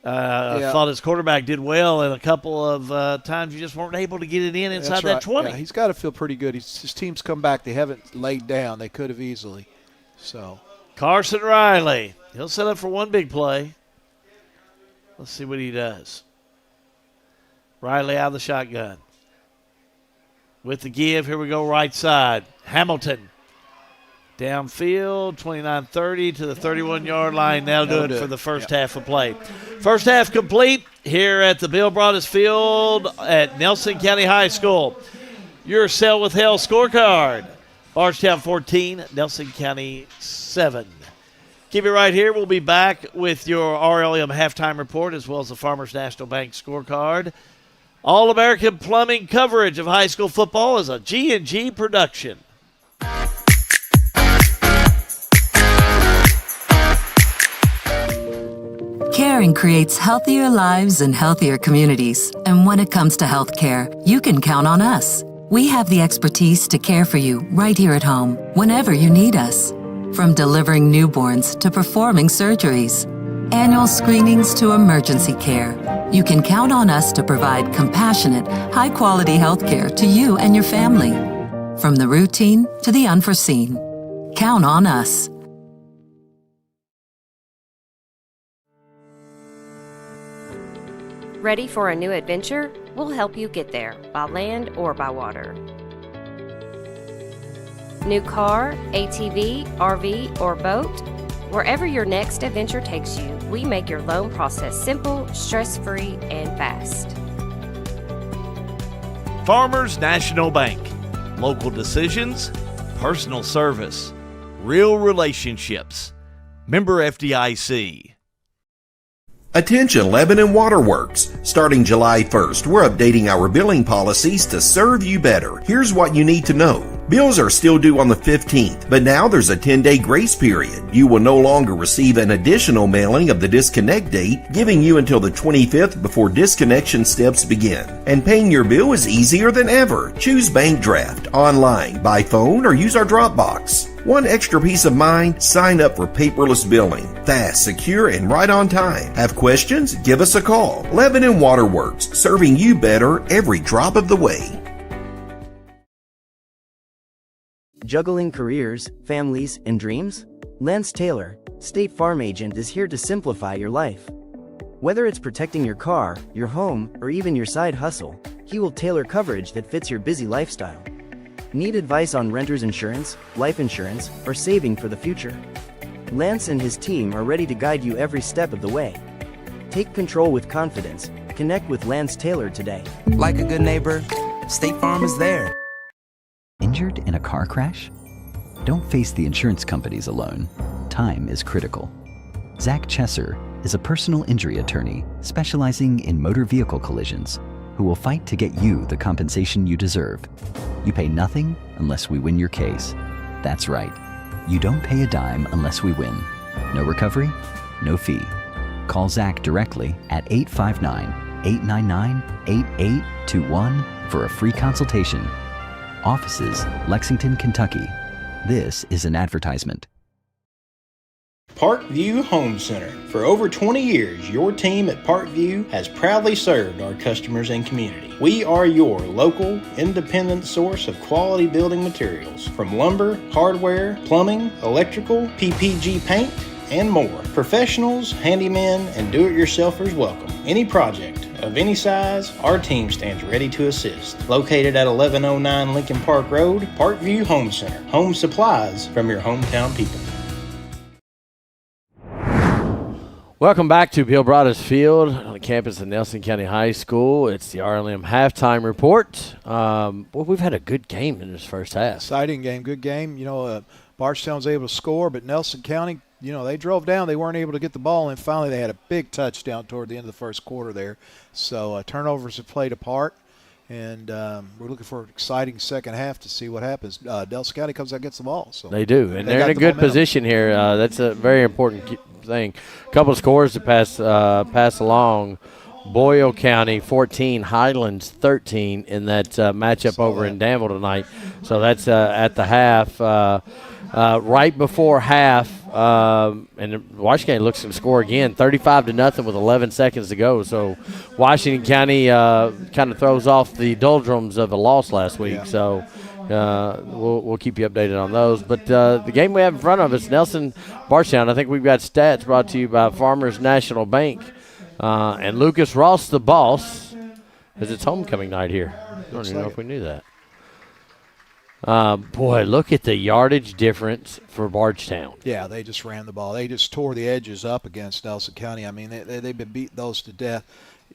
I thought his quarterback did well, and a couple of times you just weren't able to get it in inside that 20. Yeah, he's got to feel pretty good. His team's come back. They haven't laid down. They could have easily. So Carson Riley, he'll set up for one big play. Let's see what he does. Riley out of the shotgun. With the give, here we go right side. Hamilton Downfield, 29-30 to the 31-yard line. That'll do it for the first half of play. First half complete here at the Bill Broadus Field at Nelson County High School. Your Sell with Hell scorecard. Bardstown 14, Nelson County 7. Keep it right here. We'll be back with your RLM halftime report as well as the Farmers National Bank scorecard. All-American Plumbing coverage of high school football is a G&G production. Caring creates healthier lives and healthier communities. And when it comes to healthcare, you can count on us. We have the expertise to care for you right here at home, whenever you need us. From delivering newborns to performing surgeries, annual screenings to emergency care, you can count on us to provide compassionate, high-quality healthcare to you and your family. From the routine to the unforeseen, count on us. Ready for a new adventure? We'll help you get there, by land or by water. New car, ATV, RV, or boat? Wherever your next adventure takes you, we make your loan process simple, stress-free, and fast. Farmers National Bank. Local decisions, personal service, real relationships. Member FDIC. Attention Lebanon Waterworks. Starting July 1st, we're updating our billing policies to serve you better. Here's what you need to know. Bills are still due on the 15th, but now there's a 10-day grace period. You will no longer receive an additional mailing of the disconnect date, giving you until the 25th before disconnection steps begin. And paying your bill is easier than ever. Choose Bank Draft, online, by phone, or use our Dropbox. One extra peace of mind, sign up for paperless billing. Fast, secure, and right on time. Have questions? Give us a call. Lebanon Waterworks, serving you better every drop of the way. Juggling careers, families, and dreams? Lance Taylor, State Farm Agent, is here to simplify your life. Whether it's protecting your car, your home, or even your side hustle, he will tailor coverage that fits your busy lifestyle. Need advice on renter's insurance, life insurance, or saving for the future? Lance and his team are ready to guide you every step of the way. Take control with confidence. Connect with Lance Taylor today. Like a good neighbor, State Farm is there. Injured in a car crash? Don't face the insurance companies alone. Time is critical. Zach Chesser is a personal injury attorney specializing in motor vehicle collisions who will fight to get you the compensation you deserve. You pay nothing unless we win your case. That's right. You don't pay a dime unless we win. No recovery, no fee. Call Zach directly at 859-899-8821 for a free consultation. Offices, Lexington, Kentucky. This is an advertisement. Parkview Home Center. For over 20 years, your team at Parkview has proudly served our customers and community. We are your local, independent source of quality building materials, from lumber, hardware, plumbing, electrical, PPG paint, and more. Professionals, handymen, and do-it-yourselfers welcome. Any project of any size, our team stands ready to assist. Located at 1109 Lincoln Park Road, Parkview Home Center. Home supplies from your hometown people. Welcome back to Bill Broadus Field on the campus of Nelson County High School. It's the RLM halftime report. Well, we've had a good game in this first half. Exciting game, good game. You know, Bardstown was able to score, but Nelson County, you know, they drove down. They weren't able to get the ball, and finally they had a big touchdown toward the end of the first quarter there. So turnovers have played a part, and we're looking for an exciting second half to see what happens. Nelson County comes out and gets the ball. So they do, and they're in a good position here. That's a very important thing. A couple of scores to pass along. Boyle County 14, Highlands 13 in that matchup over in Danville tonight. So that's at the half. Right before half, and Washington looks to score again, 35-0 with 11 seconds to go. So Washington County kind of throws off the doldrums of a loss last week. Yeah. So we'll keep you updated on those. But the game we have in front of us, Nelson Bardstown, I think we've got stats brought to you by Farmers National Bank. And Lucas Ross, the boss, as it's homecoming night here. I don't even know if we knew that. Boy, look at the yardage difference for Bardstown. Yeah, they just ran the ball. They just tore the edges up against Nelson County. I mean, they've been beating those to death.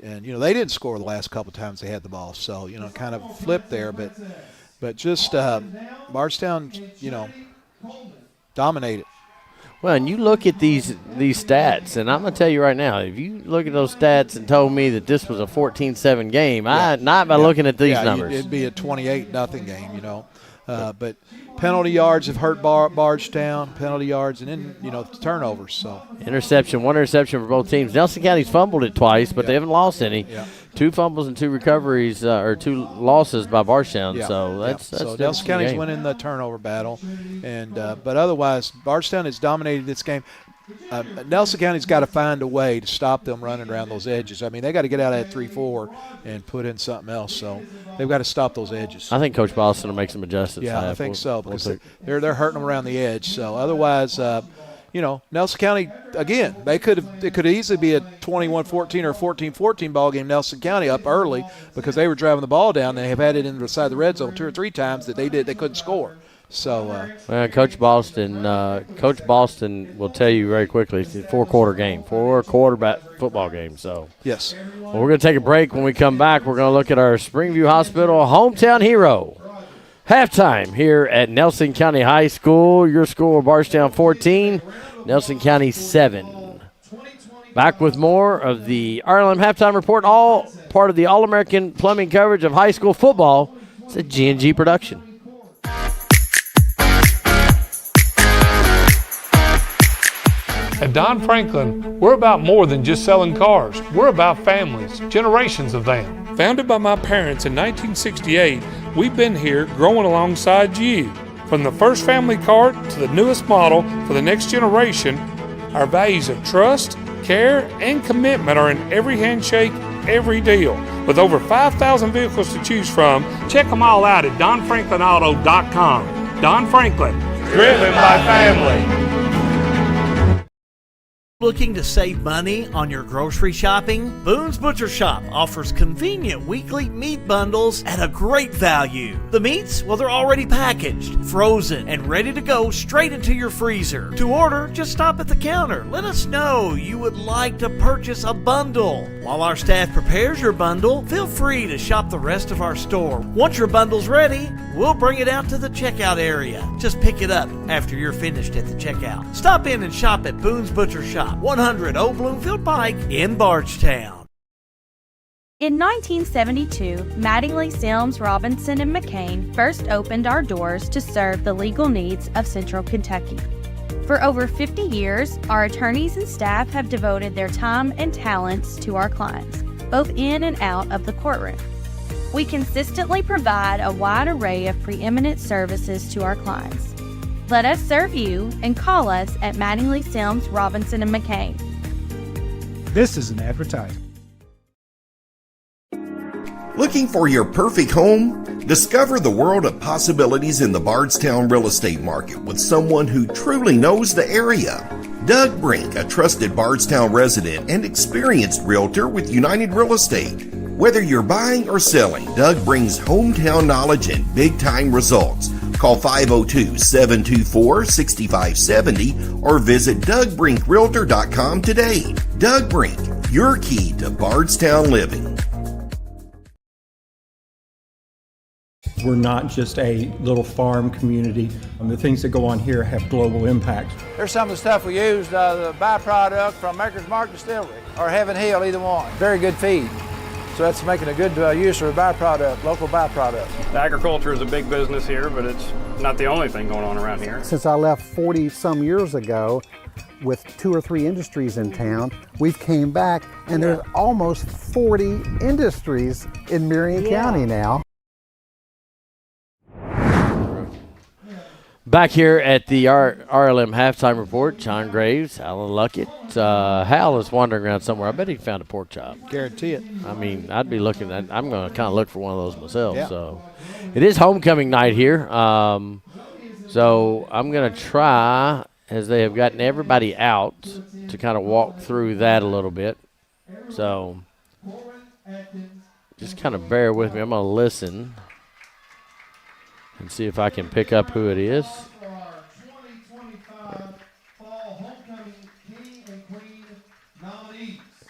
And, they didn't score the last couple of times they had the ball. So, kind of flipped there. But just Bardstown, dominated. Well, and you look at these stats, and I'm going to tell you right now, if you look at those stats and told me that this was a 14-7 game, not by looking at these numbers. It'd be a 28-0 game, But penalty yards have hurt Bardstown, penalty yards, and then, turnovers. So one interception for both teams. Nelson County's fumbled it twice, but they haven't lost any. Yeah. 2 fumbles and 2 recoveries, or 2 losses by Bardstown. Yeah. So that's so Nelson County's winning the turnover battle, and but otherwise, Bardstown has dominated this game. Nelson County's got to find a way to stop them running around those edges. I mean, they got to get out of that 3-4 and put in something else. So they've got to stop those edges. I think Coach Boston will make some adjustments. Yeah, I think so, because they're hurting them around the edge. So otherwise, Nelson County, again, it could easily be a 21-14 or 14-14 ball game. Nelson County up early because they were driving the ball down. They have had it inside the red zone 2 or 3 times that they couldn't score. So, Coach Boston will tell you very quickly it's a 4-quarter game, 4-quarter football game. So yes. Well, we're going to take a break. When we come back, we're going to look at our Springview Hospital hometown hero halftime here at Nelson County High School. Your score: Bardstown 14, Nelson County 7. Back with more of the RLM halftime report, all part of the All-American Plumbing coverage of high school football. It's a G&G production. At Don Franklin, we're about more than just selling cars. We're about families, generations of them. Founded by my parents in 1968, we've been here growing alongside you. From the first family car to the newest model for the next generation, our values of trust, care, and commitment are in every handshake, every deal. With over 5,000 vehicles to choose from, check them all out at donfranklinauto.com. Don Franklin, driven by family. Looking to save money on your grocery shopping? Boone's Butcher Shop offers convenient weekly meat bundles at a great value. The meats, well, they're already packaged, frozen, and ready to go straight into your freezer. To order, just stop at the counter. Let us know you would like to purchase a bundle. While our staff prepares your bundle, feel free to shop the rest of our store. Once your bundle's ready, we'll bring it out to the checkout area. Just pick it up after you're finished at the checkout. Stop in and shop at Boone's Butcher Shop, 100 Old Bloomfield Pike in Bardstown. In 1972, Mattingly, Sims, Robinson, and McCain first opened our doors to serve the legal needs of Central Kentucky. For over 50 years, our attorneys and staff have devoted their time and talents to our clients, both in and out of the courtroom. We consistently provide a wide array of preeminent services to our clients. Let us serve you and call us at Mattingly, Sims, Robinson, and McCain. This is an advertisement. Looking for your perfect home? Discover the world of possibilities in the Bardstown real estate market with someone who truly knows the area. Doug Brink, a trusted Bardstown resident and experienced realtor with United Real Estate. Whether you're buying or selling, Doug brings hometown knowledge and big-time results. Call 502-724-6570 or visit DougBrinkRealtor.com today. Doug Brink, your key to Bardstown living. We're not just a little farm community. The things that go on here have global impact. There's some of the stuff we use, the byproduct from Maker's Mark Distillery or Heaven Hill, either one. Very good feed. So that's making a good use of a byproduct, local byproduct. Agriculture is a big business here, but it's not the only thing going on around here. Since I left 40-some years ago with 2 or 3 industries in town, we've came back and there's almost 40 industries in Marion County now. Back here at the RLM halftime report, John Graves, Alan Luckett. Hal is wandering around somewhere. I bet he found a pork chop. Guarantee it. I mean, I'd be looking at. I'm going to kind of look for one of those myself. Yeah. So, it is homecoming night here. So I'm going to try, as they have gotten everybody out, to kind of walk through that a little bit. So, just kind of bear with me. I'm going to listen and see if I can pick up who it is.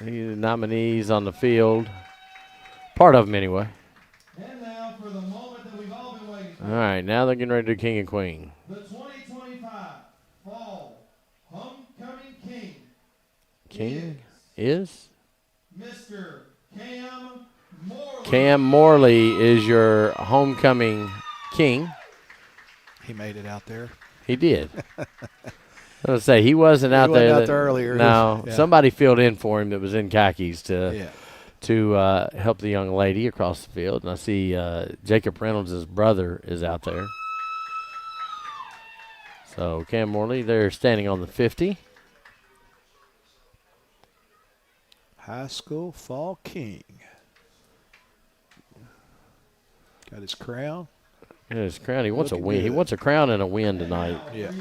The nominees on the field. Part of them, anyway. All right, now they're getting ready to do King and Queen. The 2025 Fall Homecoming King. King is? Mr. Cam Morley. Cam Morley is your homecoming king. He made it out there. He did. I was going to say, he wasn't out there. Out there earlier. No, Yeah. Somebody filled in for him that was in khakis to help the young lady across the field. And I see Jacob Reynolds' brother is out there. So Cam Morley, they're standing on the 50. High School Fall King. Got his crown. Yeah, his crown. He wants a win. He wants a crown and a win tonight. Yeah.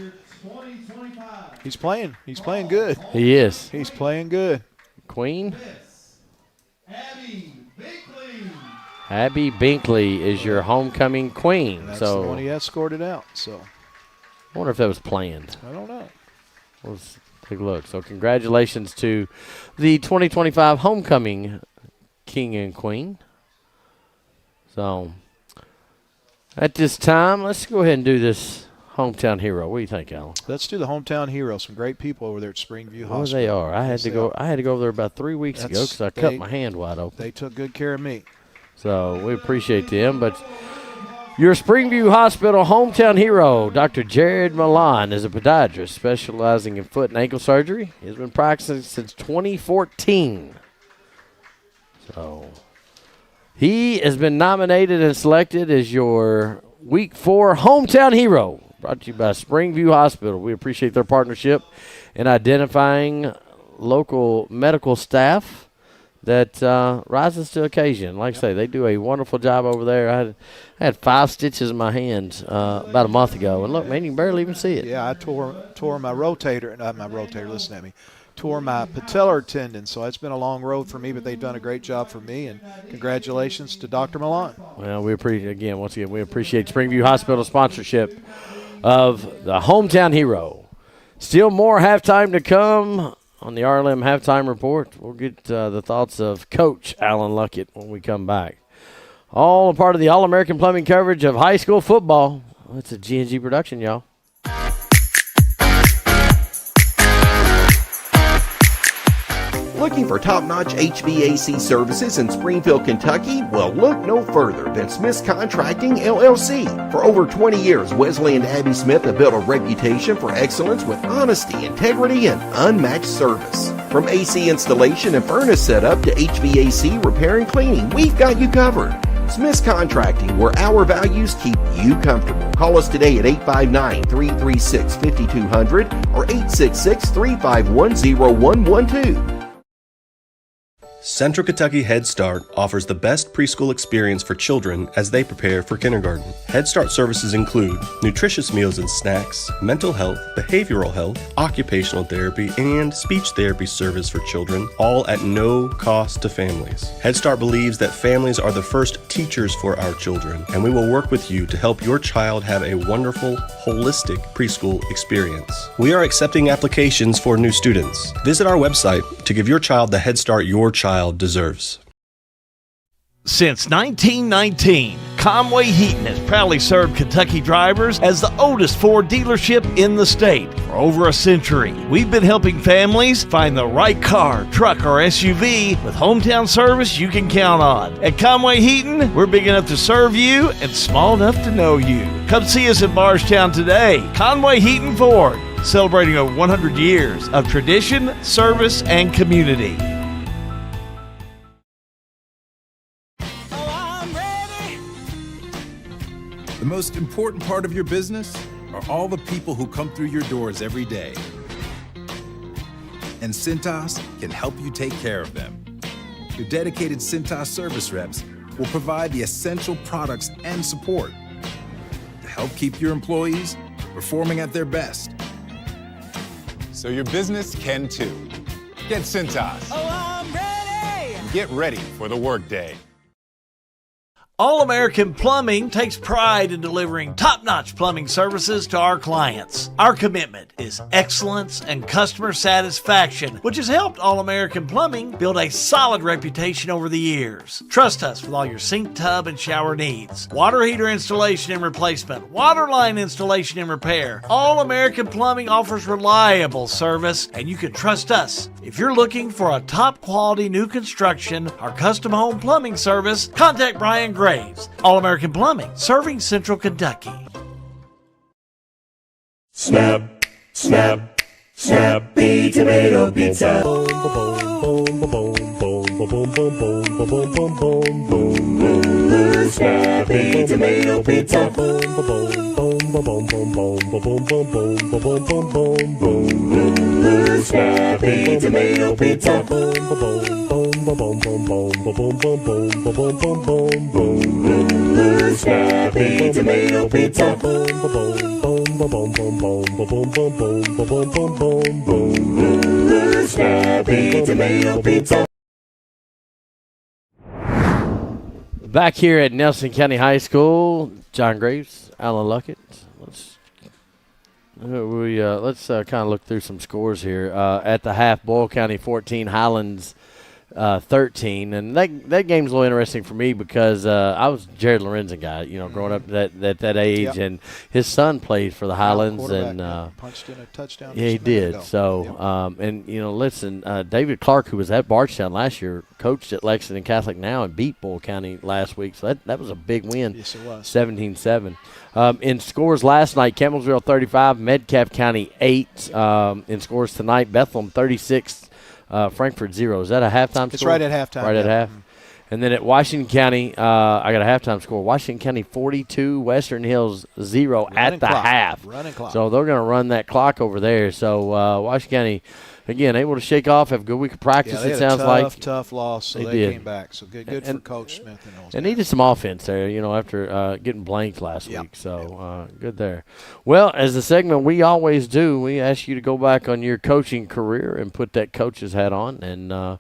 He's playing. He's playing good. He is. He's playing good. Queen. Abby Binkley is your homecoming queen. That's so the one he escorted out. So I wonder if that was planned. I don't know. Let's take a look. So congratulations to the 2025 homecoming king and queen. So at this time, let's go ahead and do this hometown hero. What do you think, Alan? Let's do the hometown hero. Some great people over there at Springview Hospital. Oh, they are. I had to go over there about 3 weeks ago because I cut my hand wide open. They took good care of me. So we appreciate them. But your Springview Hospital hometown hero, Dr. Jared Milan, is a podiatrist specializing in foot and ankle surgery. He's been practicing since 2014. So he has been nominated and selected as your Week 4 hometown hero. Brought to you by Springview Hospital. We appreciate their partnership in identifying local medical staff that rises to occasion. Like I say, they do a wonderful job over there. I had 5 stitches in my hand about a month ago, and look, man, you can barely even see it. Yeah, I tore my rotator, not my rotator, listen at me, tore my patellar tendon, so it's been a long road for me, but they've done a great job for me, and congratulations to Dr. Milan. Well, we appreciate, once again, we appreciate Springview Hospital sponsorship of the hometown hero. Still more halftime to come on the RLM halftime report. We'll get the thoughts of Coach Alan Luckett when we come back. All a part of the All-American Plumbing coverage of high school football. It's a G&G production, y'all. Looking for top-notch HVAC services in Springfield, Kentucky? Well, look no further than Smith's Contracting, LLC. For over 20 years, Wesley and Abby Smith have built a reputation for excellence with honesty, integrity, and unmatched service. From AC installation and furnace setup to HVAC repair and cleaning, we've got you covered. Smith's Contracting, where our values keep you comfortable. Call us today at 859-336-5200 or 866-351-0112. Central Kentucky Head Start offers the best preschool experience for children as they prepare for kindergarten. Head Start services include nutritious meals and snacks, mental health, behavioral health, occupational therapy, and speech therapy service for children, all at no cost to families. Head Start believes that families are the first teachers for our children, and we will work with you to help your child have a wonderful, holistic preschool experience. We are accepting applications for new students. Visit our website to give your child the Head Start your child deserves. Since 1919, Conway Heaton has proudly served Kentucky drivers as the oldest Ford dealership in the state. For over a century, we've been helping families find the right car, truck, or SUV with hometown service you can count on. At Conway Heaton, we're big enough to serve you and small enough to know you. Come see us in Bardstown today. Conway Heaton Ford, celebrating over 100 years of tradition, service, and community. The most important part of your business are all the people who come through your doors every day. And Cintas can help you take care of them. Your dedicated Cintas service reps will provide the essential products and support to help keep your employees performing at their best. So your business can too. Get Cintas. Oh, I'm ready! Get ready for the workday. All-American Plumbing takes pride in delivering top-notch plumbing services to our clients. Our commitment is excellence and customer satisfaction, which has helped All-American Plumbing build a solid reputation over the years. Trust us with all your sink, tub, and shower needs. Water heater installation and replacement, water line installation and repair. All-American Plumbing offers reliable service, and you can trust us. If you're looking for a top-quality new construction or custom home plumbing service, contact Brian Graves. All-American Plumbing, serving Central Kentucky. Snap, snap, snappy tomato pizza. Snappy tomato pizza. Snappy tomato pizza. Snappy tomato pizza. Snappy tomato pizza. Back here at Nelson County High School, John Graves, Alan Luckett. Let's kind of look through some scores here. At the half, Boyle County 14, Highlands 13, and that game's a little interesting for me because I was a Jared Lorenzen guy, growing up at that age, and his son played for the Highlands and punched in a touchdown. Yeah, he did. So, listen, David Clark, who was at Bardstown last year, coached at Lexington Catholic now and beat Boyle County last week. So that was a big win. Yes, it was. 17-7. In scores last night, Campbellsville 35, Metcalf County 8. In scores tonight, Bethlehem 36. Frankfurt 0. Is that a halftime score? It's right at halftime. Right at half. And then at Washington County, I got a halftime score. Washington County 42, Western Hills 0 at the half. Running clock. So they're going to run that clock over there. So Washington County, again, able to shake off, have a good week of practice, they it had sounds a like. tough loss, so they came back. So good for Coach Smith and those guys. Needed some offense there, after getting blanked last week. So good there. Well, as the segment we always do, we ask you to go back on your coaching career and put that coach's hat on. And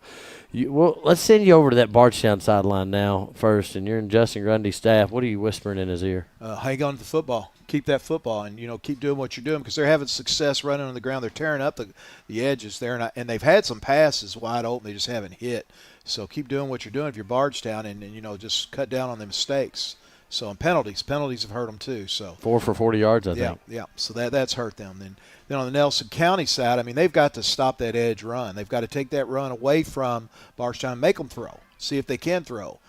let's send you over to that Bardstown sideline now first. And you're in Justin Grundy's staff. What are you whispering in his ear? Hang on to the football. Keep that football and, keep doing what you're doing because they're having success running on the ground. They're tearing up the edges there, and they've had some passes wide open. They just haven't hit. So keep doing what you're doing if you're Bardstown and just cut down on the mistakes. So, and penalties have hurt them too. So 4 for 40 yards, I think. Yeah. So that's hurt them. Then on the Nelson County side, they've got to stop that edge run. They've got to take that run away from Bardstown, make them throw, see if they can throw.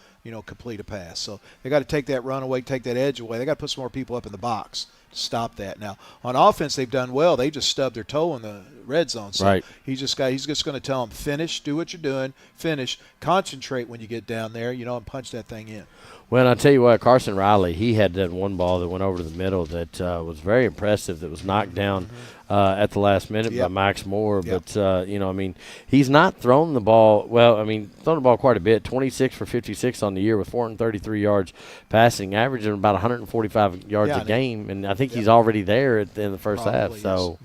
Complete a pass. So they got to take that run away, take that edge away. They got to put some more people up in the box to stop that. Now on offense, they've done well. They just stubbed their toe in the red zone. So right. He's just going to tell them finish, do what you're doing, finish, concentrate when you get down there, and punch that thing in. Well, I'll tell you what, Carson Riley, he had that one ball that went over to the middle that was very impressive, that was knocked down at the last minute by Max Moore. But, he's not thrown the ball – thrown the ball quite a bit, 26 for 56 on the year with 433 yards passing, averaging about 145 yards a game. And I think he's already there in the first half. So.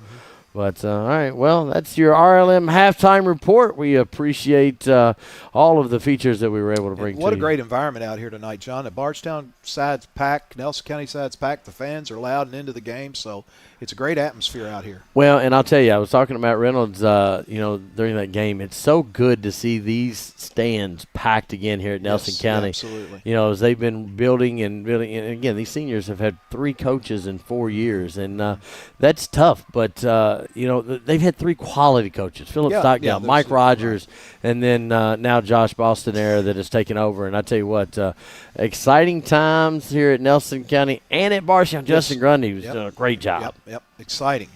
But, all right, well, that's your RLM halftime report. We appreciate all of the features that we were able to bring to you. What a great environment out here tonight, John. The Bardstown side's packed, Nelson County side's packed. The fans are loud and into the game, so it's a great atmosphere out here. Well, and I'll tell you, I was talking to Matt Reynolds, during that game. It's so good to see these stands packed again here at Nelson County. Absolutely. As they've been building, and again, these seniors have had 3 coaches in 4 years, and that's tough. But, they've had 3 quality coaches, Philip Stockdale, Mike Rogers, and then now Josh Bostonera that has taken over. And I tell you what, exciting times here at Nelson County and at Bardstown. Justin Grundy was doing a great job. Yep. Exciting.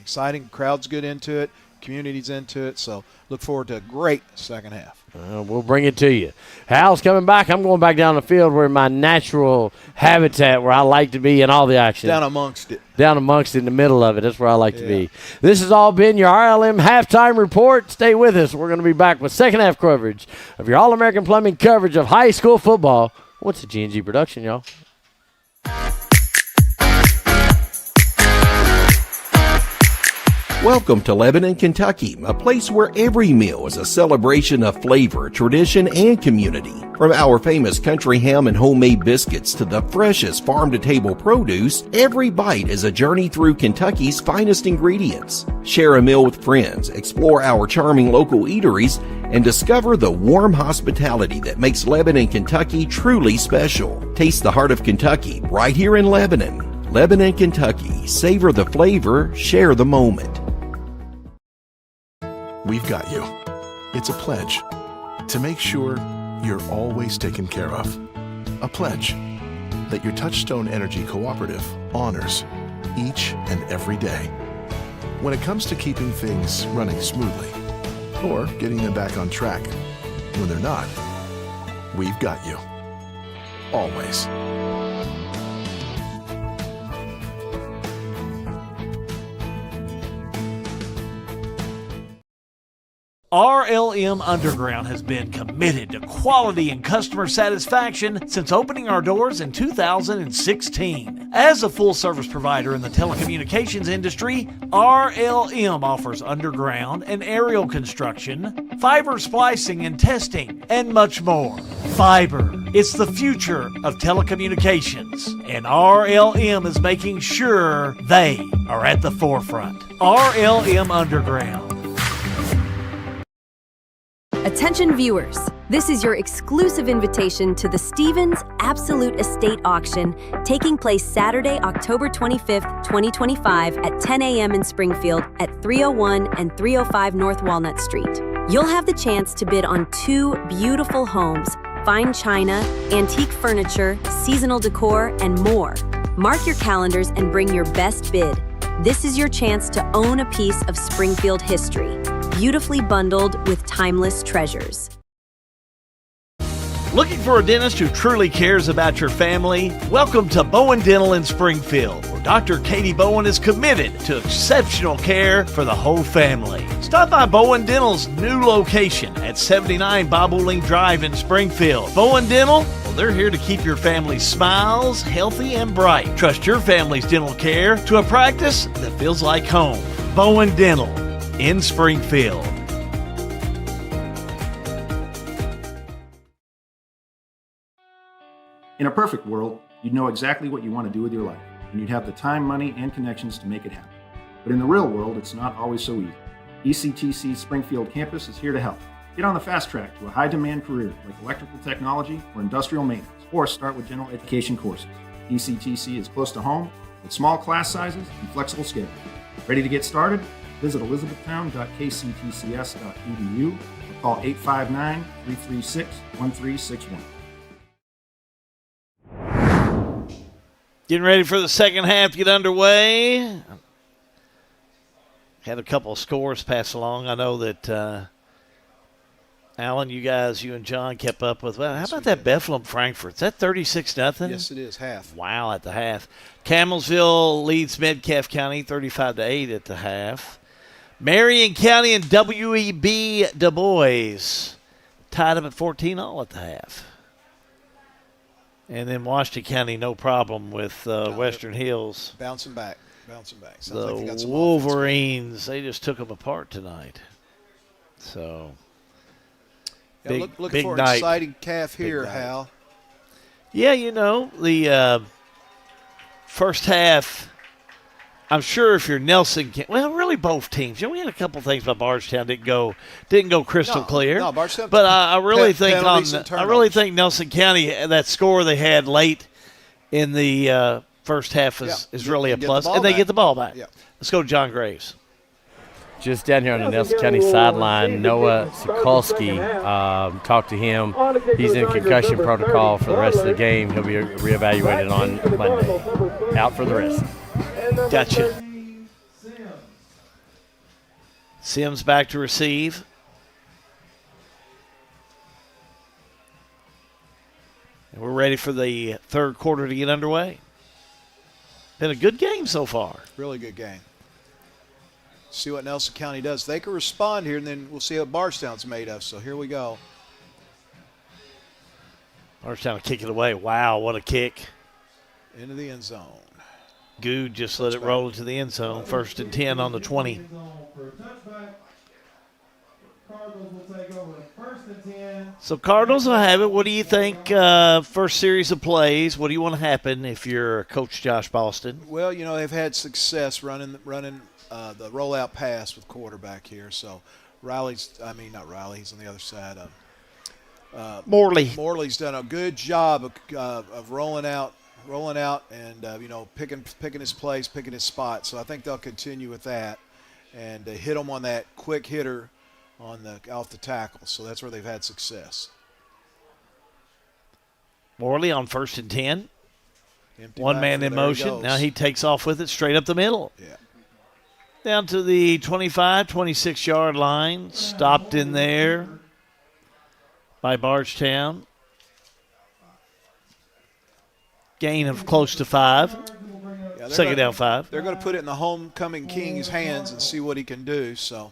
Crowd's good into it. Community's into it. So look forward to a great second half. We'll bring it to you. Hal's coming back. I'm going back down the field where my natural habitat where I like to be in all the action. Down amongst it. In the middle of it. That's where I like to be. This has all been your RLM halftime report. Stay with us. We're going to be back with second half coverage of your All-American Plumbing coverage of high school football. What's a G&G production, y'all? Welcome to Lebanon, Kentucky, a place where every meal is a celebration of flavor, tradition, and community. From our famous country ham and homemade biscuits to the freshest farm-to-table produce, every bite is a journey through Kentucky's finest ingredients. Share a meal with friends, explore our charming local eateries, and discover the warm hospitality that makes Lebanon, Kentucky truly special. Taste the heart of Kentucky right here in Lebanon. Lebanon, Kentucky. Savor the flavor, share the moment. We've got you. It's a pledge to make sure you're always taken care of. A pledge that your Touchstone Energy Cooperative honors each and every day. When it comes to keeping things running smoothly or getting them back on track when they're not, we've got you. Always. RLM Underground has been committed to quality and customer satisfaction since opening our doors in 2016. As a full-service provider in the telecommunications industry, RLM offers underground and aerial construction, fiber splicing and testing, and much more. Fiber, it's the future of telecommunications, and RLM is making sure they are at the forefront. RLM Underground. Attention viewers, this is your exclusive invitation to the Stevens Absolute Estate Auction taking place Saturday, October 25th, 2025 at 10 a.m. in Springfield at 301 and 305 North Walnut Street. You'll have the chance to bid on 2 beautiful homes, fine china, antique furniture, seasonal decor, and more. Mark your calendars and bring your best bid. This is your chance to own a piece of Springfield history, beautifully bundled with timeless treasures. Looking for a dentist who truly cares about your family? Welcome to Bowen Dental in Springfield, where Dr. Katie Bowen is committed to exceptional care for the whole family. Stop by Bowen Dental's new location at 79 Bobolink Drive in Springfield. Bowen Dental, well, they're here to keep your family's smiles healthy and bright. Trust your family's dental care to a practice that feels like home. Bowen Dental in Springfield. In a perfect world, you'd know exactly what you want to do with your life, and you'd have the time, money, and connections to make it happen. But in the real world, it's not always so easy. ECTC's Springfield campus is here to help. Get on the fast track to a high-demand career like electrical technology or industrial maintenance, or start with general education courses. ECTC is close to home with small class sizes and flexible schedules. Ready to get started? Visit elizabethtown.kctcs.edu or call 859-336-1361. Getting ready for the second half to get underway. Had a couple of scores pass along. I know that Alan, you and John kept up with. Well, how about that Bethlehem-Frankfort? Is that 36-0? Yes, it is, half. Wow, at the half. Camelsville leads Metcalfe County 35-8 at the half. Marion County and W.E.B. Du Bois tied up at 14-all at the half. And then Washington County, no problem with Western Hills. Bouncing back. Sounds the like they got some Wolverines, they just took them apart tonight. So, looking big for night. an exciting calf here, Hal. Yeah, the first half, I'm sure if you're Nelson, really both teams. We had a couple things by Bardstown didn't go crystal clear. No, Bardstown. But I really think Nelson County, that score they had late in the first half is really a plus, and they get the ball back. Yeah. Let's go to John Graves. Just down here on the Nelson County sideline, Noah Sikorski, talked to him. He's in concussion protocol for the rest of the game. He'll be reevaluated on Monday. Out for the rest. Gotcha. Sims back to receive. And we're ready for the third quarter to get underway. Been a good game so far. Really good game. See what Nelson County does. They can respond here, and then we'll see what Bardstown's made of. So here we go. Bardstown will kick it away. Wow, what a kick. Into the end zone. Good just let it roll to the end zone. 1st and 10 on the 20. So Cardinals will have it. What do you think first series of plays? What do you want to happen if you're Coach Josh Boston? Well, you know, they've had success running the rollout pass with quarterback here. So Riley's – not Riley. He's on the other side. Morley's done a good job of rolling out and, picking his place, picking his spot. So I think they'll continue with that and hit him on that quick hitter off the tackle. So that's where they've had success. Morley on 1st and 10. Empty One man in motion. Now he takes off with it straight up the middle. Yeah. Down to the 25, 26-yard line. Stopped in there by Bardstown. Gain of close to 5. Yeah, Second down 5. They're going to put it in the homecoming king's hands and see what he can do. So,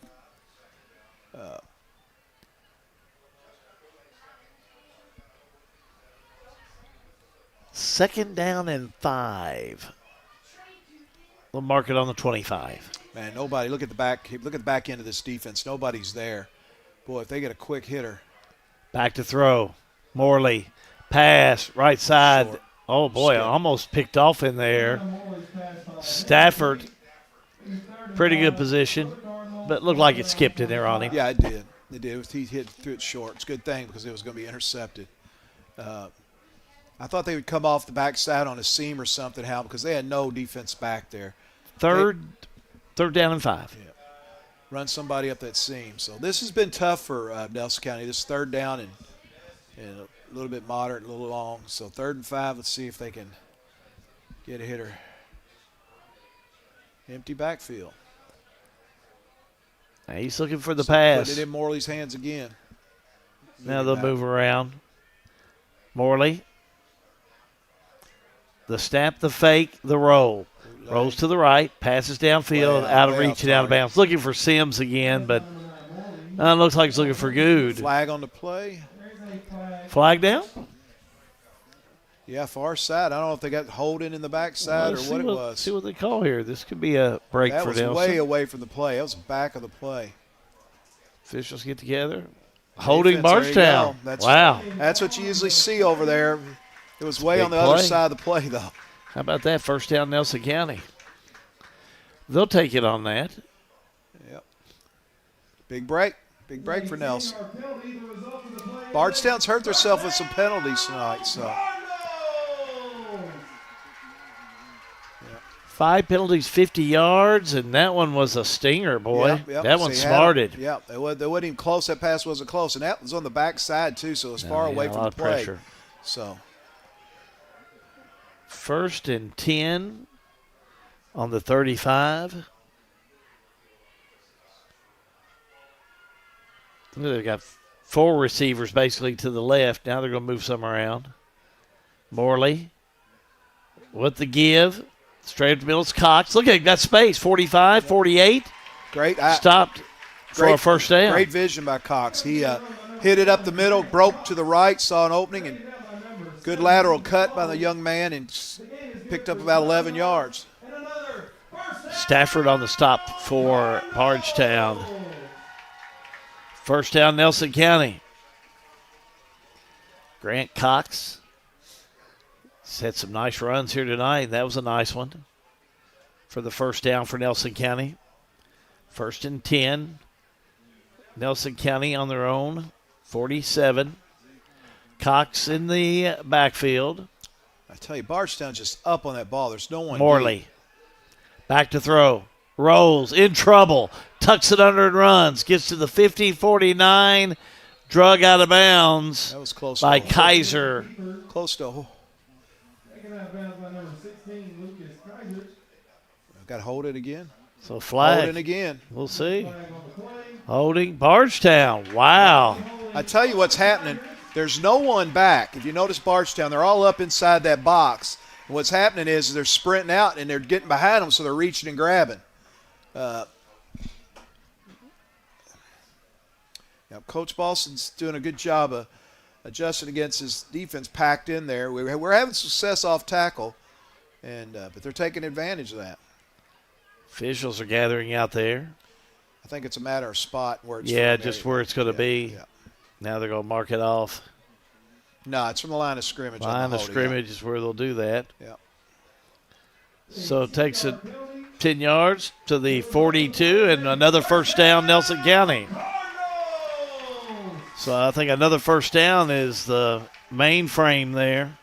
second down and 5. We'll mark it on the 25. Man, nobody. Look at the back end of this defense. Nobody's there. Boy, if they get a quick hitter. Back to throw. Morley. Pass. Right side. Short. Oh, boy. Almost picked off in there. Stafford. Pretty good position. But looked like it skipped in there on him. Yeah, it did. It did. He threw it short. It's a good thing because it was going to be intercepted. I thought they would come off the backside on a seam or something, Hal, because they had no defense back there. Third down and 5. Yeah. Run somebody up that seam. So this has been tough for Nelson County. This 3rd down and a little bit moderate, a little long. So 3rd and 5. Let's see if they can get a hitter. Empty backfield. Now he's looking for the pass. Put it in Morley's hands again. Now they'll move around. Morley. The snap, the fake, the roll. Rolls to the right, passes downfield, out of reach and out of bounds. Looking for Sims again, but looks like he's looking for Good. Flag on the play. Flag down? Yeah, far side. I don't know if they got holding in the backside or what it was. See what they call here. This could be a break for Nelson. That was way away from the play. That was back of the play. Officials get together. Holding Defense, Bardstown. Wow. That's what you usually see over there. It was way on the other side of the play, though. How about that? 1st down, Nelson County. They'll take it on that. Yep. Big break. Big break for Nelson. Bardstown's hurt themselves with some penalties tonight. So. 5 penalties, 50 yards, and that one was a stinger, boy. Yep. That one smarted. Yep, they wasn't even close. That pass wasn't close, and that was on the backside too, so it was far away from the play. Pressure. So 1st and 10 on the 35. They've got 4 receivers basically to the left. Now they're going to move some around. Morley with the give. Straight up the middle. It's Cox. Look at it. Got space. 45, 48. Great. Stopped for a 1st down. Great vision by Cox. He hit it up the middle, broke to the right, saw an opening, and good lateral cut by the young man and picked up about 11 yards. Stafford on the stop for Bardstown. 1st down, Nelson County. Grant Cox has had some nice runs here tonight. That was a nice one for the 1st down for Nelson County. 1st and 10. Nelson County on their own, 47. Cox in the backfield. I tell you, Bardstown just up on that ball. There's no one. Morley. Back to throw. Rolls. In trouble. Tucks it under and runs. Gets to the 50, 49. Drug out of bounds. That was close by Kaiser. Close to. Got to hold it again. So flag. Holding again. We'll see. Holding Bardstown. Wow. I tell you what's happening. There's no one back. If you notice Bardstown, they're all up inside that box. And what's happening is they're sprinting out and they're getting behind them, so they're reaching and grabbing. Coach Boston's doing a good job of adjusting against his defense packed in there. We're having success off tackle. And but they're taking advantage of that. Officials are gathering out there. I think it's a matter of spot where it's just where it's going to be. Yeah. Now they're going to mark it off. No, it's from the line of scrimmage. Line of scrimmage is where they'll do that. Yeah. So it takes it 10 yards to the 42 and another first down, Nelson County. So I think another first down is the main frame there.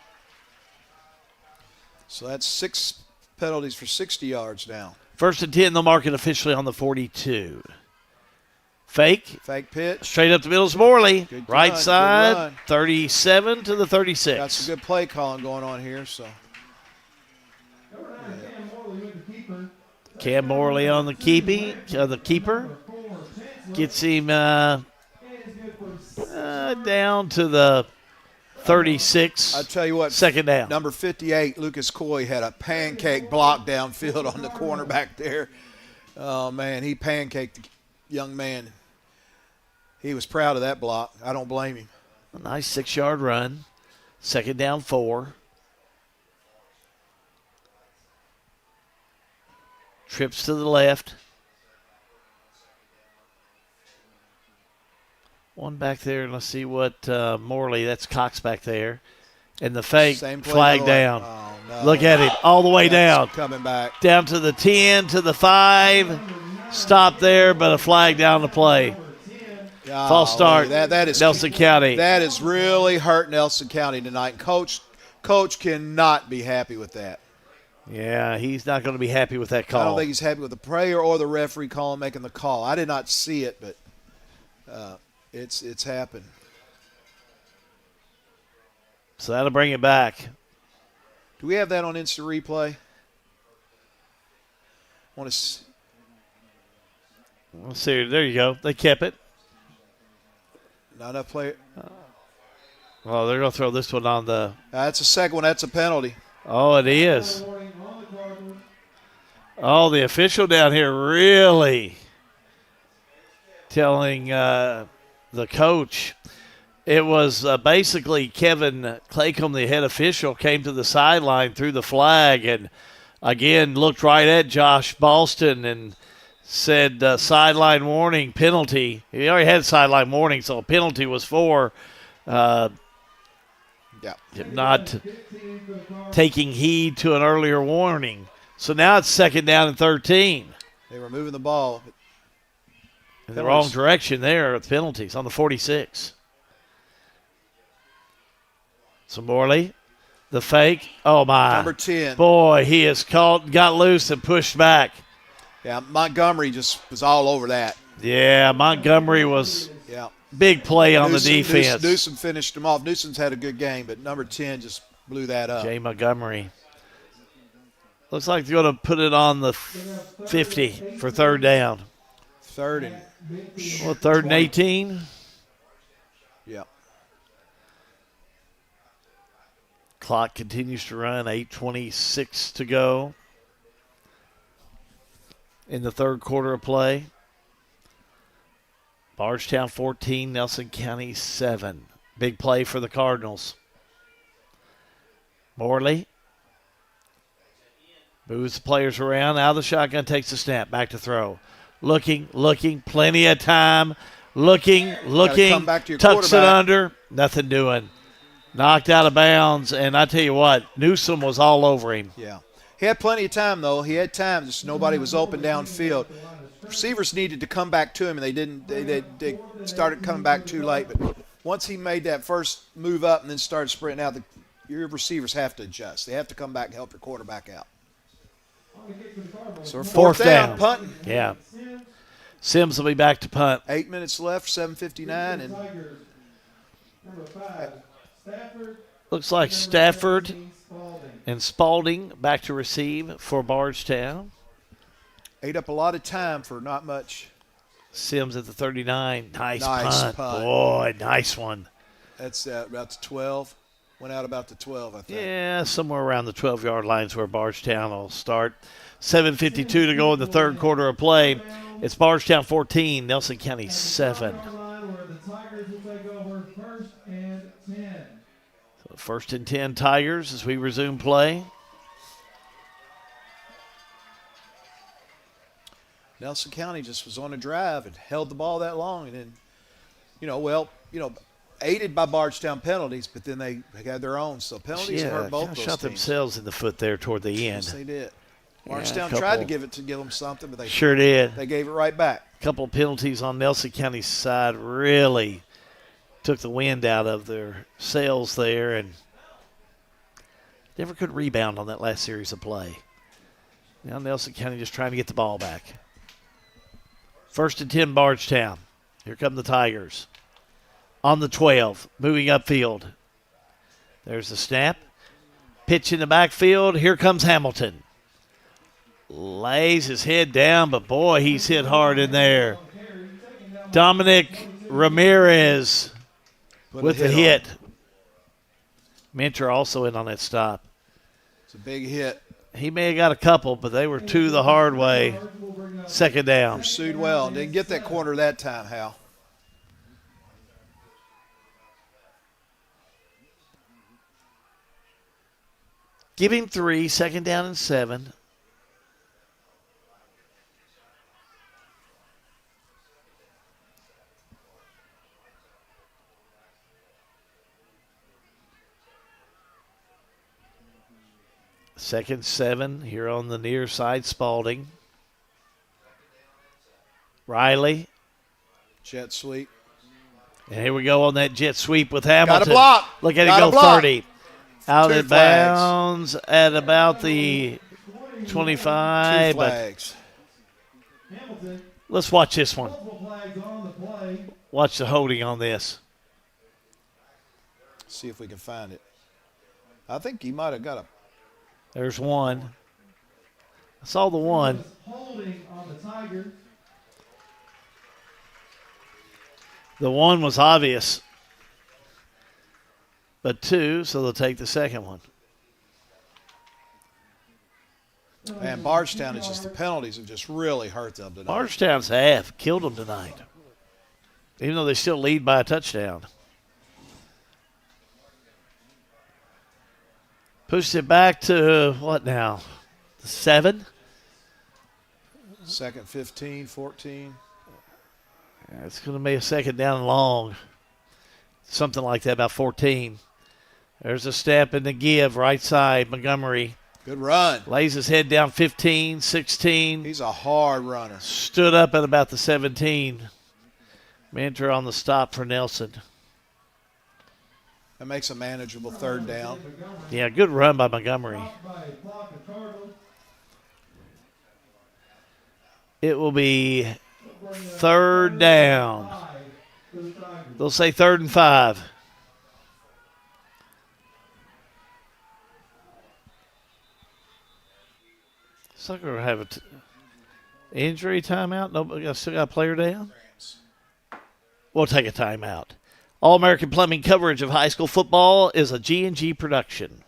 So that's 6 penalties for 60 yards now. First and 10, they'll mark it officially on the 42. Fake pitch. Straight up the middle is Morley. Good right run, side, good run. 37 to the 36. Got some good play calling going on here. So Cam Morley on the keeper. Gets him down to the 36. I tell you what, second down. Number 58, Lucas Coy, had a pancake block downfield on the corner back there. Oh, man, he pancaked the young man. He was proud of that block. I don't blame him. A nice 6-yard run. Second down 4. Trips to the left. One back there. Let's see what Morley, that's Cox back there. And the fake flag down. Oh, no. Look at it. All the way down. Coming back. Down to the 10, to the 5. Stop there, but a flag down the play. False start. That is Nelson County. That is really hurt Nelson County tonight. Coach cannot be happy with that. Yeah, he's not going to be happy with that call. I don't think he's happy with the player or the referee making the call. I did not see it, but it's happened. So that'll bring it back. Do we have that on instant replay? Want to? Let's see. There you go. They kept it. Not enough play. Oh, they're going to throw this one on the. That's a second one. That's a penalty. Oh, it is. Oh, the official down here really telling the coach. It was basically Kevin Claycomb, the head official, came to the sideline, threw the flag, and again looked right at Josh Boston and said sideline warning, penalty. He already had sideline warning, so a penalty was for not taking heed to an earlier warning. So now it's second down and 13. They were moving the ball. In the wrong direction there with penalties on the 46. So Morley, the fake. Oh, my. Number 10. Boy, he is got loose and pushed back. Yeah, Montgomery just was all over that. Yeah, Montgomery was big play on the defense. Newsom finished him off. Newsom's had a good game, but number 10 just blew that up. Jay Montgomery. Looks like they're going to put it on the 50 for third down. Third and 18? Yeah. Clock continues to run, 8:26 to go in the third quarter of play. Bardstown 14, Nelson County 7. Big play for the Cardinals. Morley moves the players around. Out of the shotgun, takes the snap. Back to throw. Looking, plenty of time. Looking, tucks it under. Nothing doing. Knocked out of bounds, and I tell you what, Newsom was all over him. Yeah. He had plenty of time, though. He had time. Just nobody was open downfield. Receivers needed to come back to him, and they didn't. They started coming back too late. But once he made that first move up and then started sprinting out, your receivers have to adjust. They have to come back and help your quarterback out. So fourth down, punting. Yeah. Sims will be back to punt. 8 minutes left, 7:59, and looks like Stafford and Spalding back to receive for Bardstown. Ate up a lot of time for not much. Sims at the 39. Nice punt. punt. Boy, nice one. That's about the 12. Went out about the 12, I think. Yeah, somewhere around the 12-yard lines where Bardstown will start. 7:52 to go in the third quarter of play. It's Bardstown 14, Nelson County 7. So first and 10 Tigers as we resume play. Nelson County just was on a drive and held the ball that long, and then, aided by Bardstown penalties, but then they got their own. So penalties hurt both those shot teams. themselves in the foot there toward the end. Yes, they did. Bardstown tried to give them something, but they sure did. They gave it right back. A couple of penalties on Nelson County's side really took the wind out of their sails there, and never could rebound on that last series of play. Now Nelson County just trying to get the ball back. 1st and 10, Bardstown. Here come the Tigers. On the 12, moving upfield. There's the snap. Pitch in the backfield. Here comes Hamilton. Lays his head down, but boy, he's hit hard in there. Dominic Ramirez with the hit. Mentor also in on that stop. It's a big hit. He may have got a couple, but they were two the hard way. 2nd down. Pursued well. Didn't get that corner that time, Hal. Give him 3, 2nd down and 7. Second 7 here on the near side, Spalding. Riley. Jet sweep. And here we go on that jet sweep with Hamilton. Got a block. Look at Got it a go block. 30. Out Two of bounds at about the 25. 2 flags. But let's watch this one. Watch the holding on this. See if we can find it. I think he might have got a. There's one. I saw the one. Holding on the Tigers. The one was obvious. But 2, so they'll take the second one. Man, Bardstown is just the penalties have just really hurt them tonight. Bardstown's have killed them tonight, even though they still lead by a touchdown. Pushed it back to what now? 7? 2nd, 15, 14. Yeah, it's going to be a 2nd down and long. Something like that, about 14. There's a step in the give, right side, Montgomery. Good run. Lays his head down 15, 16. He's a hard runner. Stood up at about the 17. Mentor on the stop for Nelson. That makes a manageable 3rd down. Yeah, good run by Montgomery. It will be 3rd down. They'll say 3rd and 5. Sucker will have an injury timeout. Nobody still got a player down. We'll take a timeout. All-American Plumbing coverage of high school football is a G&G production.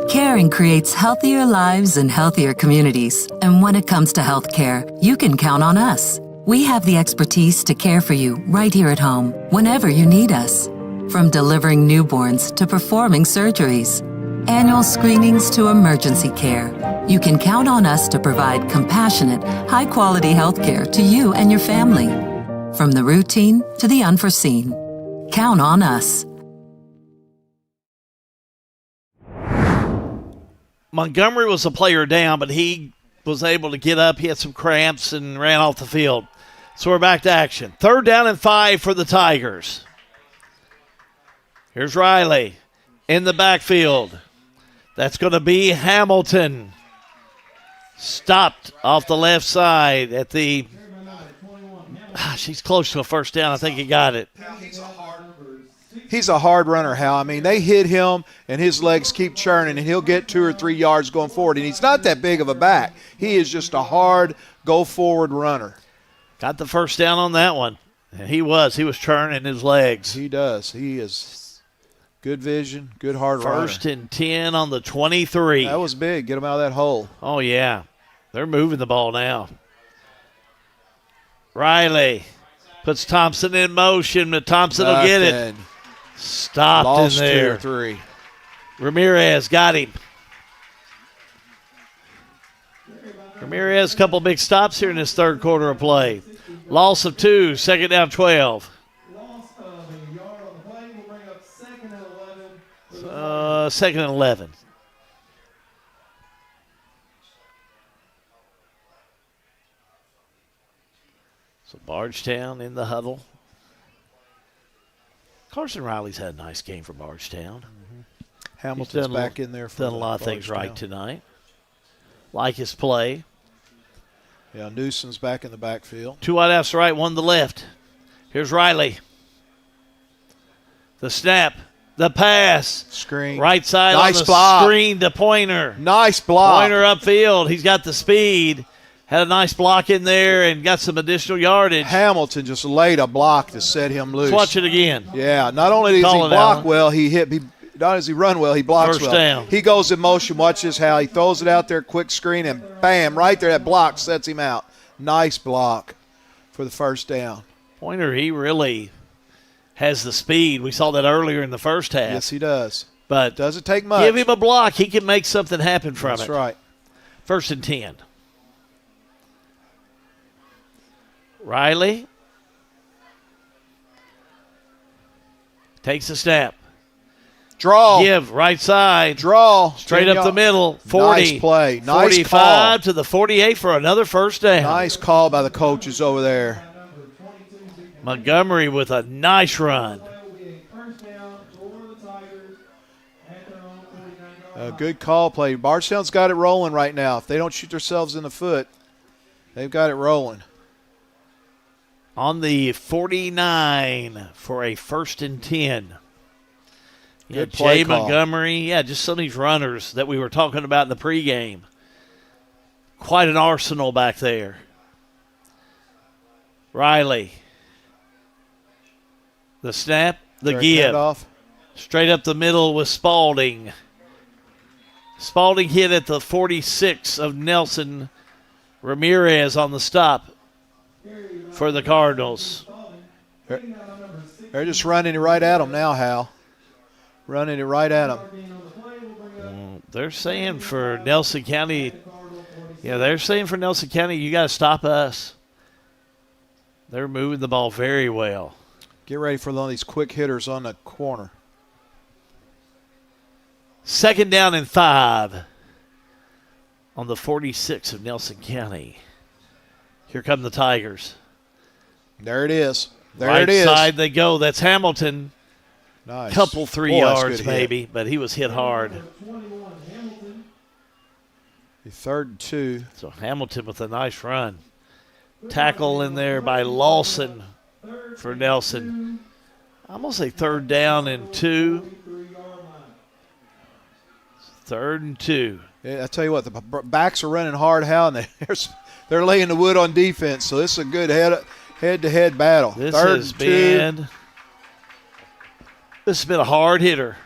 Caring creates healthier lives and healthier communities. And when it comes to healthcare, you can count on us. We have the expertise to care for you right here at home, whenever you need us. From delivering newborns to performing surgeries, annual screenings to emergency care, you can count on us to provide compassionate, high-quality healthcare to you and your family. From the routine to the unforeseen. Count on us. Montgomery was a player down, but he was able to get up. He had some cramps and ran off the field. So we're back to action. 3rd down and 5 for the Tigers. Here's Riley in the backfield. That's going to be Hamilton. Stopped off the left side at the. She's close to a 1st down. I think he got it. He's a hard runner, Hal. I mean, they hit him, and his legs keep churning, and he'll get 2 or 3 yards going forward. And he's not that big of a back. He is just a hard go-forward runner. Got the 1st down on that one. And he was churning his legs. He does. He is good vision, good hard runner. 1st and 10 on the 23. That was big. Get him out of that hole. Oh, yeah. They're moving the ball now. Riley puts Thompson in motion, but Thompson will get it. Stopped Lost in there. 2 or 3. Ramirez got him. Ramirez, a couple big stops here in this third quarter of play. Loss of 2, second down 12. Second and 11. So Bardstown in the huddle. Carson Riley's had a nice game for Bardstown. Hamilton's back in there. Done a lot of things right tonight. Like his play. Yeah, Newsom's back in the backfield. 2 wide outs right, 1 to the left. Here's Riley. The snap. The pass. Screen. Right side nice on the block. screen to Pointer. Nice block. Pointer upfield. He's got the speed. Had a nice block in there and got some additional yardage. Hamilton just laid a block to set him loose. Let's watch it again. Yeah, not only does he block well, not as he run well, he blocks First well. down. He goes in motion. Watch this how he throws it out there, quick screen, and bam, right there, that block sets him out. Nice block for the first down. Pointer, he really has the speed. We saw that earlier in the first half. Yes, he does. But doesn't take much. Give him a block. He can make something happen from it. That's right. 1st and 10. Riley takes a snap. Draw. Give, right side. Draw. Straight up the middle. 40. Nice play. Nice 45 call. to the 48 for another first down. Nice call by the coaches over there. Montgomery with a nice run. A good call play. Bardstown's got it rolling right now. If they don't shoot themselves in the foot, they've got it rolling. On the 49 for a 1st and 10. Good play Jay call. Montgomery. Yeah, just some of these runners that we were talking about in the pregame. Quite an arsenal back there. Riley. The snap, the Direct give. handoff. Straight up the middle with Spalding. Spalding hit at the 46 of Nelson. Ramirez on the stop for the Cardinals. They're just running it right at him now, Hal. Running it right at him. They're saying for Nelson County, you got to stop us. They're moving the ball very well. Get ready for one of these quick hitters on the corner. 2nd down and 5 on the 46 of Nelson County. Here come the Tigers. There it is. There right it is. side they go. That's Hamilton. Nice. Couple 3 Boy, that's yards good hit. maybe, but he was hit hard. The 3rd and 2. So Hamilton with a nice run. Tackle in there by Lawson for Nelson. I'm going to say 3rd down and 2. 3rd and 2. Yeah, I tell you what, the backs are running hard, Hal, and they're laying the wood on defense. So this is a good head-to-head battle. This 3rd has and 2. This has been a hard hitter.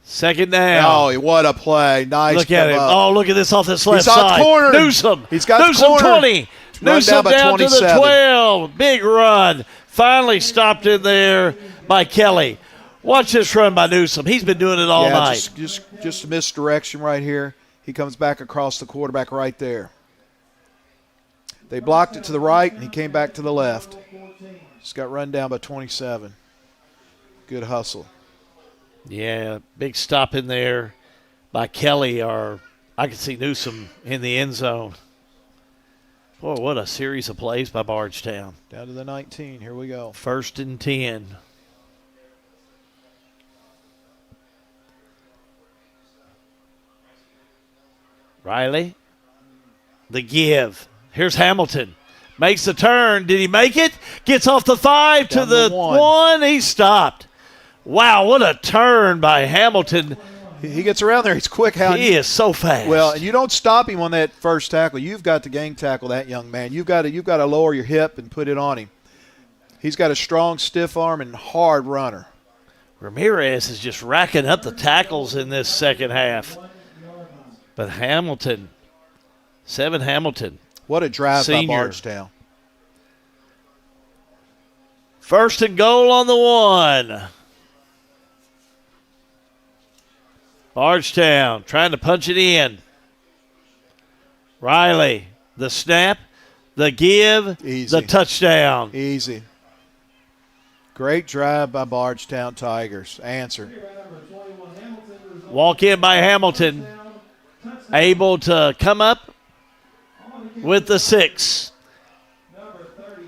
2nd down. Oh, what a play. Nice. Look at him. up. Oh, look at this off this left He's out side. corner. Newsom. He's got Newsom corner. 20. Run Newsom down by down to the 27. 12. Big run. Finally stopped in there by Kelly. Watch this run by Newsom. He's been doing it all night. Just a misdirection right here. He comes back across the quarterback right there. They blocked it to the right, and he came back to the left. Just got run down by 27. Good hustle. Yeah, big stop in there by Kelly, or I could see Newsom in the end zone. Boy, what a series of plays by Bardstown. Down to the 19. Here we go. 1st and 10. Riley, the give. Here's Hamilton. Makes the turn. Did he make it? Gets off the 5 Down to the the 1. 1. He stopped. Wow, what a turn by Hamilton. He gets around there. He's quick. He is so fast. Well, and you don't stop him on that first tackle. You've got to gang tackle that young man. You've got to lower your hip and put it on him. He's got a strong, stiff arm and hard runner. Ramirez is just racking up the tackles in this second half. But Hamilton, Hamilton. What a drive Senior. by Bardstown. 1st and goal on the 1. Bardstown trying to punch it in. Riley, the snap, the give, Easy. the touchdown. Easy. Great drive by Bardstown Tigers. Answer. Walk in by Hamilton. Able to come up with the 6.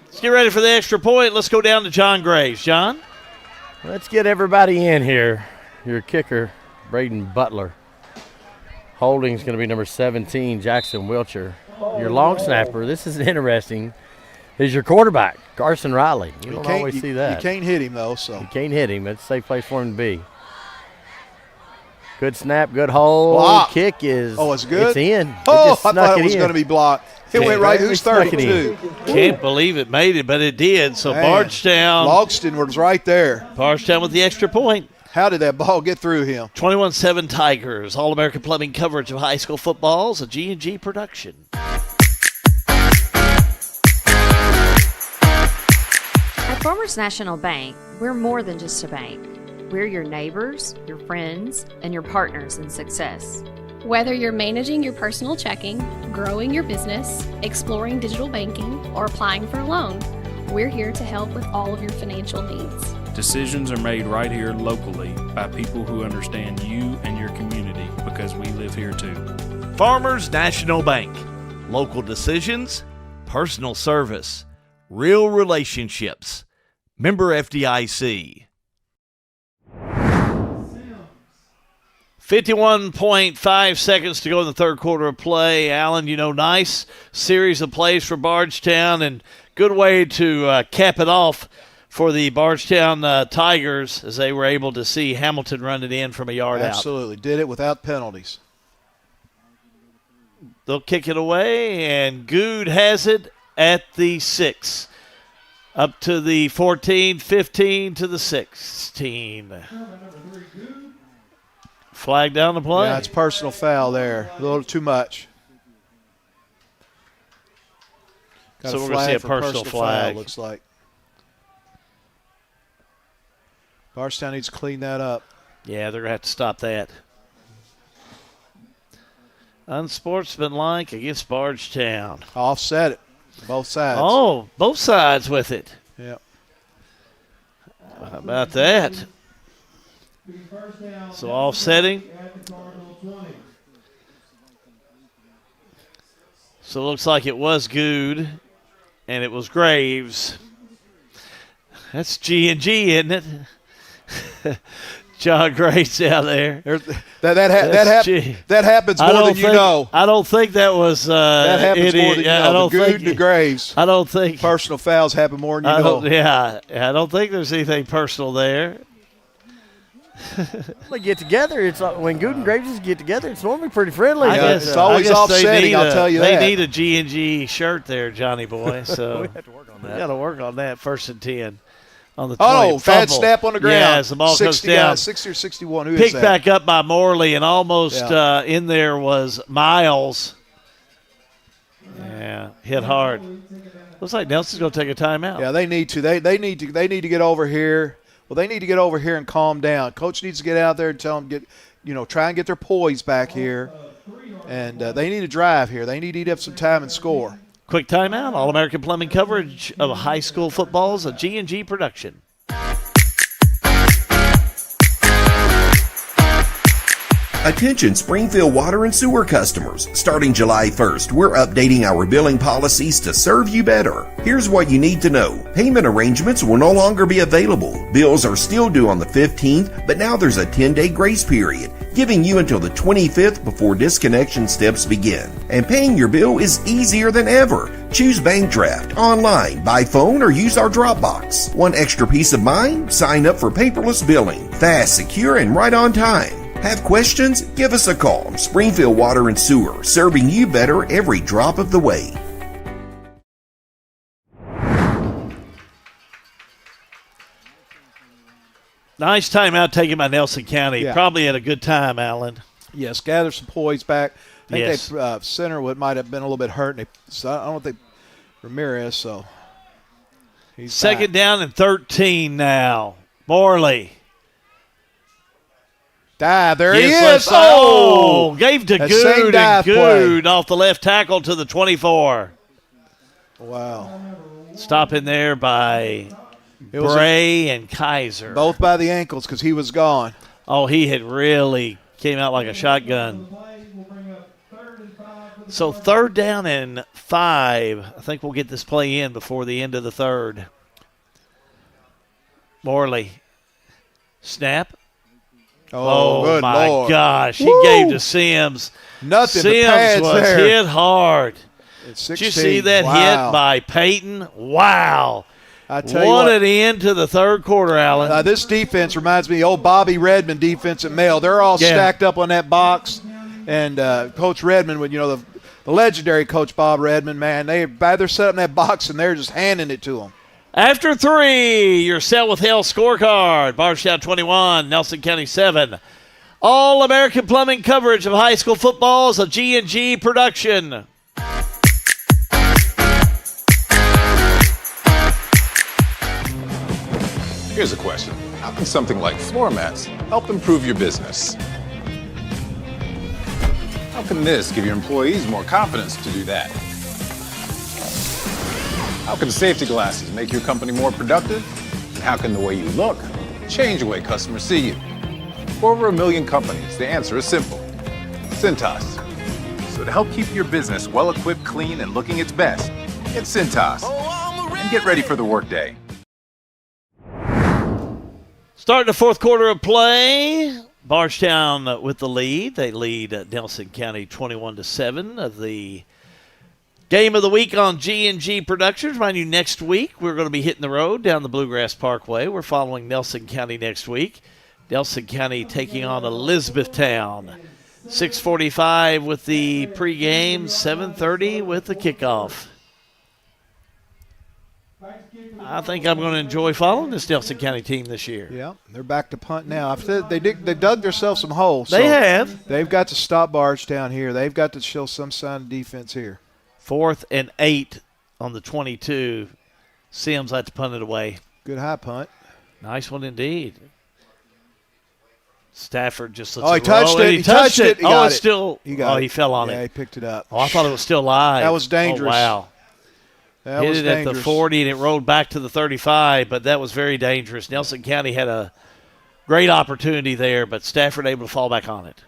Let's get ready for the extra point. Let's go down to John Graves. John? Let's get everybody in here. Your kicker, Braden Butler. Holding's going to be number 17, Jackson Wilcher. Your long snapper, this is interesting, is your quarterback, Carson Riley. You don't always see that. You can't hit him, though. So you can't hit him. It's a safe place for him to be. Good snap, good hold. Block. Kick is it's good? It's in. I thought it was going to be blocked. It went right. Who's 32? Can't believe it made it, but it did. So Bardstown. Logston was right there. Bardstown with the extra point. How did that ball get through him? 21-7 Tigers. All-American Plumbing coverage of high school football is a G&G production. At Farmers National Bank, we're more than just a bank. We're your neighbors, your friends, and your partners in success. Whether you're managing your personal checking, growing your business, exploring digital banking, or applying for a loan, we're here to help with all of your financial needs. Decisions are made right here locally by people who understand you and your community because we live here too. Farmers National Bank. Local decisions, personal service, real relationships. Member FDIC. 51.5 seconds to go in the third quarter of play. Allen, nice series of plays for Bardstown and good way to cap it off for the Bardstown Tigers as they were able to see Hamilton run it in from a yard out. Absolutely. Did it without penalties. They'll kick it away, and Good has it at the 6. Up to the 14, 15 to the 16. Flag down the play. Yeah, it's personal foul there. A little too much. So we're going to see a personal flag. Foul, looks like. Bardstown needs to clean that up. Yeah, they're going to have to stop that. Unsportsmanlike against Bardstown. Offset it. Both sides. Oh, both sides with it. Yep. How about that? So offsetting. So it looks like it was Good, and it was Graves. That's G&G, isn't it? John Graves out there. That happens more than you know. I don't think that was that happens more than you know. The Good to Graves. I don't think personal fouls happen more than you know. I don't think there's anything personal there. They get together. It's when Good and Graves get together. It's normally pretty friendly. It's always offsetting. I'll tell you they that. They need a G&G shirt there, Johnny boy. So we have to work on that. We got to work on that. 1st and 10 on the 20. Bad snap on the ground. Yeah, as the ball comes down. 60 or 61. Who Picked is that? back up by Morley, and almost in there was Miles. Yeah, hit hard. Looks like Nelson's going to take a timeout. Yeah, they need to. They need to get over here. Well, they need to get over here and calm down. Coach needs to get out there and tell them try and get their poise back here, and they need to drive here. They need to eat up some time and score. Quick timeout. All-American Plumbing coverage of high school football is a G&G production. Attention Springfield Water and Sewer customers. Starting July 1st, we're updating our billing policies to serve you better. Here's what you need to know. Payment arrangements will no longer be available. Bills are still due on the 15th, but now there's a 10-day grace period, giving you until the 25th before disconnection steps begin. And paying your bill is easier than ever. Choose Bank Draft, online, by phone, or use our Dropbox. Want extra peace of mind? Sign up for paperless billing. Fast, secure, and right on time. Have questions? Give us a call. Springfield Water and Sewer, serving you better every drop of the way. Nice timeout taken by Nelson County. Yeah. Probably had a good time, Allen. Yes, gather some poise back. I think Yes. they center might have been a little bit hurt. So I don't think Ramirez. So he's Second back. down and 13 now. Morley. There he Gets is. left side. Gave to That same Good, and dive Good off the left tackle to the 24. Wow. Stop in there by Bray and Kaiser. Both by the ankles because he was gone. Oh, he had really came out like a shotgun. So 3rd down and 5. I think we'll get this play in before the end of the 3rd. Morley. Snap. Oh, good my Lord. gosh. He Woo. gave to Sims. Nothing. The Sims pads was there. hit hard. At 16. Did you see that hit by Peyton? Wow. I tell you what what, an end to the 3rd quarter, Allen. This defense reminds me of old Bobby Redmond defense at Male. They're all stacked up on that box. And Coach Redmond, the legendary Coach Bob Redmond, man, they're set up in that box and they're just handing it to them. After 3, your Sell with Hell scorecard. Bardstown 21, Nelson County 7. All-American Plumbing coverage of high school football is a G&G production. Here's a question. How can something like floor mats help improve your business? How can this give your employees more confidence to do that? How can safety glasses make your company more productive? And how can the way you look change the way customers see you? For over 1 million companies, the answer is simple. Cintas. So to help keep your business well-equipped, clean, and looking its best, get Cintas. And get ready for the workday. Starting the 4th quarter of play, Bardstown with the lead. They lead Nelson County 21-7 of the game of the week on G&G Productions. Remind you, next week we're going to be hitting the road down the Bluegrass Parkway. We're following Nelson County next week. Nelson County taking on Elizabethtown. 6:45 with the pregame, 7:30 with the kickoff. I think I'm going to enjoy following this Nelson County team this year. Yeah, they're back to punt now. They dug themselves some holes. They have. They've got to stop Bardstown here. They've got to show some sign of defense here. 4th and 8 on the 22. Sims had to punt it away. Good high punt. Nice one indeed. Stafford just lets he it roll. touched it. He touched it. He got it. Still. He got it. He fell on it. Yeah, he picked it up. Oh, I thought it was still live. That was dangerous. Oh, wow. That Hit was it dangerous. at the 40 and it rolled back to the 35, but that was very dangerous. Nelson County had a great opportunity there, but Stafford able to fall back on it.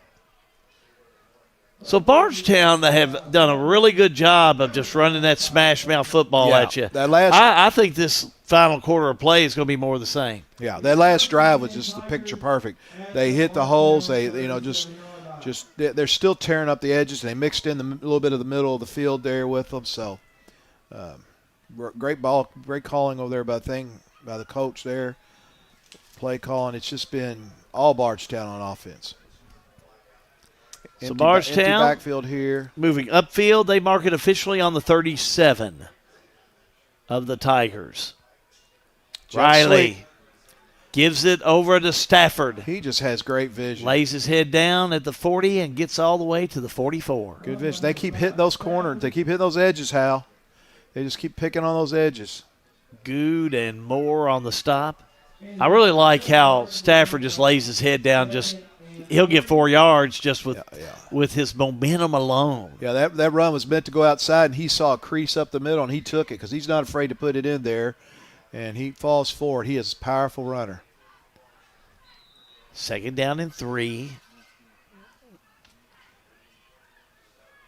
So Bardstown have done a really good job of just running that smash mouth football at you. I think this final quarter of play is going to be more of the same. Yeah, that last drive was just the picture perfect. They hit the holes. They're still tearing up the edges. They mixed in a little bit of the middle of the field there with them. So great calling over there by the coach there. Play calling. It's just been all Bardstown on offense. So Bardstown, empty backfield here. Moving upfield, they mark it officially on the 37 of the Tigers. Riley gives it over to Stafford. He just has great vision. Lays his head down at the 40 and gets all the way to the 44. Good vision. They keep hitting those corners. They keep hitting those edges, Hal. They just keep picking on those edges. Good and more on the stop. I really like how Stafford just lays his head down. He'll get 4 yards just with his momentum alone. Yeah, that run was meant to go outside, and he saw a crease up the middle, and he took it because he's not afraid to put it in there, and he falls forward. He is a powerful runner. 2nd down and 3.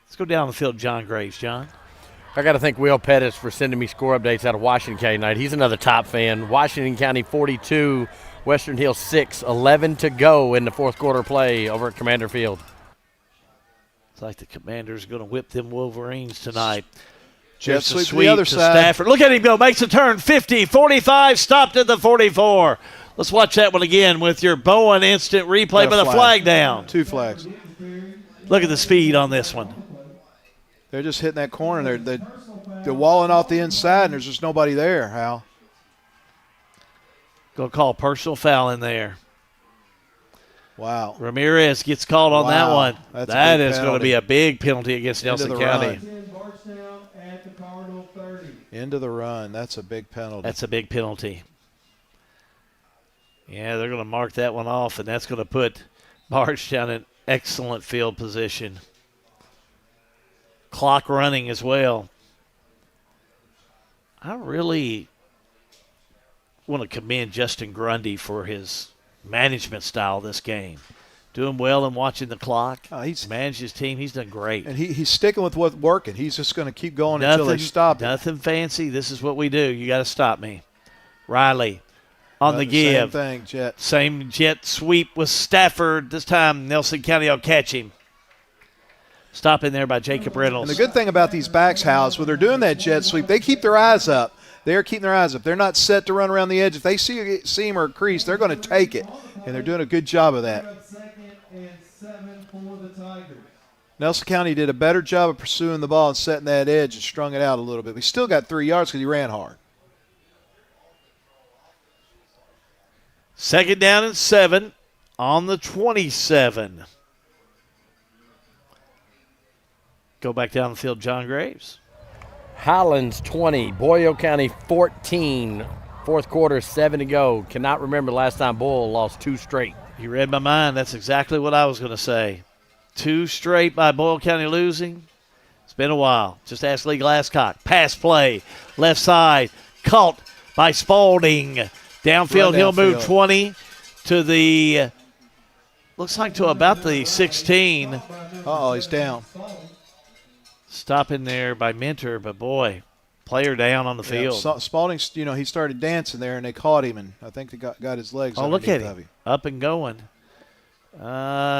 Let's go down the field, John Graves. John? I got to thank Will Pettis for sending me score updates out of Washington County tonight. He's another top fan. Washington County 42, Western Hills 6, 11 to go in the 4th quarter play over at Commander Field. It's like the Commander's going to whip them Wolverines tonight. Jet Just a sweep to sweep the other to side. Stafford. Look at him go. Makes a turn. 50, 45, stopped at the 44. Let's watch that one again with your Bowen instant replay, but a flag down. 2 flags. Look at the speed on this one. They're just hitting that corner. They're walling off the inside, and there's just nobody there, Hal. Going to call personal foul in there. Wow. Ramirez gets called on that one. That is going to be a big penalty against Nelson County. Into the run. That's a big penalty. That's a big penalty. Yeah, they're going to mark that one off, and that's going to put Bardstown in excellent field position. Clock running as well. I really want to commend Justin Grundy for his management style this game. Doing well and watching the clock. He's managed his team. He's done great. And he's sticking with what's working. He's just going to keep going until they stop him. Nothing fancy. This is what we do. You got to stop me. Riley on the give. Same thing, Jet. Same jet sweep with Stafford. This time Nelson County will catch him. Stop in there by Jacob Reynolds. And the good thing about these backs, House, when they're doing that jet sweep, they keep their eyes up. They're keeping their eyes up. They're not set to run around the edge. If they see him or a crease, they're going to take it. And they're doing a good job of that. Nelson County did a better job of pursuing the ball and setting that edge and strung it out a little bit. We still got 3 yards because he ran hard. 2nd down and 7 on the 27. Go back down the field, John Graves. Highlands 20, Boyle County 14. Fourth quarter, 7 to go. Cannot remember the last time Boyle lost 2 straight. You read my mind. That's exactly what I was going to say. 2 straight by Boyle County losing. It's been a while. Just ask Lee Glasscock. Pass play, left side, caught by Spalding. Downfield, he'll move 20 to the, looks like to about the 16. Uh-oh, he's down. Stop in there by Mentor, but boy, player down on the field. Spalding, he started dancing there, and they caught him, and I think they got his legs. Oh, look at him, up and going.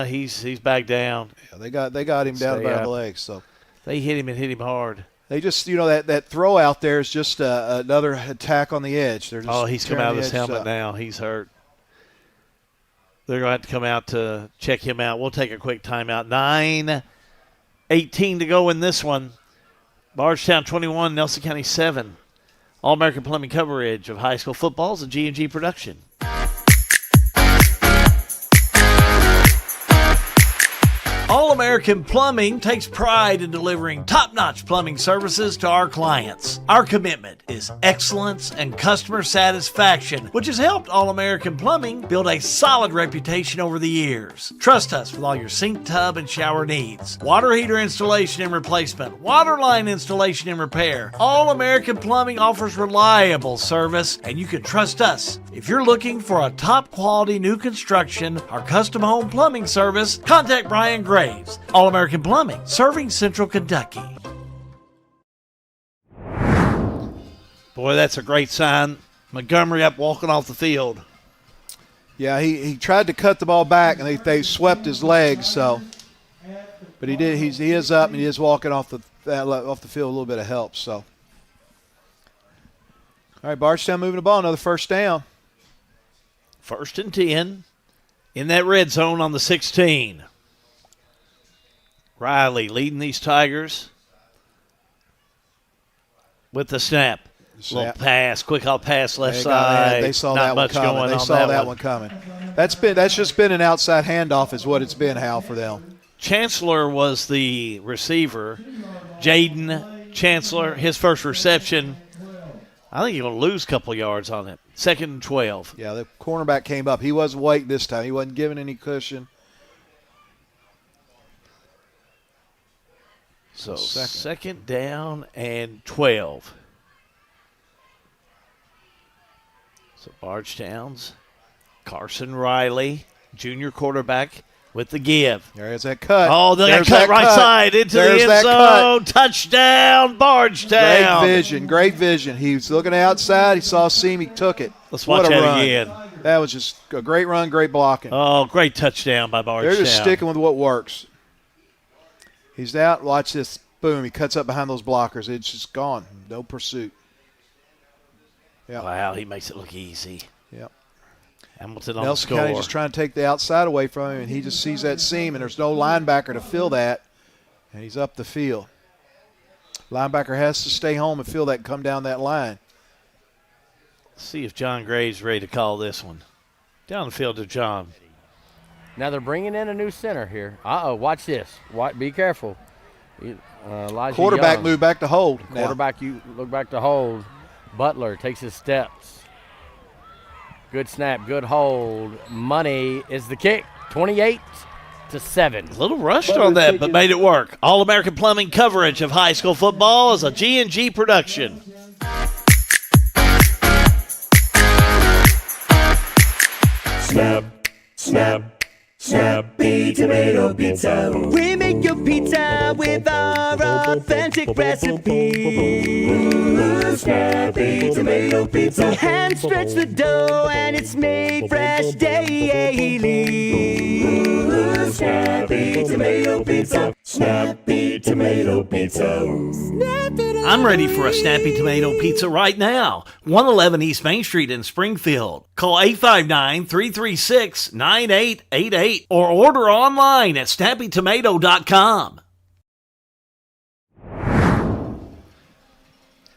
He's back down. Yeah, they got him down by the legs. So they hit him and hit him hard. They just, that throw out there is just another attack on the edge. They're just he's come out of his helmet now. He's hurt. They're going to have to come out to check him out. We'll take a quick timeout. 9:18 to go in this one. Bardstown 21, Nelson County 7. All-American Plumbing coverage of high school football is a G&G production. All-American Plumbing takes pride in delivering top-notch plumbing services to our clients. Our commitment is excellence and customer satisfaction, which has helped All-American Plumbing build a solid reputation over the years. Trust us with all your sink, tub, and shower needs. Water heater installation and replacement, water line installation and repair. All-American Plumbing offers reliable service, and you can trust us. If you're looking for a top-quality new construction or custom home plumbing service, contact Brian Graves. All-American Plumbing, serving Central Kentucky. Boy, that's a great sign. Montgomery up walking off the field. Yeah, he tried to cut the ball back, and they swept his legs. So, but he did. He is up, and he is walking off the field. A little bit of help. So, all right, Bardstown moving the ball. Another first down. 1st and 10 in that red zone on the 16. Riley leading these Tigers with the snap. Little pass, quick out pass left side. They saw that one coming. They saw that one coming. That's just been an outside handoff is what it's been, Hal, for them. Chancellor was the receiver. Jaden Chancellor, his first reception. I think he's going to lose a couple yards on it. 2nd and 12. Yeah, the cornerback came up. He wasn't waiting this time. He wasn't giving any cushion. So 2nd down and 12. So Bardstown's Carson Riley, junior quarterback, with the give. There's that cut. Oh, there's that cut right side into the end zone. Touchdown, Bardstown. Great vision. He was looking outside. He saw a seam. He took it. Let's watch that again. That was just a great run, great blocking. Oh, great touchdown by Bardstown. They're just sticking with what works. He's out. Watch this. Boom. He cuts up behind those blockers. It's just gone. No pursuit. Yep. Wow, he makes it look easy. Yep. Hamilton on Nelson the score. County just trying to take the outside away from him, and he just sees that seam, and there's no linebacker to fill that, and he's up the field. Linebacker has to stay home and fill that and come down that line. Let's see if John Gray's ready to call this one. Down the field to John. Now they're bringing in a new center here. Watch this. Be careful. Quarterback Young. move back to hold. Quarterback, you look back to hold. Butler takes his steps. Good snap, good hold. Money is the kick. 28-7. A little rushed on that, but made it work. All-American Plumbing coverage of high school football is a G&G production. Snap, snap, Snappy Tomato Pizza. We make your pizza with our authentic recipe. Snappy Tomato Pizza. We hand stretch the dough and it's made fresh daily. Snappy Tomato Pizza. Snappy Tomato Pizza. I'm ready for a Snappy Tomato Pizza right now. 111 East Main Street in Springfield. Call 859-336-9888 or order online at snappytomato.com.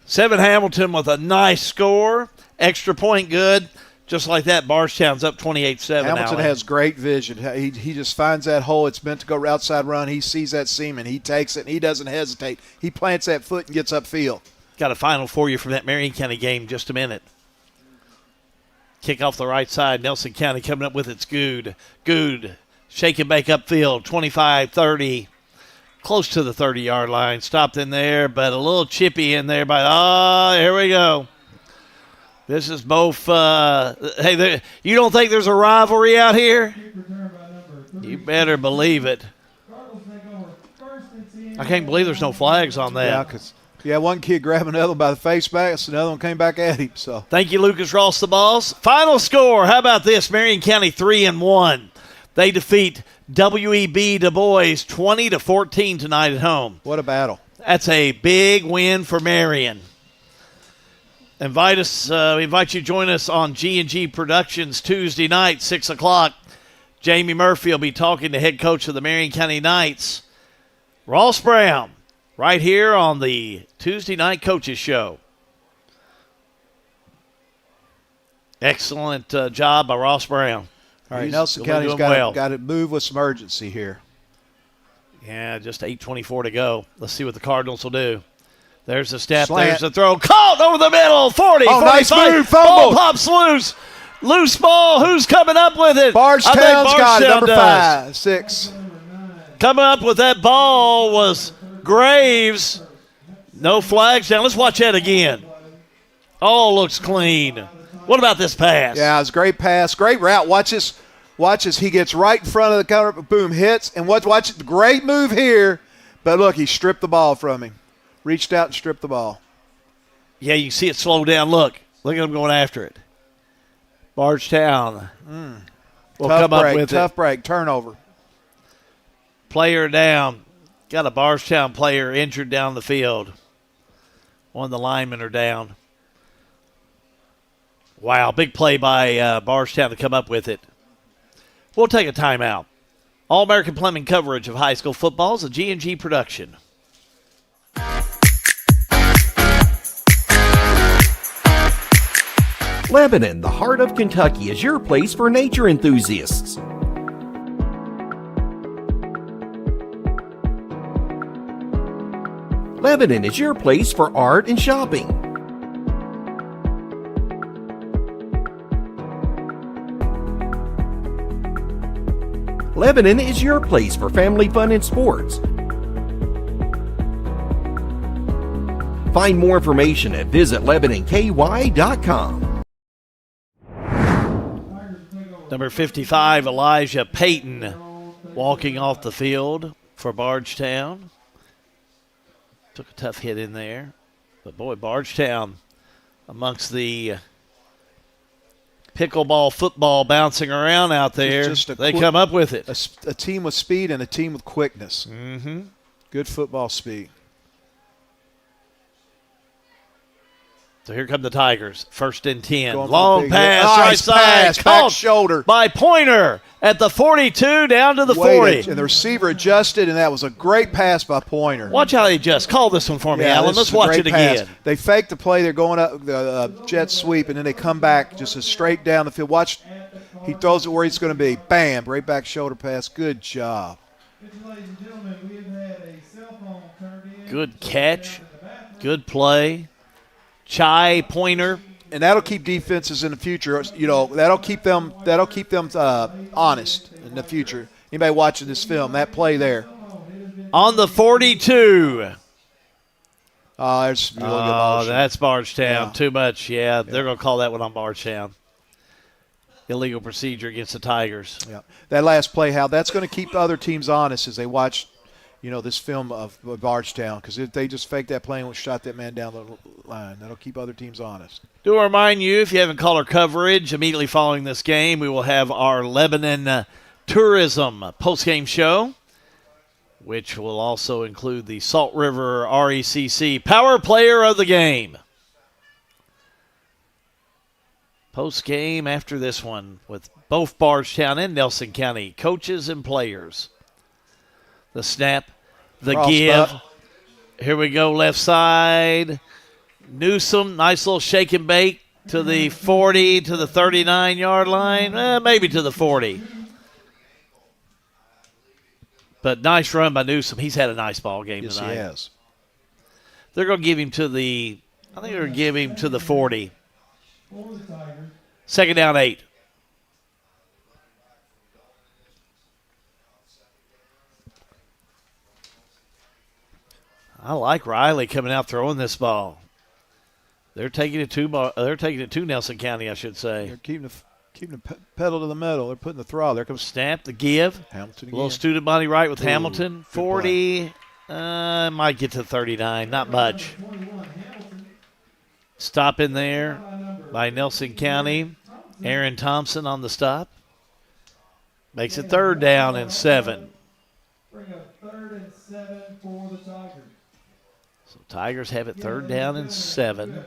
7 Hamilton with a nice score. Extra point good. Just like that, Bardstown's up 28-7. Hamilton has great vision. He just finds that hole. It's meant to go outside run. He sees that seam, and he takes it, and he doesn't hesitate. He plants that foot and gets upfield. Got a final for you from that Marion County game in just a minute. Kick off the right side. Nelson County coming up with its Good. Good. Shake and bake upfield. 25-30. Close to the 30-yard line. Stopped in there, but a little chippy in there. Here we go. This is both. Hey, you don't think there's a rivalry out here? You better believe it. I can't believe there's no flags on that. Yeah, because one kid grabbed another one by the face back, so another one came back at him. So thank you, Lucas Ross, the boss. Final score. How about this? Marion County 3-1. They defeat WEB Du Bois 20-14 tonight at home. What a battle! That's a big win for Marion. We invite you to join us on G&G Productions Tuesday night, 6 o'clock. Jamie Murphy will be talking to head coach of the Marion County Knights, Ross Brown, right here on the Tuesday Night Coaches Show. Excellent job by Ross Brown. All right, Nelson County's got to move with some urgency here. Yeah, just 8:24 to go. Let's see what the Cardinals will do. There's the step. Slant. There's the throw. Caught over the middle. 40, 45. Nice move. Ball pops loose. Loose ball. Who's coming up with it? Bardstown's got it, number does. 5, 6. Coming up with that ball was Graves. No flags down. Let's watch that again. Oh, looks clean. What about this pass? Yeah, it's a great pass. Great route. Watch this. He gets right in front of the counter. Boom, hits. And watch it. Great move here. But look, he stripped the ball from him. Reached out and stripped the ball. Yeah, you can see it slow down. Look at him going after it. Bardstown will come up with it. Tough break. Turnover. Player down. Got a Bardstown player injured down the field. One of the linemen are down. Wow, big play by Bardstown to come up with it. We'll take a timeout. All-American Plumbing coverage of high school football is a G&G production. Lebanon, the heart of Kentucky, is your place for nature enthusiasts. Lebanon is your place for art and shopping. Lebanon is your place for family fun and sports. Find more information at visitlebanonky.com. Number 55, Elijah Payton, walking off the field for Bardstown. Took a tough hit in there. But, boy, Bardstown amongst the pickleball football bouncing around out there. They come up with it. A team with speed and a team with quickness. Mm-hmm. Good football speed. So here come the Tigers. 1st and 10. Going long pass, right side. Back shoulder. By Pointer at the 42 down to the 40. And the receiver adjusted, and that was a great pass by Pointer. Watch how they adjust. Call this one for me, Alan. Let's watch it again. They fake the play. They're going up the jet sweep, and then they come back just as straight down the field. Watch. He throws it where he's going to be. Bam. Right back shoulder pass. Good job. Good catch. Good play. Chai Pointer and that'll keep defenses in the future. You know, that'll keep them honest in the future. Anybody watching this film, that play there. On the 42. That's Bardstown. Yeah. Too much. Yeah, they're going to call that one on Bardstown. Illegal procedure against the Tigers. Yeah, that last play, Hal, that's going to keep other teams honest as they watch, this film of Bardstown, because if they just faked that play and shot that man down the line, that'll keep other teams honest. Do remind you, if you haven't called our coverage, immediately following this game, we will have our Lebanon Tourism postgame show, which will also include the Salt River RECC Power Player of the Game. Post-game after this one with both Bardstown and Nelson County coaches and players. The snap, the give. Here we go, left side. Newsom, nice little shake and bake to the 40, to the 39-yard line, maybe to the 40. But nice run by Newsom. He's had a nice ball game tonight. Yes, he has. They're going to give him to the 40. Second down 8. I like Riley coming out throwing this ball. They're taking it to Nelson County, I should say. They're keeping the pedal to the metal. They're putting the throttle. There comes snap, the give. Hamilton again. A little student body right with Hamilton. 40, might get to 39, not much. Stop in there by Nelson County. Aaron Thompson on the stop. Makes it 3rd down and 7. Bring up 3rd and 7 for the Tigers. So Tigers have it 3rd down and 7.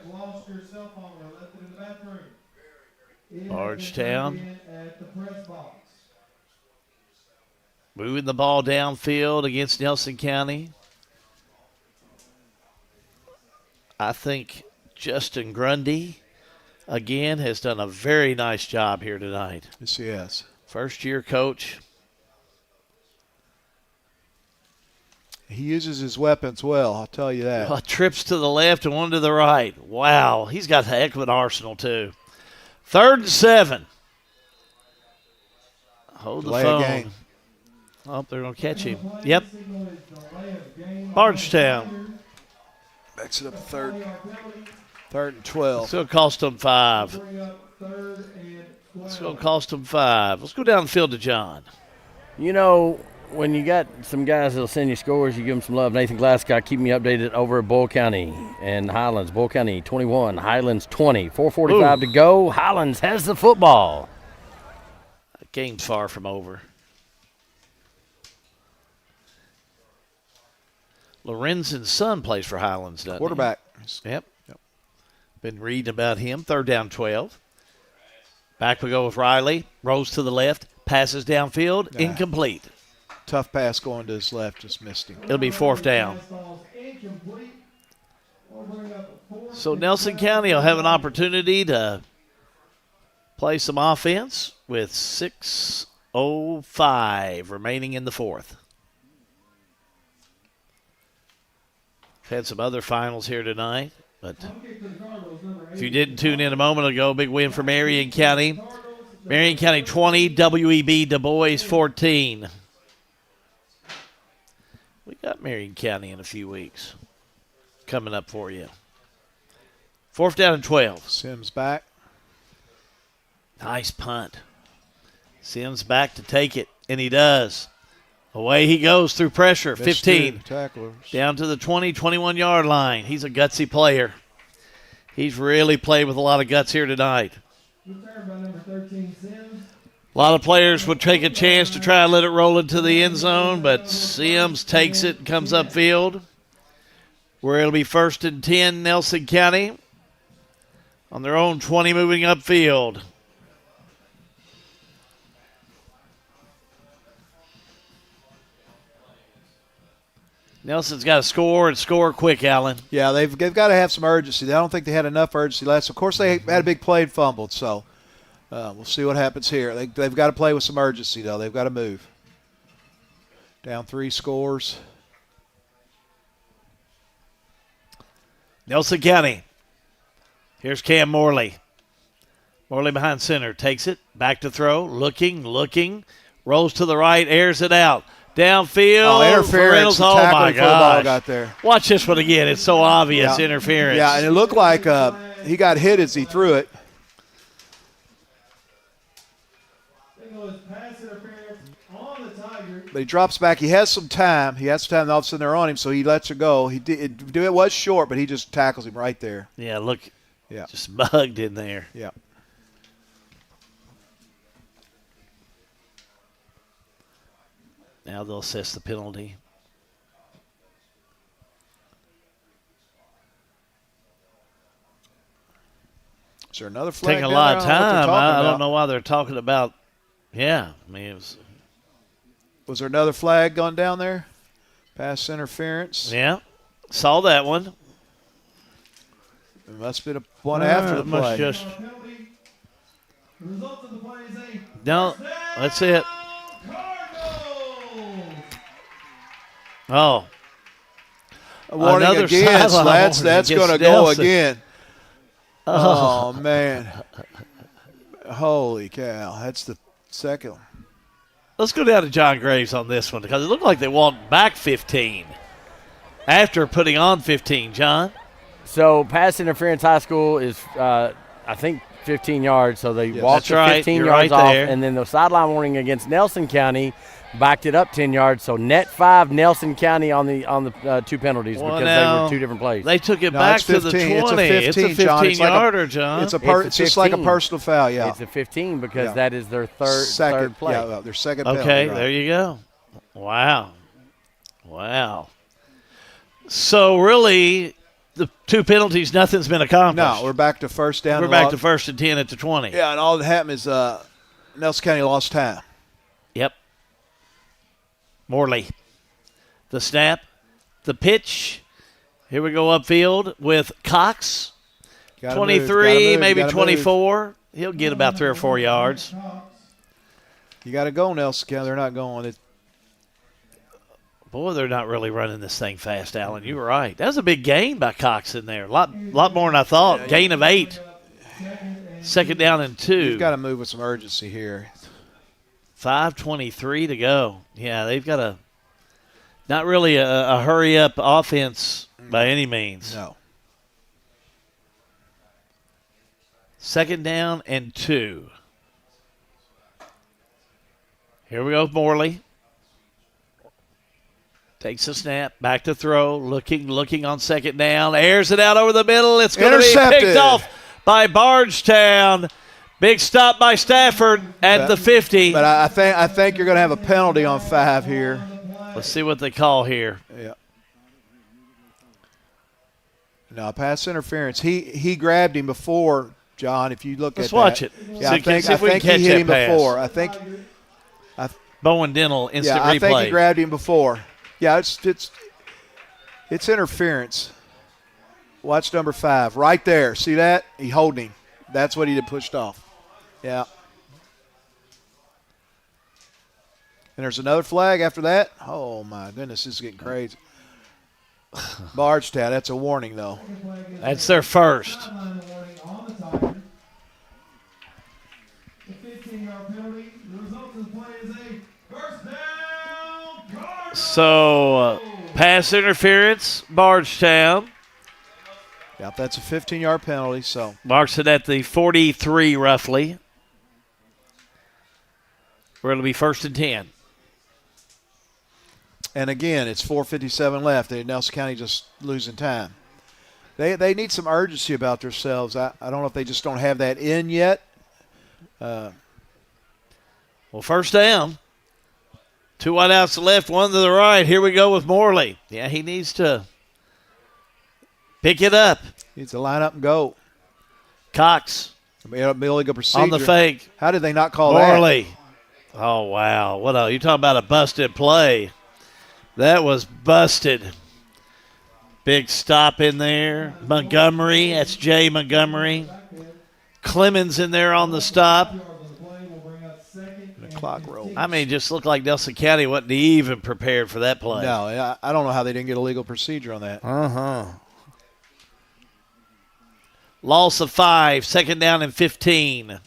Bardstown moving the ball downfield against Nelson County. I think Justin Grundy, again, has done a very nice job here tonight. Yes, he has. First-year coach. He uses his weapons well, I'll tell you that. Trips to the left and one to the right. Wow, he's got a heck of an arsenal, too. 3rd and 7. Hold the phone. Game. Oh, they're going to catch him. Yep. Bardstown. Backs it up 3rd and 12. It's going to cost them 5. It's going to cost them 5. Let's go down the field to John. When you got some guys that'll send you scores, you give them some love. Nathan Glasgow keeping me updated over at Bull County and Highlands. Bull County 21, Highlands 20. 4:45 to go. Highlands has the football. That game's far from over. Lorenzen's son plays for Highlands, doesn't Quarterback. he? Yep. Been reading about him. 3rd down 12. Back we go with Riley. Rolls to the left. Passes downfield. Incomplete. Tough pass going to his left. Just missed him. It'll be 4th down. So Nelson County will have an opportunity to play some offense with 6:05 remaining in the 4th. We've had some other finals here tonight, but if you didn't tune in a moment ago, big win for Marion County. Marion County 20, WEB Du Bois 14. We got Marion County in a few weeks coming up for you. 4th down and 12. Sims back. Nice punt. Sims back to take it, and he does. Away he goes through pressure. 15. Down to the 20, 21-yard line. He's a gutsy player. He's really played with a lot of guts here tonight. A lot of players would take a chance to try and let it roll into the end zone, but Sims takes it and comes upfield, where it'll be 1st and 10, Nelson County, on their own 20 moving upfield. Nelson's got to score and score quick, Allen. Yeah, they've got to have some urgency. I don't think they had enough urgency last. Of course, they had a big play and fumbled, so we'll see what happens here. They've got to play with some urgency, though. They've got to move. Down 3 scores. Nelson County. Here's Cam Morley. Morley behind center. Takes it. Back to throw. Looking. Rolls to the right. Airs it out. Downfield. Oh, interference. Oh, my football gosh. got there. Watch this one again. It's so obvious. Interference. Yeah, and it looked like he got hit as he threw it. But he drops back. He has some time. And all of a sudden they're on him, so he lets it go. It was short, but he just tackles him right there. Yeah, look. Yeah. Just mugged in there. Yeah. Now they'll assess the penalty. Is there another flag? Taking a lot of time. I don't know why they're talking about. Yeah, I mean, it was there another flag gone down there? Pass interference. Yeah, saw that one. It must have been one after the play. No, that's it. Oh. A warning another again, so that's going to go again. Oh, man. Holy cow. That's the second one. Let's go down to John Graves on this one because it looked like they walked back 15 after putting on 15, John. So pass interference high school is, I think, 15 yards. So they walked 15 yards off, and then the sideline warning against Nelson County backed it up 10 yards. So net 5 Nelson County on the 2 penalties because they were 2 different plays. They took it back to the 20. It's a 15-yarder, John. It's just like a personal foul, yeah. It's a 15 because that is their third play. Yeah, their second penalty. Okay, right. there you go. Wow. So really, the 2 penalties, nothing's been accomplished. No, we're back to first down. We're back to first and 10 at the 20. Yeah, and all that happened is Nelson County lost time. Yep. Morley. The snap. The pitch. Here we go upfield with Cox. 23, maybe 24. He'll get about 3 or 4 yards. You got to go, Nelson County. They're not going. Boy, they're not really running this thing fast, Alan. You were right. That was a big gain by Cox in there. A lot more than I thought. Gain of 8. Second down and 2. You've got to move with some urgency here. 5:23 to go. Yeah, they've got not really a hurry-up offense by any means. No. Second down and 2. Here we go with Morley. Takes a snap, back to throw, looking on second down, airs it out over the middle. It's going to be picked off by Bardstown. Big stop by Stafford at the 50. But I think you're going to have a penalty on 5 here. Let's see what they call here. Yeah. No, pass interference. He grabbed him before, John, if you look Let's at watch that. it. Yeah, So I think if we can catch he hit him that pass. before. I think Bowen Dental instant replay. I think he grabbed him before. Yeah, it's interference. Watch number 5 right there. See that? He holding him. That's what he did, pushed off. Yeah. And there's another flag after that. Oh, my goodness, this is getting crazy. Bardstown, that's a warning, though. That's their first. So, pass interference, Bardstown. Yep, that's a 15-yard penalty. So marks it at the 43 roughly. We're going to be first and 10. And again, it's 4:57 left. Nelson County just losing time. They need some urgency about themselves. I don't know if they just don't have that in yet. Well, first down. 2 wideouts to the left, 1 to the right. Here we go with Morley. Yeah, he needs to pick it up. Needs to line up and go. Cox. Illegal procedure. On the fake. How did they not call Morley. that? Oh, wow. You talking about a busted play. That was busted. Big stop in there. Montgomery. That's Jay Montgomery. Clemens in there on the stop. The clock rolled. I mean, it just looked like Nelson County wasn't even prepared for that play. No, I don't know how they didn't get a legal procedure on that. Loss of 5, second down and 15.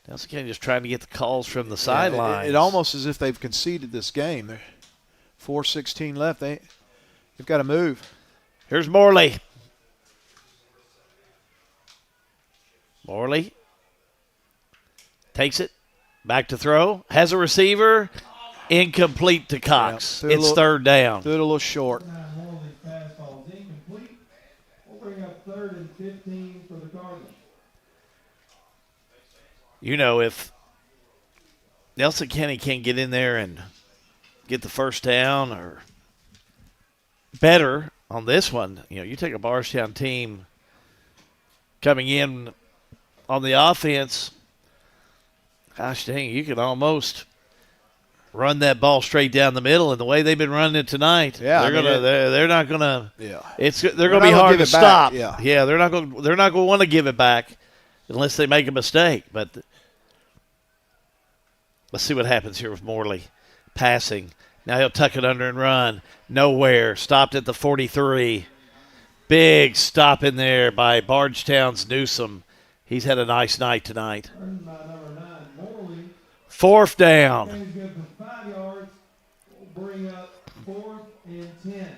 Nelson County just trying to get the calls from the sidelines. It almost as if they've conceded this game. They're 4:16 left. They've got to move. Here's Morley. Morley takes it. Back to throw. Has a receiver. Incomplete to Cox. It's third down. Threw it a little short. We'll bring up 3rd and 15 for the Cardinals. You know, if Nelson County can't get in there and get the first down or better on this one, you know, you take a Bardstown team coming in on the offense, gosh dang, you could almost run that ball straight down the middle. And the way they've been running it tonight, they're not gonna. Yeah, they're gonna be hard to stop. Yeah, they're not gonna want to give it back unless they make a mistake. But let's see what happens here with Morley passing. Now he'll tuck it under and run. Nowhere. Stopped at the 43. Big stop in there by Bardstown's Newsom. He's had a nice night tonight. 4th down. 5 yards. We'll bring up 4th and 10.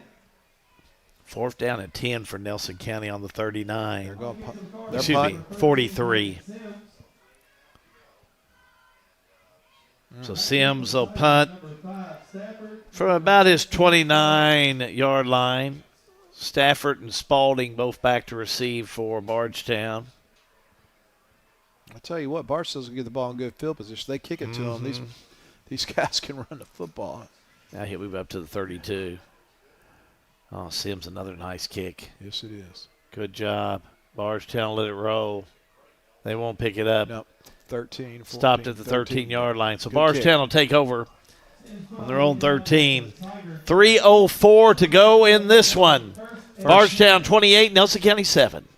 4th down and 10 for Nelson County on the 39. Excuse me, 43. So Sims will punt from about his 29-yard line. Stafford and Spalding both back to receive for Bardstown. I tell you what, Bardstown's going to get the ball in good field position. They kick it to them. These guys can run the football. Now he'll move up to the 32. Oh, Sims, another nice kick. Yes, it is. Good job. Bardstown let it roll. They won't pick it up. Nope. 13, 14, stopped at the 13-yard line. So good Bardstown will take over on their own 13. 3:04 to go in this one. Bardstown 28, Nelson County 7.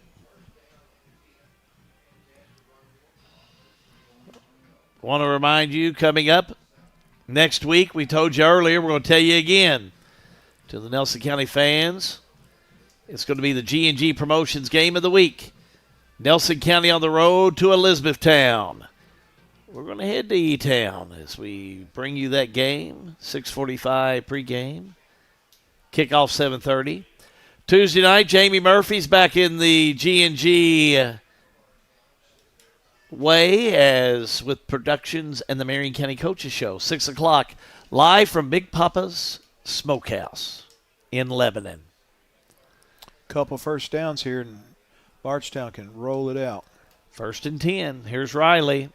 Want to remind you, coming up next week, we told you earlier, we're going to tell you again, to the Nelson County fans, it's going to be the G&G Promotions Game of the Week. Nelson County on the road to Elizabethtown. We're going to head to E-Town as we bring you that game, 6:45 pregame. Kickoff 7:30. Tuesday night, Jamie Murphy's back in the G&G way as with Productions and the Marion County Coaches Show. 6 o'clock, live from Big Papa's Smokehouse in Lebanon. Couple first downs here, and Bardstown can roll it out. 1st and 10. Here's Riley.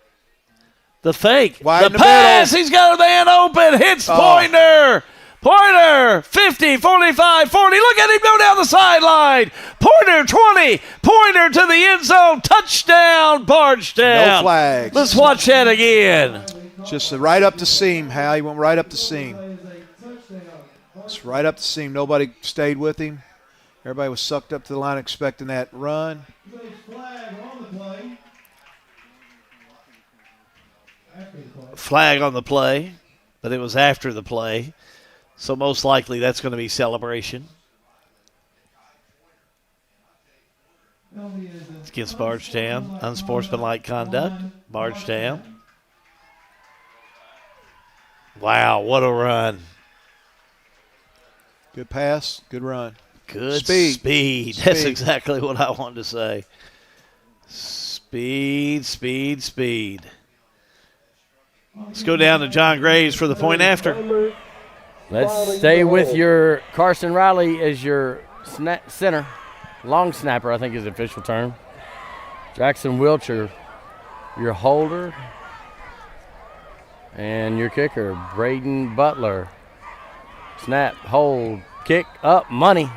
The fake. Wide in the pass. middle. He's got a man open. Hits Pointer. Pointer. 50, 45, 40. Look at him go down the sideline. Pointer 20. Pointer to the end zone. Touchdown, Bardstown. No flags. Let's watch that again. Just right up the seam, Hal. He went right up the seam. It's right up the seam. Nobody stayed with him. Everybody was sucked up to the line expecting that run. Flag on the play, but it was after the play. So most likely that's going to be celebration. It's against Bardstown. Unsportsmanlike conduct. Bardstown. Wow, what a run. Good pass, good run. Good speed. That's exactly what I wanted to say. Speed, speed, speed. Let's go down to John Graves for the point after. Let's stay with your Carson Riley as your center. Long snapper, I think is the official term. Jackson Wiltshire, your holder. And your kicker, Braden Butler. Snap, hold, kick, up, money.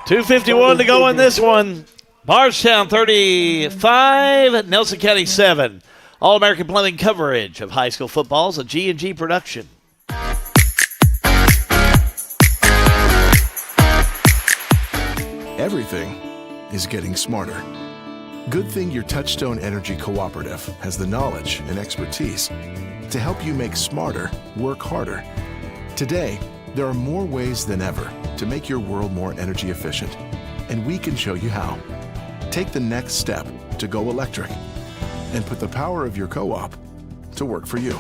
2:51 to go in this one. Bardstown 35, Nelson County 7. All-American Plumbing coverage of high school football is a G&G production. Everything is getting smarter. Good thing your Touchstone Energy Cooperative has the knowledge and expertise to help you make smarter work harder. Today, There are more ways than ever to make your world more energy efficient, and we can show you how. Take the next step to go electric and put the power of your co-op to work for you.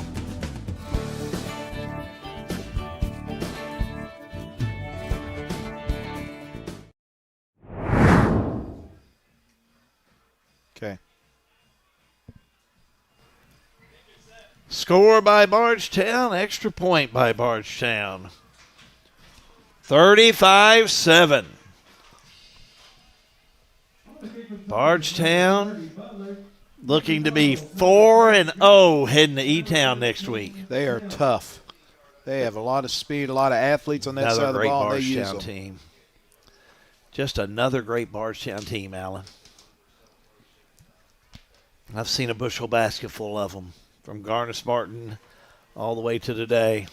Okay. Score by Bardstown, extra point by Bardstown. 35-7. Bardstown looking to be 4-0 heading to E-Town next week. They are tough. They have a lot of speed, a lot of athletes on that side of the ball. Another And they great use them. Bardstown team. Just another great Bardstown team, Alan. I've seen a bushel basket full of them, from Garnis Martin all the way to today.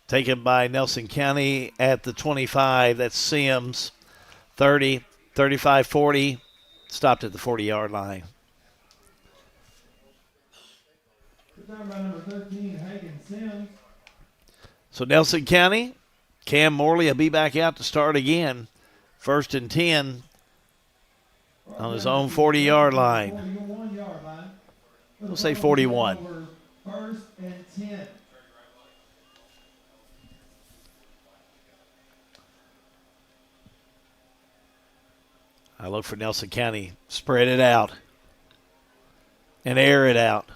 Taken by Nelson County at the 25. That's Sims. 30, 35, 40. Stopped at the 40-yard line. Number 13, Hagen Sims. So Nelson County, Cam Morley will be back out to start again. 1st and 10 on his own 40-yard line. 41-yard line. We'll say 41. 1st and 10. I look for Nelson County. Spread it out and air it out.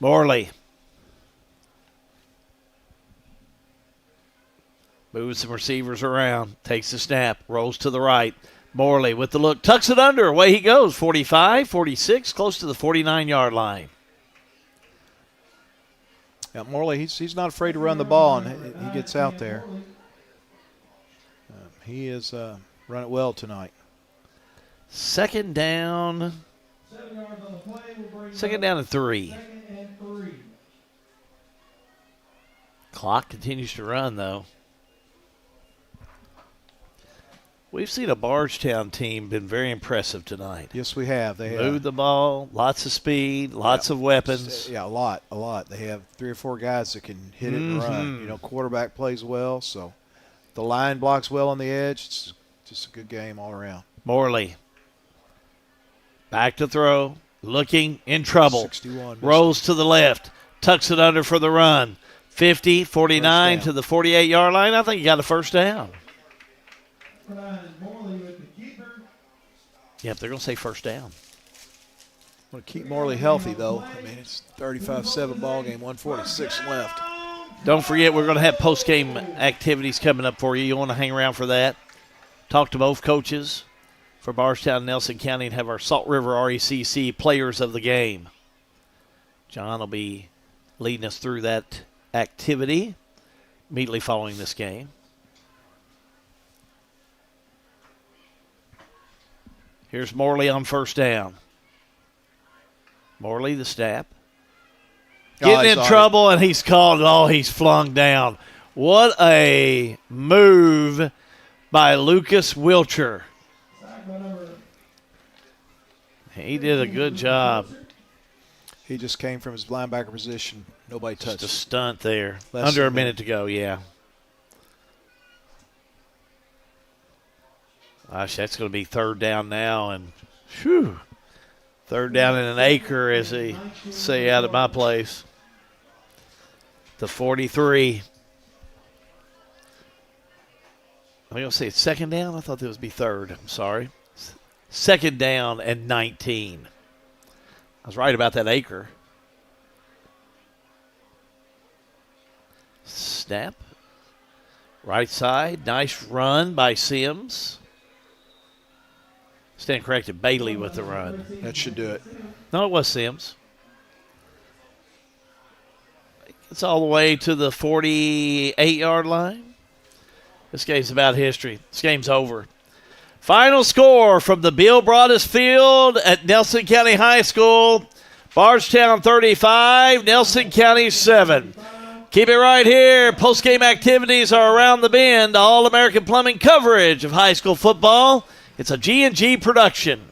Morley. Moves some receivers around. Takes the snap. Rolls to the right. Morley with the look. Tucks it under. Away he goes. 45, 46, close to the 49-yard line. Yeah, Morley, he's not afraid to run the ball, and he gets out there. He is run it well tonight. Second down. 7 yards on the play. Second down and 3. 2nd and 3. Clock continues to run, though. We've seen a Bardstown team been very impressive tonight. Yes, we have. They moved the ball, lots of speed, lots of weapons. Yeah, a lot. They have 3 or 4 guys that can hit it and run. You know, quarterback plays well, so the line blocks well on the edge. It's just a good game all around. Morley. Back to throw. Looking in trouble. 61. Rolls to the left. Tucks it under for the run. 50, 49 to the 48-yard line. I think he got a first down. Yep, they're going to say first down. Want to keep Morley healthy, though. I mean, it's 35-7 ball game, 146 left. Don't forget, we're going to have post-game activities coming up for you. You want to hang around for that. Talk to both coaches for Bardstown and Nelson County and have our Salt River RECC players of the game. John will be leading us through that activity immediately following this game. Here's Morley on first down. Morley, the snap. Getting in trouble, and he's called. Oh, he's flung down. What a move by Lucas Wilcher. He did a good job. He just came from his linebacker position. Nobody touched. Just a stunt there. Less Under a than minute to go, yeah. Gosh, that's going to be third down now. And whew, third down in an acre, as they say out at my place. The 43. I'm going to say it's second down. I thought that was be third. I'm sorry. Second down and 19. I was right about that acre. Snap. Right side. Nice run by Sims. Stand corrected. Bailey with the run. That should do it. No, it was Sims. It's all the way to the 48-yard line. This game's about history. This game's over. Final score from the Bill Broadus Field at Nelson County High School. Bardstown 35, Nelson County 7. Keep it right here. Post-game activities are around the bend. All-American Plumbing coverage of high school football. It's a G&G production.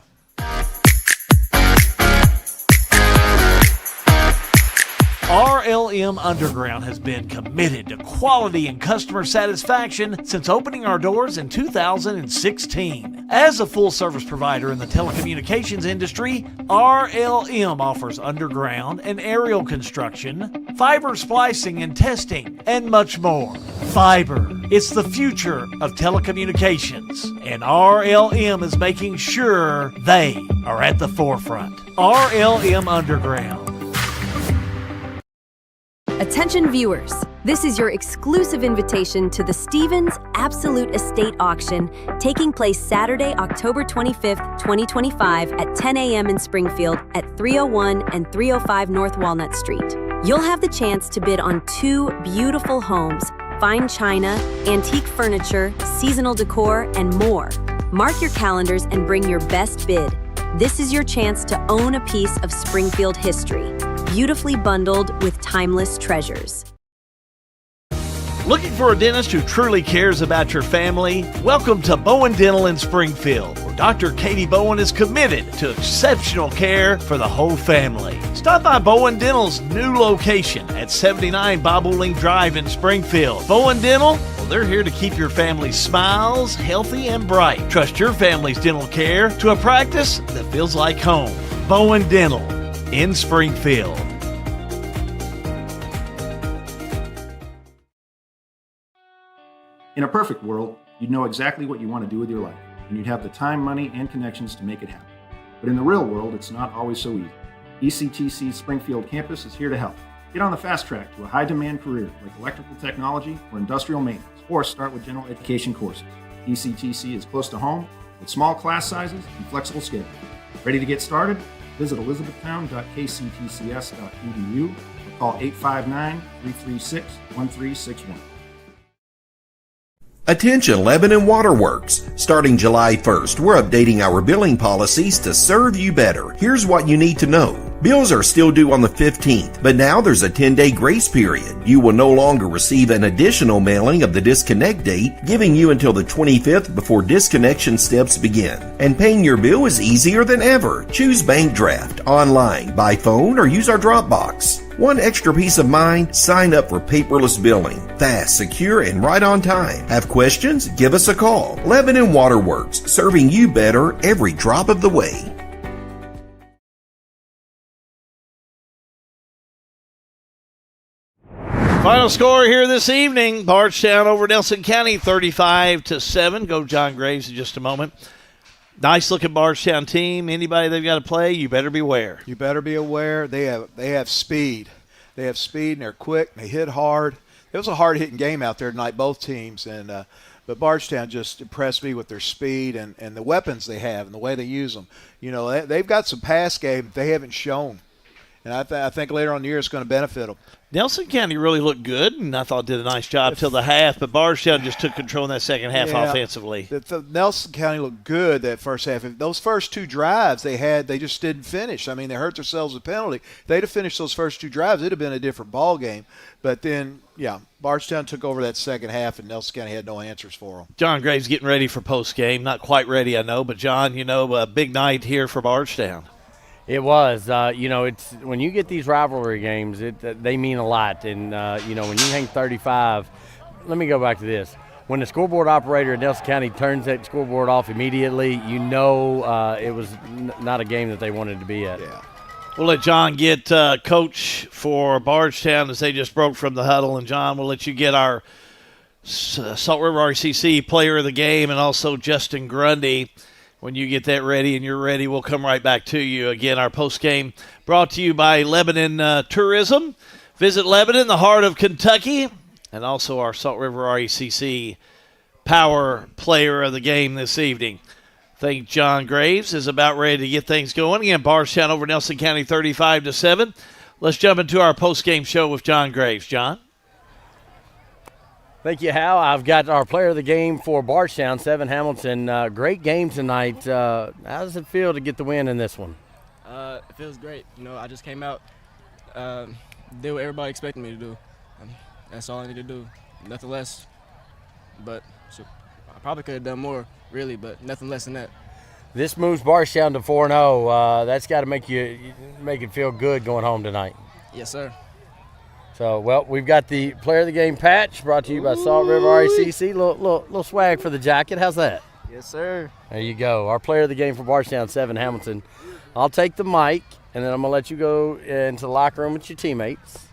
RLM Underground has been committed to quality and customer satisfaction since opening our doors in 2016. As a full-service provider in the telecommunications industry, RLM offers underground and aerial construction, fiber splicing and testing, and much more. Fiber, it's the future of telecommunications, and RLM is making sure they are at the forefront. RLM Underground. Attention viewers, this is your exclusive invitation to the Stevens Absolute Estate Auction taking place Saturday, October 25th, 2025 at 10 a.m. in Springfield at 301 and 305 North Walnut Street. You'll have the chance to bid on 2 beautiful homes, fine china, antique furniture, seasonal decor, and more. Mark your calendars and bring your best bid. This is your chance to own a piece of Springfield history, beautifully bundled with timeless treasures. Looking for a dentist who truly cares about your family? Welcome to Bowen Dental in Springfield, where Dr. Katie Bowen is committed to exceptional care for the whole family. Stop by Bowen Dental's new location at 79 Bobolink Drive in Springfield. Bowen Dental, well, they're here to keep your family's smiles healthy and bright. Trust your family's dental care to a practice that feels like home. Bowen Dental in Springfield. In a perfect world, you'd know exactly what you want to do with your life, and you'd have the time, money, and connections to make it happen. But in the real world, it's not always so easy. ECTC's Springfield campus is here to help. Get on the fast track to a high-demand career like electrical technology or industrial maintenance, or start with general education courses. ECTC is close to home with small class sizes and flexible schedules. Ready to get started? Visit elizabethtown.kctcs.edu or call 859-336-1361. Attention Lebanon Waterworks. Starting July 1st, we're updating our billing policies to serve you better. Here's what you need to know. Bills are still due on the 15th, but now there's a 10-day grace period. You will no longer receive an additional mailing of the disconnect date, giving you until the 25th before disconnection steps begin. And paying your bill is easier than ever. Choose Bank Draft, online, by phone, or use our Dropbox. One extra peace of mind, sign up for paperless billing. Fast, secure, and right on time. Have questions? Give us a call. Lebanon Waterworks, serving you better every drop of the way. Final score here this evening, Bardstown over Nelson County, 35-7. Go John Graves in just a moment. Nice looking Bardstown team. Anybody they've got to play, you better beware. You better be aware. They have speed. They have speed and they're quick. And they hit hard. It was a hard hitting game out there tonight, both teams. And but Bardstown just impressed me with their speed and the weapons they have and the way they use them. You know, they've got some pass game they haven't shown. And I think later on in the year it's going to benefit them. Nelson County really looked good, and I thought did a nice job till the half, but Bardstown just took control in that second half offensively. The Nelson County looked good that first half. Those first 2 drives they just didn't finish. I mean, they hurt themselves with a penalty. If they'd have finished those first 2 drives, it'd have been a different ball game. But then, Bardstown took over that second half, and Nelson County had no answers for them. John Graves getting ready for postgame. Not quite ready, I know, but John, a big night here for Bardstown. It was. It's when you get these rivalry games, they mean a lot. And, when you hang 35, let me go back to this. When the scoreboard operator in Nelson County turns that scoreboard off immediately, it was not a game that they wanted to be at. Yeah. We'll let John get coach for Bardstown as they just broke from the huddle. And, John, we'll let you get our Salt River RCC player of the game and also Justin Grundy. When you get that ready and you're ready, we'll come right back to you. Again, our postgame brought to you by Lebanon Tourism. Visit Lebanon, the heart of Kentucky, and also our Salt River RECC power player of the game this evening. I think John Graves is about ready to get things going. Again, Bardstown over Nelson County 35-7. Let's jump into our postgame show with John Graves. John? Thank you, Hal. I've got our player of the game for Bardstown, Seven Hamilton. Great game tonight. How does it feel to get the win in this one? It feels great. I just came out, did what everybody expected me to do. That's all I need to do, nothing less. But I probably could have done more, really, but nothing less than that. This moves Bardstown to 4-0. That's got to make it feel good going home tonight. Yes, sir. So, well, we've got the Player of the Game patch brought to you by Salt River RACC. Little swag for the jacket. How's that? Yes, sir. There you go. Our Player of the Game for Bardstown, Seven Hamilton. I'll take the mic, and then I'm going to let you go into the locker room with your teammates.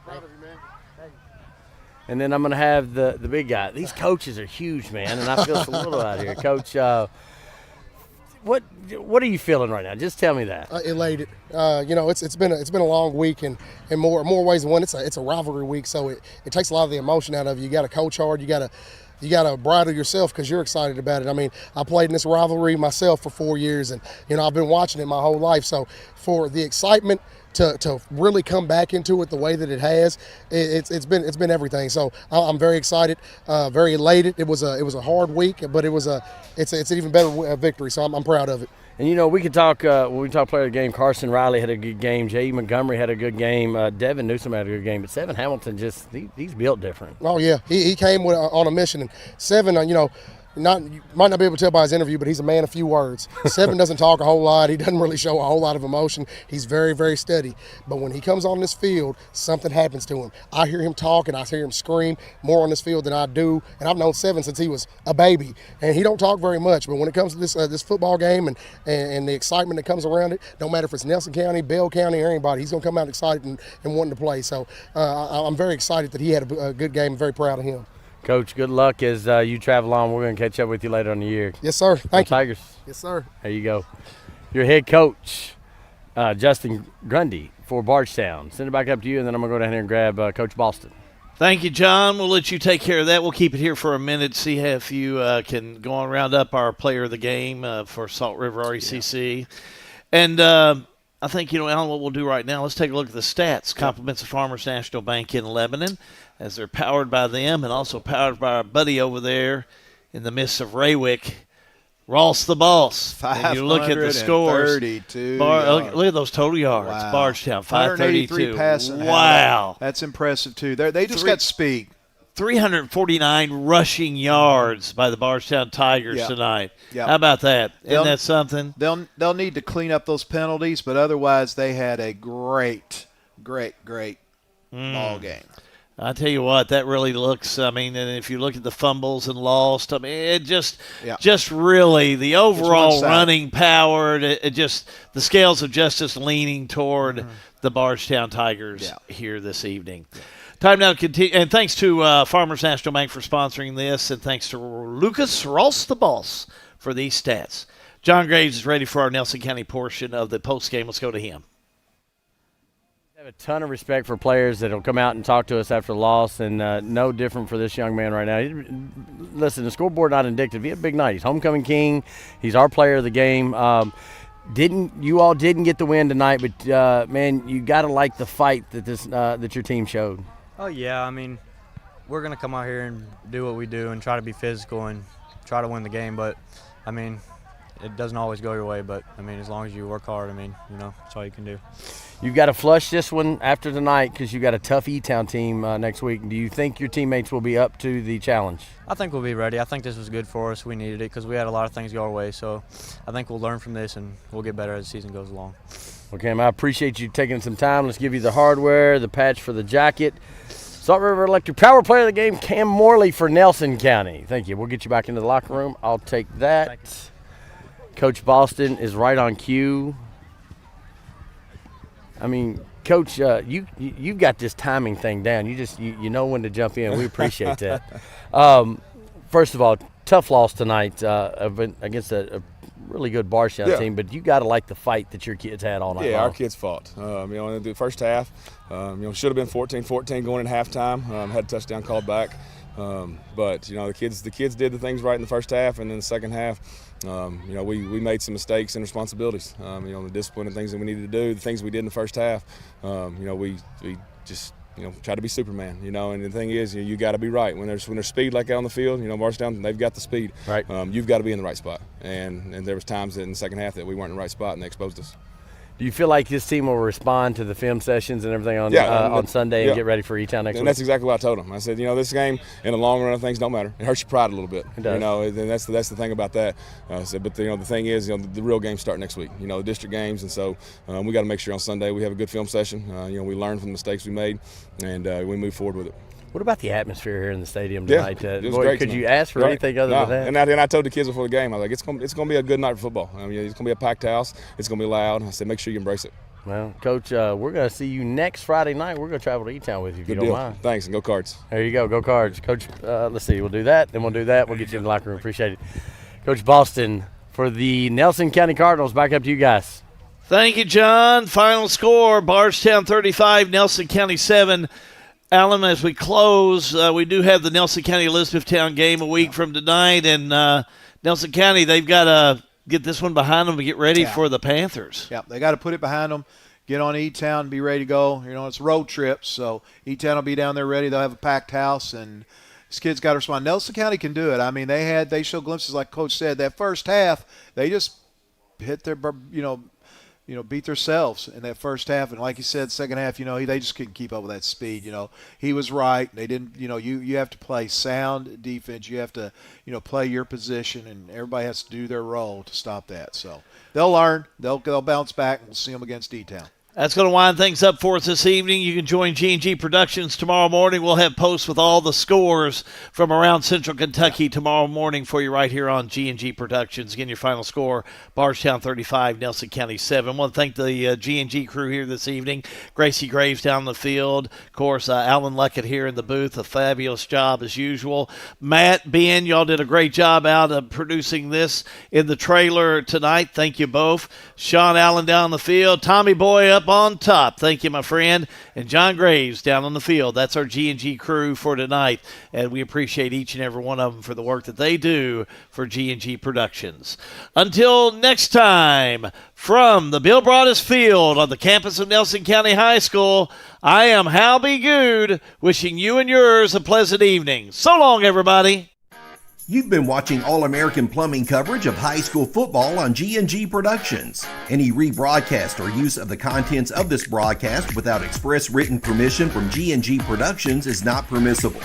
Proud of you, man. And then I'm going to have the big guy. These coaches are huge, man, and I feel so little out here. Coach, what are you feeling right now? Just tell me that. Elated. It's been a long week, and more ways than one. It's a rivalry week, so it takes a lot of the emotion out of you. You got to coach hard. You got to bridle yourself because you're excited about it. I mean, I played in this rivalry myself for 4 years, and I've been watching it my whole life. So for the excitement to really come back into it the way that it has, it's been everything. So I'm very excited, very elated. It was a hard week, but it's an even better victory. So I'm proud of it. And we could talk when we talk player of the game. Carson Riley had a good game. J.E. Montgomery had a good game. Devin Newsom had a good game. But Seven Hamilton he's built different. Oh yeah, he came on a mission. And Seven, you might not be able to tell by his interview, but he's a man of few words. Seven doesn't talk a whole lot. He doesn't really show a whole lot of emotion. He's very, very steady. But when he comes on this field, something happens to him. I hear him talk and I hear him scream more on this field than I do. And I've known Seven since he was a baby. And he don't talk very much. But when it comes to this football game and the excitement that comes around it, no matter if it's Nelson County, Bell County, or anybody, he's going to come out excited and wanting to play. So I'm very excited that he had a good game. I'm very proud of him. Coach, good luck as you travel on. We're going to catch up with you later in the year. Yes, sir. Thank you. Tigers. Yes, sir. There you go. Your head coach, Justin Grundy for Bardstown. Send it back up to you, and then I'm going to go down here and grab Coach Boston. Thank you, John. We'll let you take care of that. We'll keep it here for a minute, see if you can go on round up our player of the game for Salt River RACC. Yeah. And I think, Alan, what we'll do right now, let's take a look at the stats. Compliments of Farmers National Bank in Lebanon, as they're powered by them and also powered by our buddy over there in the midst of Raywick, Ross the Boss. And you look at the scores. Look at those total yards. Wow. Bardstown, 532. Passing. Wow. That's impressive, too. They just got speed. 349 rushing yards by the Bardstown Tigers tonight. Yep. How about that? Isn't that something? They'll need to clean up those penalties, but otherwise they had a great ball game. I tell you what, that really looks. And if you look at the fumbles and lost, it just really the overall running power. The scales of justice leaning toward the Bardstown Tigers here this evening. Time now to continue, and thanks to Farmers National Bank for sponsoring this, and thanks to Lucas Ross the Boss for these stats. John Graves is ready for our Nelson County portion of the postgame. Let's go to him. I have a ton of respect for players that will come out and talk to us after the loss, and no different for this young man right now. Listen, the scoreboard not indicative. He had a big night. He's homecoming king. He's our player of the game. You all didn't get the win tonight, but man, you got to like the fight that your team showed. Oh yeah, we're gonna come out here and do what we do and try to be physical and try to win the game. But it doesn't always go your way. But as long as you work hard, that's all you can do. You've got to flush this one after tonight because you got a tough E-Town team next week. Do you think your teammates will be up to the challenge? I think we'll be ready. I think this was good for us. We needed it because we had a lot of things go our way. So I think we'll learn from this and we'll get better as the season goes along. Okay, I appreciate you taking some time. Let's give you the hardware, the patch for the jacket. Salt River Electric Power Player of the Game, Cam Morley for Nelson County. Thank you. We'll get you back into the locker room. I'll take that. Coach Boston is right on cue. Coach, you've got this timing thing down. You know when to jump in. We appreciate that. First of all, tough loss tonight against a really good Bardstown team, but you got to like the fight that your kids had all night long. Yeah, our kids fought. In the first half, should have been 14-14 going in halftime. Had a touchdown called back. But the kids did the things right in the first half, and then the second half, we made some mistakes and responsibilities. The discipline and things that we needed to do, the things we did in the first half. We just try to be Superman. And the thing is, you got to be right when there's speed like that on the field. Bardstown, they've got the speed. Right. You've got to be in the right spot. And there was times that in the second half that we weren't in the right spot, and they exposed us. Do you feel like this team will respond to the film sessions and everything on Sunday and get ready for E-Town next week? And that's exactly what I told them. I said, this game in the long run of things don't matter. It hurts your pride a little bit. It does. And that's the thing about that. I said, but the thing is, the real games start next week. The district games, and so we got to make sure on Sunday we have a good film session. We learn from the mistakes we made, and we move forward with it. What about the atmosphere here in the stadium tonight? Yeah, it was great. Could you ask for anything other than that? And I told the kids before the game, I was like, it's going to be a good night for football. It's going to be a packed house. It's going to be loud. I said, make sure you embrace it. Well, Coach, we're going to see you next Friday night. We're going to travel to E-Town with you if you don't mind. Thanks, and go Cards. There you go. Go Cards. Coach, let's see. We'll do that, then we'll do that. We'll get you in the locker room. Appreciate it. Coach Boston, for the Nelson County Cardinals, back up to you guys. Thank you, John. Final score, Bardstown 35, Nelson County 7. Alan, as we close, we do have the Nelson County Elizabethtown game a week from tonight, and Nelson County, they've got to get this one behind them to get ready for the Panthers. Yeah, they got to put it behind them, get on E-Town, be ready to go. It's road trips, so E-Town will be down there ready. They'll have a packed house, and these kids got to respond. Nelson County can do it. I mean, they show glimpses, like Coach said. That first half, they just hit their, beat themselves in that first half. And like you said, second half, they just couldn't keep up with that speed. He was right. They didn't, you have to play sound defense. You have to, play your position, and everybody has to do their role to stop that. So they'll learn. They'll bounce back, and we'll see them against E-Town. That's going to wind things up for us this evening. You can join G&G Productions tomorrow morning. We'll have posts with all the scores from around Central Kentucky tomorrow morning for you right here on G&G Productions. Again, your final score, Bardstown 35, Nelson County 7. I want to thank the G&G crew here this evening. Gracie Graves down the field. Of course, Alan Luckett here in the booth. A fabulous job as usual. Matt, Ben, y'all did a great job out of producing this in the trailer tonight. Thank you both. Sean Allen down the field. Tommy Boy up on top. Thank you, my friend. And John Graves down on the field. That's our G&G crew for tonight, and we appreciate each and every one of them for the work that they do for G&G Productions. Until next time, from the Bill Broadus Field on the campus of Nelson County High School, I am Hal B. Good, wishing you and yours a pleasant evening. So long, everybody. You've been watching All-American Plumbing coverage of high school football on G&G Productions. Any rebroadcast or use of the contents of this broadcast without express written permission from G&G Productions is not permissible.